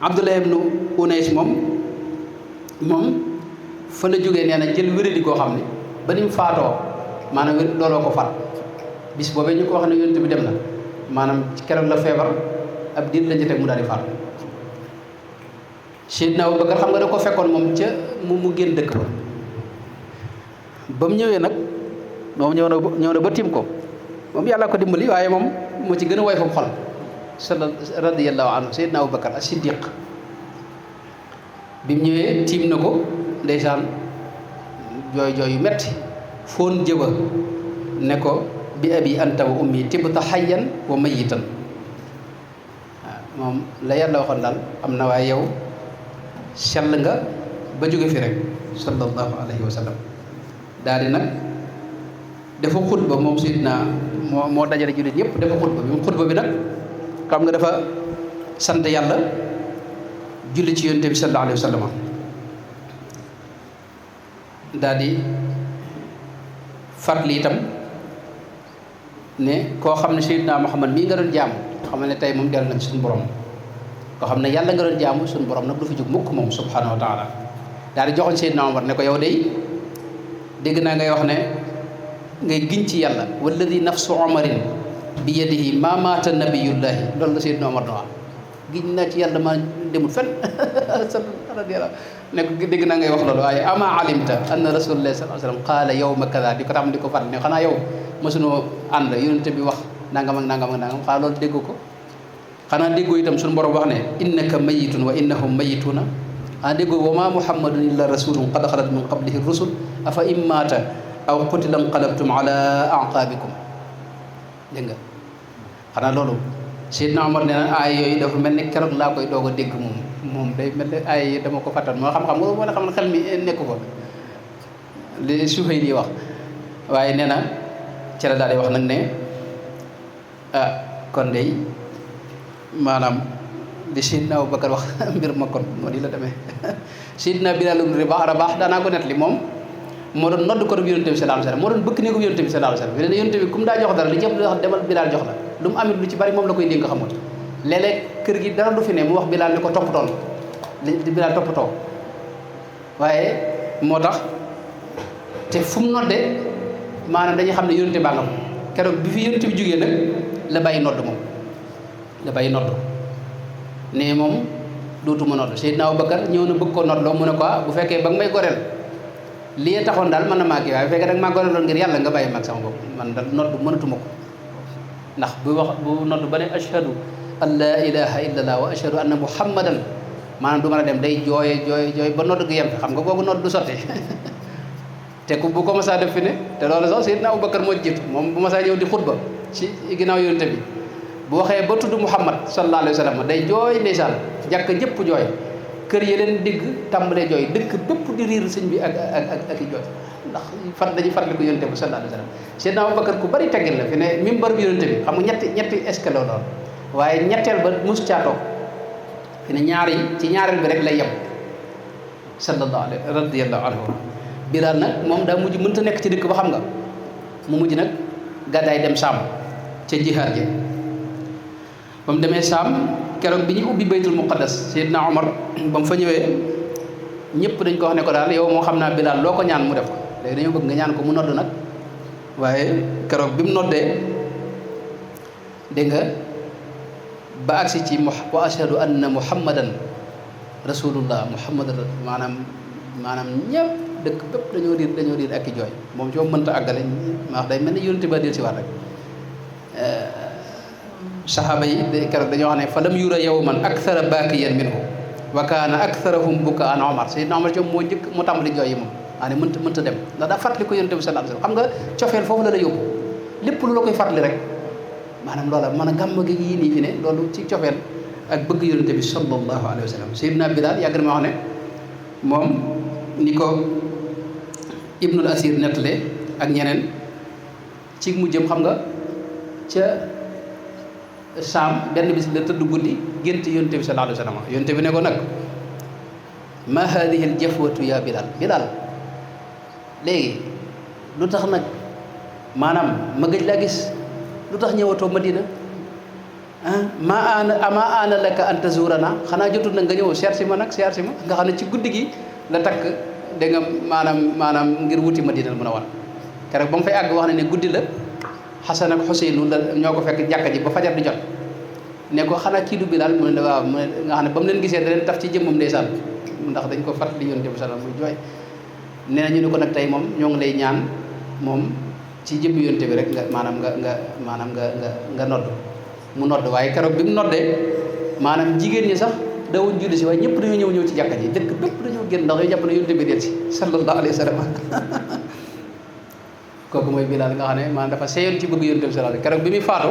Abdullah ibnu Unays moom fa la jógee nee na jël wéradi koo xam ne ba ni mu faatoo maanaam looloo ko faat bis boobee ñu ko wax ne yonent bi dem na maanaam ci keroog la feebar ab diir la jotee mu daal di faatu Seydina Abubakar xam nga da ko fekkoon moom ca mu génn dëkk ba mu ñëwee nag moom ñëw na ba tiim ko moom yàlla ko dimbali waaye moom moo ci gën a woy foofu xol radiyallahu anhu Seydina Abubakar as-Siddiq bi mu ñëwee tiim na ko ndeysaan jooy yu metti foon jëba ne ko bi abi anta wa ummi tibta hayyan wa mayitan moom la yàlla waxoon daal am na waaye yow sell nga ba jóge fi rek sallallahu alayhi wa sallam daal di nag dafa xutba moom Seydina moo dajale jullit ñëpp dafa xutba bi mu xutba bi nag xam nga dafa sant yàlla julli ci yonent bi sallallahu alayhi wa sallam daal di fàttali itam ne koo xam ne Seydina Muhammad mii nga doon jaamu xam ne tey moom dellu nañ suñu borom koo xam ne yàlla nga doon jaamu suñu borom nag du fi jóg mukk moom subhanahu wa taala daal di joxoñ Seydina Omar ne ko yow day dégg naa ngay wax ne ngay giñ ci yàlla walladi nafsu omarin bi yadihi ma maata nabiyullahi loolu la Seydina Omar na wax giñ naa ci yàlla ma demul fenn radiyallahu ne ko dégg naa ngay wax loolu waaye ama alimta anna rasulullah sallallahu alayhi wasallam qaala yawma kaza di ko tam di ko fàttali ne xanaa yow mësunoo ànd yonente bi wax nangam ak nangam ak nangam xanaa loolu déggu ko xanaa déggoo itam suñu borom wax ne innaka mayitun wa innahum mayituna xanaa déggoo wa ma muhammadun illa rasulun qad xalat min qablihi rusul afa in maata aw qutila inqalabtum ala aqabikum dégg nga xanaa loolu Seydina Omar nee na aay yooyu dafa mel ni keroog laa koy doog a dégg moom day mel ni aay yi dama ko fàttal moo xam-xam nga wala xam ne xel mi nekku ko li suufay di wax waaye nee na ci la daal di wax nag ne ah kon day maanaam di Seydina Abubakar wax mbir ma kon moo di la demee Seydina Bilaal ibn Rabaax daanaa ko net li moom moo doon nodd ko rek yonente bi sallallahu alayhi wasallam moo doon bëkk néegu yonente bi sallallahu alayhi wasallam yonente bi comme daa jox dara li jëpp wax demal Bilaal jox la lu mu amit lu ci bari moom la koy dénk xamul léeg-léeg kër gi dara du fi ne mu wax Bilaal ni ko toppatoon di Bilaal toppatoo waaye moo tax te fu mu noddee maanaam dañuy xam ne yonente baa nga ko keroog bi fi yonente bi jógee nag la bàyyi nodd moom la bàyyi nodd ne moom dootuma nodd Seydina Abubakar ñëw na bëgg ko nodd loo mu ne ko bu fekkee ba nga may goreel lii taxoon daal mën na maa kii waaye bu fekkee da nga maa goreeloon ngir yàlla nga bàyyi mag sama bopp man da nodd mënatuma ko ndax bu nodd ba ne ashhadu an la ilaha illallah wa ashhadu anna muhammadan maanaam du mën a dem day jooy ba nodd gi yem xam nga kooku nodd du sotti te ku bu ko masaa def fi ne te loolu sax Seydina Abubakar moo jiitu moom bu masaa ñëw di xutba ci ginnaaw yonente bi bu waxee ba tudd Muhammad sallallahu alayhi wa sallam day jooy ndeysaan jàkk ñëpp jooy kër yi leen digg tàmbalee jooy dëkk bépp di riir sëñ bi ak i jooy ndax dañuy fàttali ko yonente bi sallallahu alayhi wa sallam Seydina Abubakar ku bari teggin la fi ne mimbar bi yonente bi xam nga ñetti escalier lool waaye ñetteel ba mus caatoo fi ne ci ñaareel bi rek lay yem sallallahu alayhi radiyallahu anhu Bilaal nag moom daa mujj mënta nekk ci dëkk ba xam nga mu mujj nag gàddaay dem Saam ca jihaad ji ba mu demee Saam keroog bi ñu ubbi baytul muqaddas Seydina Omar ba mu fa ñëwee ñëpp dañ ko wax ne ko daal yow moo xam naa Bilaal loo ko ñaan mu def ko léegi dañoo bëgg nga ñaan ko mu nodd nag waaye keroog bi mu noddee dégg nga ba agsi ci wa ashhadu anna muhammadan rasulullah muhammadan maanaam ñëpp dëkk bépp dañoo riir ak i jooy moom ci moom mënta àggale ma wax day mel ni yonente ba del si waat rek saxaaba yi keroog dañoo xam ne fa lam yura yawman akthara baakiyan minhu wa kaana aktharahum bukaan Omar Seydina Omar ci moo njëkk mu tàmbali jooy yi moom maa ne mënta dem ndax daa fàttali ko yonente bi sallallahu alayhi wasallam xam nga cofeel foofu la yóbbu lépp lu la koy fàttali rek maanaam loola mën a gàmm gi yii nii fi ne loolu ci cofeel ak bëgg yonente bi sallallahu alayhi wa sallam Seydina Bilaal yàgg na ma wax ne moom ni ko Ibnul Asir nettalee ak ñeneen ci mu jëm xam nga ca Saam benn bis la tëdd guddi gént yonente bi sallallahu alayhi wa sallam yonente bi ne ko nag ma hadihi al jafwatu ya Bilaal léegi lu tax nag maanaam ma gëj laa gis lu tax ñëwatoo Madina ama ana laka an tazurana xanaa jotul nag nga ñëw seet si ma nga xam ne ci guddi gi la takk dégg nga maanaam ngir wuti Madina mën a war keroog ba mu fay àgg wax na ne guddi la Xasan ak Xuseynu la ñoo ko fekk jàkka ji ba fajar di jot ne ko xanaa kii du Bilaal mu ne waaw mu ne nga xam ne ba mu leen gisee da leen taf ci jëmmam ndeysaan ndax dañ ko fàttali yonent bi sallallahu alayhi wasallam muy jooy nee na ñu ne ko nag tey moom ñoo ngi lay ñaan moom ci jëmmi yonte bi rek nga nodd mu nodd waaye keroog bi mu noddee maanaam jigéen ñi sax dawuñ julli si waaye ñëpp dañoo ñëw ci jàkka ji dëkk bépp dañoo génn ndax ñoo jàpp ne yonte bi del si sallallahu alayhi wa sallam kooku mooy Bilaal nga xam ne maanaam dafa seeyoon ci bëgg yonte bi sallallahu alayhi keroog bi muy faatu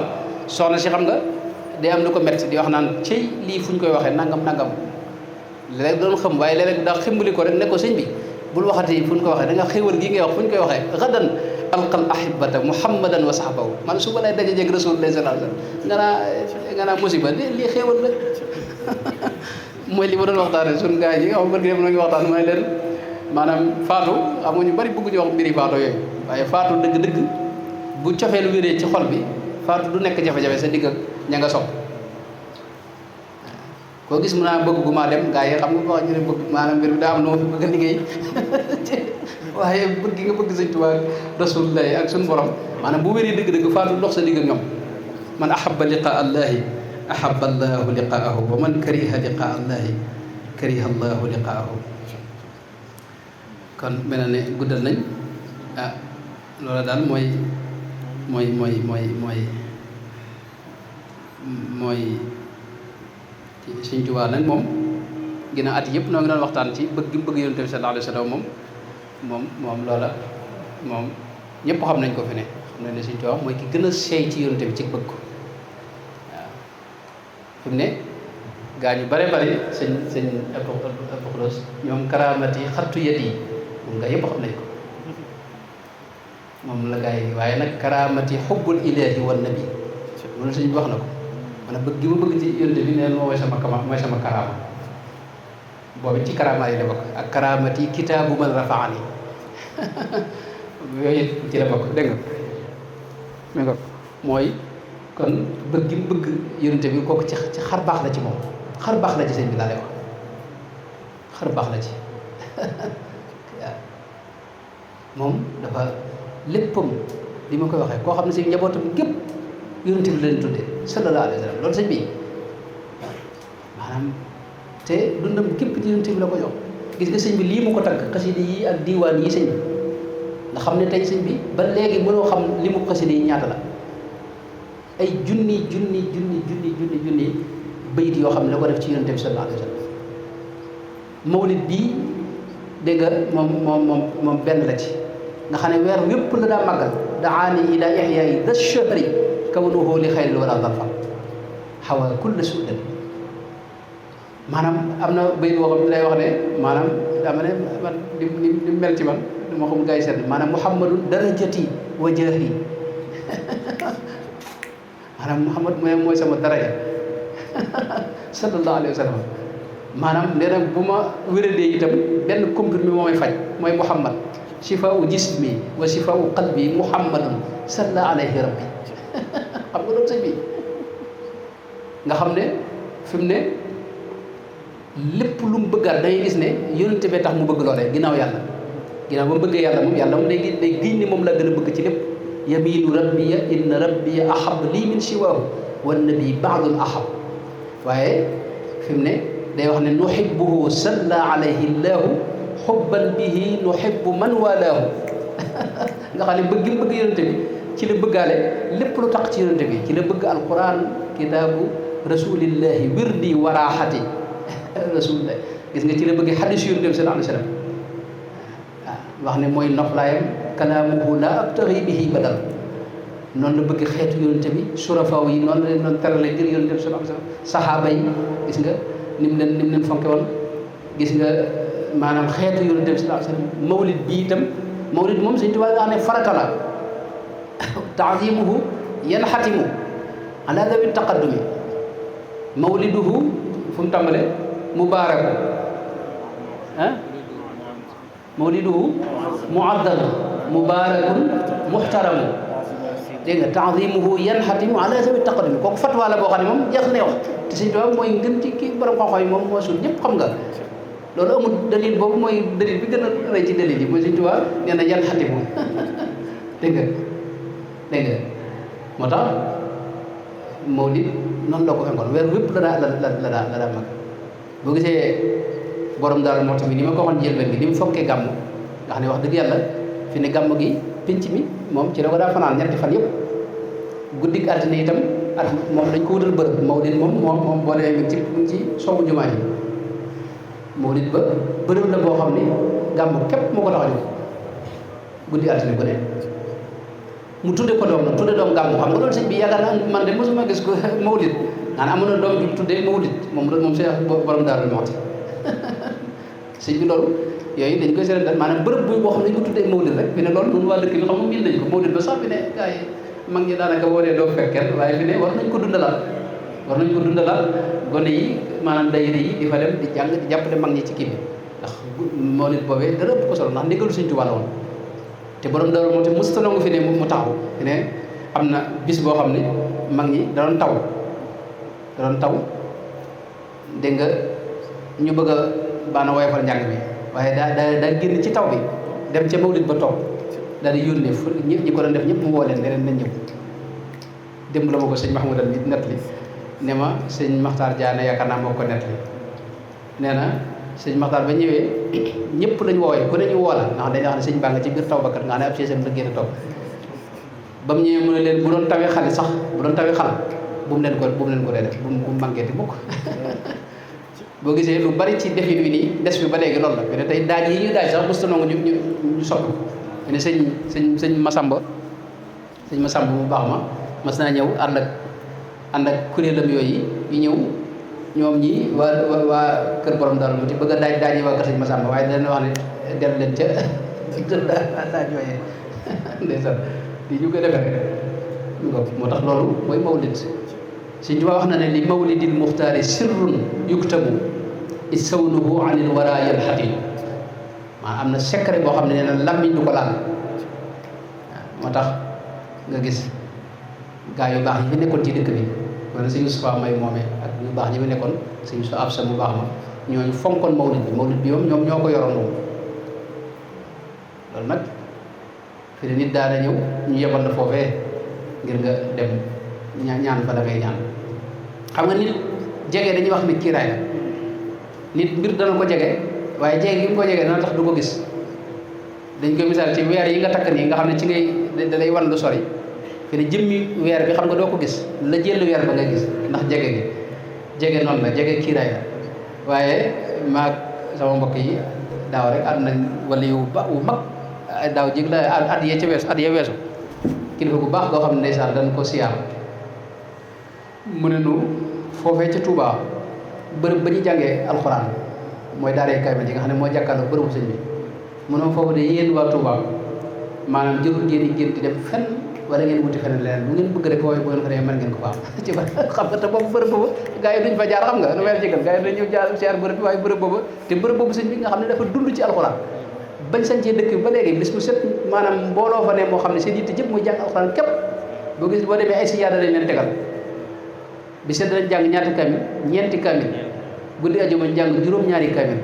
soxna si xam nga day am lu ko metti di wax naan cey lii fu ñu koy waxee nangam léeg-léeg doon xam waaye léeg-léeg daa ximbali ko rek ne ko sëñ bi bul waxati fu ñu ko waxee da nga xéewal gii ngay wax fu ñu koy waxee gadan alqal ahibata muhammadan wa sahbahu man suba lay daje jeeg rasulullah sallallahu alayhi wasallam nga naa musiba lii xéewal la mooy li ma doon waxtaane suñu gars yi nga xam bërgi dem na ngi waxtaan mooy leen maanaam faatu xam nga ñu bari bëgg ñu wax mbiri faatu yooyu waaye faatu dëgg-dëgg bu cofeel wéree ci xol bi faatu du nekk jafe-jafe sa digg ak ña nga sopp koo gis mun naa bëgg gu maa dem gars yi xam nga ko wax ñu ne bëgg maanaam mbir bi daa am lu ma fi bëgg a liggéey waaye bëgg nga bëgg sëñ Tuubaa rasulullah ak suñu borom maanaam bu wéree dëgg-dëgg faatu dox sa digg ak ñoom man ahabba liqa allahi ahabba allahu liqaahu wa man kariha liqaa allahi kariha allahu liqaahu. kon mel na ne guddal nañ loola daal mooy Sëñ Tuubaa nag moom ginnaaw at yëpp noo ngi doon waxtaan ci bëgg gi bëgg Yonent bi sallallahu alayhi wa sallam moom loola moom ñëpp xam nañ ko fi ne xam nañ ne Sëñ Tuubaa mooy ki gën a seey ci Yonent bi ci bëgg ko waaw fi mu ne gaa ñu bare bari sëñ Abdou Khoudoss ñoom karaamati xartu yet yi moom gaa yëpp xam nañ ko moom la gaa yi waaye nag karaamati xubbul ilaahi wan nabi loolu sëñ bi wax na ko maanaam bëgg gi ma bëgg ci Yonent bi neen mooy sama karaama boobu ci karaama yi la bokk ak karaamati kitaabu man rafaani yooyu ci la bokk dégg nga mooy kon bëgg gi mu bëgg Yonent bi kooku ci xar baax la ci moom xar baax la ci sëñ bi laa lay wax xar baax la ci waaw moom dafa léppam li ma koy waxee koo xam ne si njabootam gépp Yonent bi leen tuddee sallallahu alayhi wa sallam loolu sëñ bi maanaam te dundam képp ci Yonent bi la ko jox gis nga sëñ bi lii mu ko tagg xasida yi ak diiwaan yi sëñ bi nga xam ne tey sëñ bi ba léegi mënoo xam li mu xasida yi ñaata la ay junni bayit yoo xam ne da ko def ci Yonent bi sallallahu alayhi wa sallam mawlid bii dégg nga moom benn la ci nga xam ne weer wépp la daa màggal daani ila ihyaa'i da shahri kawnuhu li xayril wara darfa xawa kulla sudan maanaam am na bayit boo xam ne lay wax ne maanaam dama ne man ni mel ci man dama xam gaa yi seet maanaam muhammadun darajati wa jaahi maanaam muhammad mooy sama daraja sallallahu alayhi wa sallam maanaam nee na bu ma wéradee itam benn comprimé moo may faj mooy muhammad shifaau jismi wa shifaau qalbi muhammadun salla alayhi rabbi xam nga loolu sëñ bi nga xam ne fi mu ne lépp lu mu bëggaat da ngay gis ne Yonent bi tax mu bëgg loolee ginnaaw ba mu bëggee yàlla moom day giñ ni moom la gën a bëgg ci lépp yamiinu rabbiya inna rabbiya ahab lii min siwaahu wan nabi baadul ahab waaye fi mu ne day wax ne nuhibbuhu salla alayhi llaahu xubban bihi nuhibbu man walaahu nga xam ne bëgg mu bëgg Yonent bi ci la bëggaale lépp lu tax ci Yonent bi ci la bëgg alquran kitaabu rasulillahi wirdi waraaxati rasulillah gis nga ci la bëgg xadis Yonent bi sallallahu alayhi wa sallam waaw wax ne mooy noflaayam kalaamuhu la abtaxi bihi badal noonu la bëgg xeetu Yonent bi surafaaw yi noonu la leen doon terale ngir Yonent bi sallallahu alayhi wa sallam saxaaba yi gis nga ni mu leen fonke woon gis nga maanaam xeetu Yonent bi sallallahu alayhi wa sallam mawlid bi itam mawlid moom Sëñ Tuubaa nga xam ne farata la taazimuhu yanxatimu ala dawi taqaddumi mawliduhu fu mu tàmbale mubaaraku mawliduhu muaddam mubaarakun muxtaramu dégg nga taazimuhu yanxatimu ala dawi taqaddumi kooku fatwa la boo xam ne moom jeex na wax te Sëñ Tuubaa mooy ngën ci kii borom xam-xam yi moom moo suul ñëpp xam nga loolu amul dalil boobu mooy dalil bi gën a rëy ci dalil yi mooy Sëñ Tuubaa nee na yanxatimu dégg nga moo tax mawlid noonu la ko fenkoon weer wépp la daa mag boo gisee borom daal moo tamit ni ma ko waxoon njëlbeen gi ni mu fonkee gàmm nga xam ne wax dëgg yàlla fi ne gàmm gi pénc mi moom ci la ko daa fanaan ñetti fan yëpp guddik altine itam at moom dañ ko wutal bërëb mawlid moom boo demee mi ci soowu jumaa ji mawlid ba bërëb la boo xam ne gàmm képp moo ko tax a jóg guddi altine bu ne mu tudde ko doom nag tudde doom gàmmu xam nga loolu sëñ bi yaakaar naa man de mosuma gis ko mawlid naan amoon na doom ju tuddee mawlid moom Seex borom Daaru Muxti sëñ bi loolu yooyu dañ koy seetal maanaam bërëb bu boo xam ne dañ ko tuddee mawlid rek fi ne loolu ñun waa dëkk bi xam nga miin nañ ko mawlid ba sax fi ne gars yi mag ñi daanaka boo dee doo fekk kenn waaye fi ne war nañ ko dundalaat gone yi maanaam dayre yi di fa dem di jàng di jàppale mag ñi ci kii bi ndax mawlid boobee dara ëpp ko solo ndax ndigalu Sëñ Tuubaa la woon te borom Daaru Muxti musta nangu fi ne mu taxaw fi ne am na bis boo xam ne mag ñi da doon taw dégg nga ñu bëgg a baana woyofal njàng bi waaye daa génn ci taw bi dem ca mawlid ba toog daal di yónnee fu ñi ko doon def ñëpp mu woo leen leneen nañ ñëw démb la ma ko sëñ Mahmoudal bi nettali ne ma sëñ Maxtaar Jaane yaakaar naa moo ko nettali nee na sëñ Maxtaar ba ñëwee ñëpp lañ woowee ku ne ñu woo la ndax dañuy wax ne sëñ baa nga ci biir taw bakkat nga xam ne ab seesam la génn toog ba mu ñëwee mu ne leen bu doon tawee xale sax bu doon tawee xal bu mu leen ko dee def bu mu màngeeti mukk boo gisee lu bari ci defin wi nii des fi ba léegi loolu la mais tey daaj yi ñu daaj sax mosut nangu ñu soppi ko ne sëñ Masamba mu baax ma mas naa ñëw ànd ak kuréelam yooyu yu ñëw ñoom ñi waa kër borom daal mu ci bëgg a daaj yi waa kër sëñ Masamba waaye dana wax ne dellu leen ca daaj yooyee ndeysaan li ñu ko defee moo tax loolu mooy mawlid Sëñ Tuubaa wax na ne li mawlidil muxtaari sirrun yuktabu isawnuhu anil wara yalxatilu am na secret boo xam ne nee na lammiñ du ko laal moo tax nga gis gaa yu baax yi fi nekkoon ci dëkk bi wala sëñ Yusufa may moomee ak ñu baax ñi fi nekkoon sëñ Yusufa ab sa mu baax ma ñooñu fonkoon mawlid bi moom ñoom ñoo ko yoroon moom loolu nag fi ne nit daana ñëw ñu yebal la foofee ngir nga dem ñaan fa la ngay ñaan xam nga nit jege dañuy wax ni kiiraay la nit mbir dana ko jege waaye jege gi mu ko jege dana tax du ko gis dañ koy misaal ci weer yi nga takk nii nga xam ne ci ngay da lay wan lu sori fi ne jëmmi weer bi xam nga doo ko gis la jël weer ba ngay gis ndax jege gi jege noonu la jege kiiraay la waaye maag sama mbokk yi daaw rek ànd nañ wala yu wu mag daaw jig la at yee ca weesu at yee weesu kilifa bu baax goo xam ne ndeysaan dañ ko siyaar mu ne nu foofee ca Touba bërëb ba ñu jàngee alxuraan mooy daaree kaamil ji nga xam ne moo jàkkaarloo bërëbu sëñ bi mu ne foofu de yéen waa Touba maanaam jërul ngeen di dem fenn wala ngeen wuti feneen leneen lu ngeen bëgg rek foofu bu ngeen fa demee mën ngeen ko fa am ci ba xam nga te boobu bërëb boobu gars yi duñ fa jaar xam nga lu weer jégal gars yi dañ ñëw jaar siyaar bërëb bi waaye bërëb boobu te bërëb boobu sëñ bi nga xam ne dafa dund ci alxuraan bañ sañcee dëkk bi ba léegi bis bu set maanaam mbooloo fa ne moo xam ne seen yitte jëpp muy jàng alxuraan képp boo gis boo demee ay siyaada lañ leen tegal bi set dañ jàng ñaati kamil ñeenti kamil guddi ajuma jàng juróom-ñaari kamil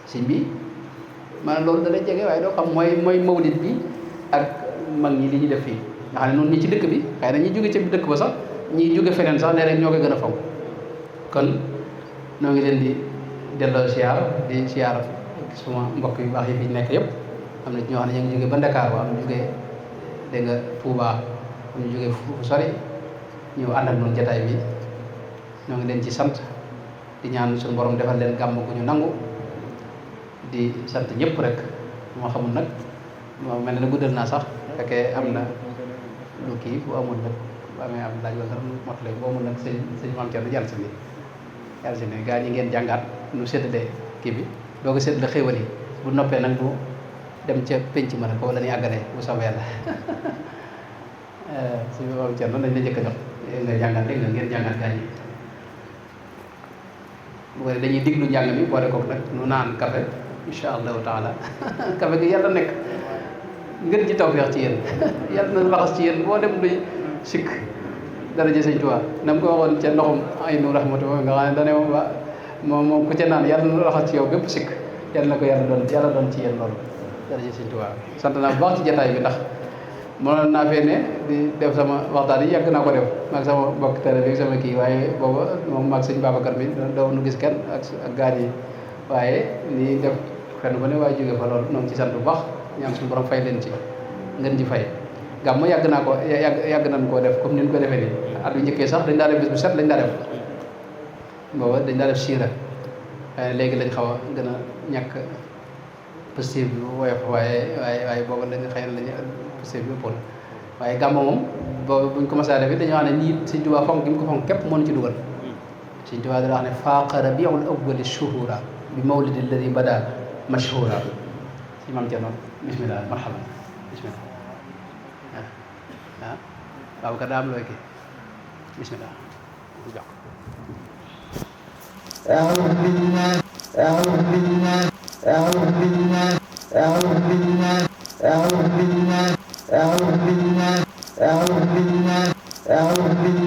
sëñ bi maanaam loolu da lay jege waaye doo xam mooy mawlid bi ak mag ñi li ñu def fii nga xam ne noonu ñi ci dëkk bi xëy na ñi jóge ci dëkk ba sax ñi jóge feneen sax léeg-léeg ñoo koy gën a fonk kon noo ngi leen di delloo siyaar di siyaar suma mbokk yu baax yi fi nekk yëpp am na ñoo xam ne ñu ngi jóge ba Ndakaaru am ñu jóge dégg nga Touba am ñu jóge fu sori ñëw ànd ak noonu jataay bi ñoo ngi leen ci sant di ñaan suñu borom defal leen gàmm gu ñu nangu di sant ñëpp rek moo xamul nag moo mel ne guddal naa sax fekkee am na lu kii bu amul nag bu amee am laaj wala motale bu amul nag sëñ Maam Cerno jàll si ni gaa ñi ngeen jàngaat nu séddale kii bi doo ko séddale xéwal yi bu noppee nag bu dem ca penc ma rek wala ni àggale bu soobee yàlla sëñ Maam Cerno dañ la njëkk a jox nga jàngat dégg nga ngeen jàngat gaa ñi bu ko dañuy diglu njàng mi boole kook nag nu naan café insha allahu taala café gi yàlla nekk ngeen ci tawfeex ci yéen yàlla na laxas ci yéen boo dem duy sikk daraja Sëñ Tuubaa na mu ko waxoon ca ndoxum ay nu rahmatu nga xam ne dane moom ku ca naan yàlla na laxas ci yow bépp sikk yàlla na ko yàlla doon ci yéen loolu daraja Sëñ Tuubaa sant naa bu baax ci jataay bi ndax mënoon naa fee ne di def sama waxtaan yi yàgg naa ko def maag sama mbokk télé bi sama kii waaye booba moom maag sëñ Babacar mi doo nu gis kenn ak gaan yi waaye nii def fenn ba ne waaye jóge fa loolu noonu ci sant bu baax ñaan suñu borom fay leen ci ngeen ji fay gàmm yàgg naa ko yàgg nañ koo def comme ni ñu ko defee nii at yu njëkkee sax dañ daa def bis bu set lañ daa def booba dañ daa def siira waaye léegi lañ xaw a gën a ñàkk positif bi woyof waaye booba lañ xëy na lañu positif bi ëppoon waaye gàmm moom boobu buñ commencé a def it dañoo xam ne nii Sëñ Tuubaa fonk gi mu ko fonk képp moo ñu ci dugal Sëñ Tuubaa dana wax ne faaqa rabiul awwali shuhura bi mawlidi alladi bada mashhura si Maam Cerno bismillah marhaban bismillah Babacar daa am looy kii bismillah jox أعوذ بالله أعوذ بالله أعوذ بالله أعوذ بالله أعوذ بالله أعوذ بالله أعوذ بالله أعوذ بالله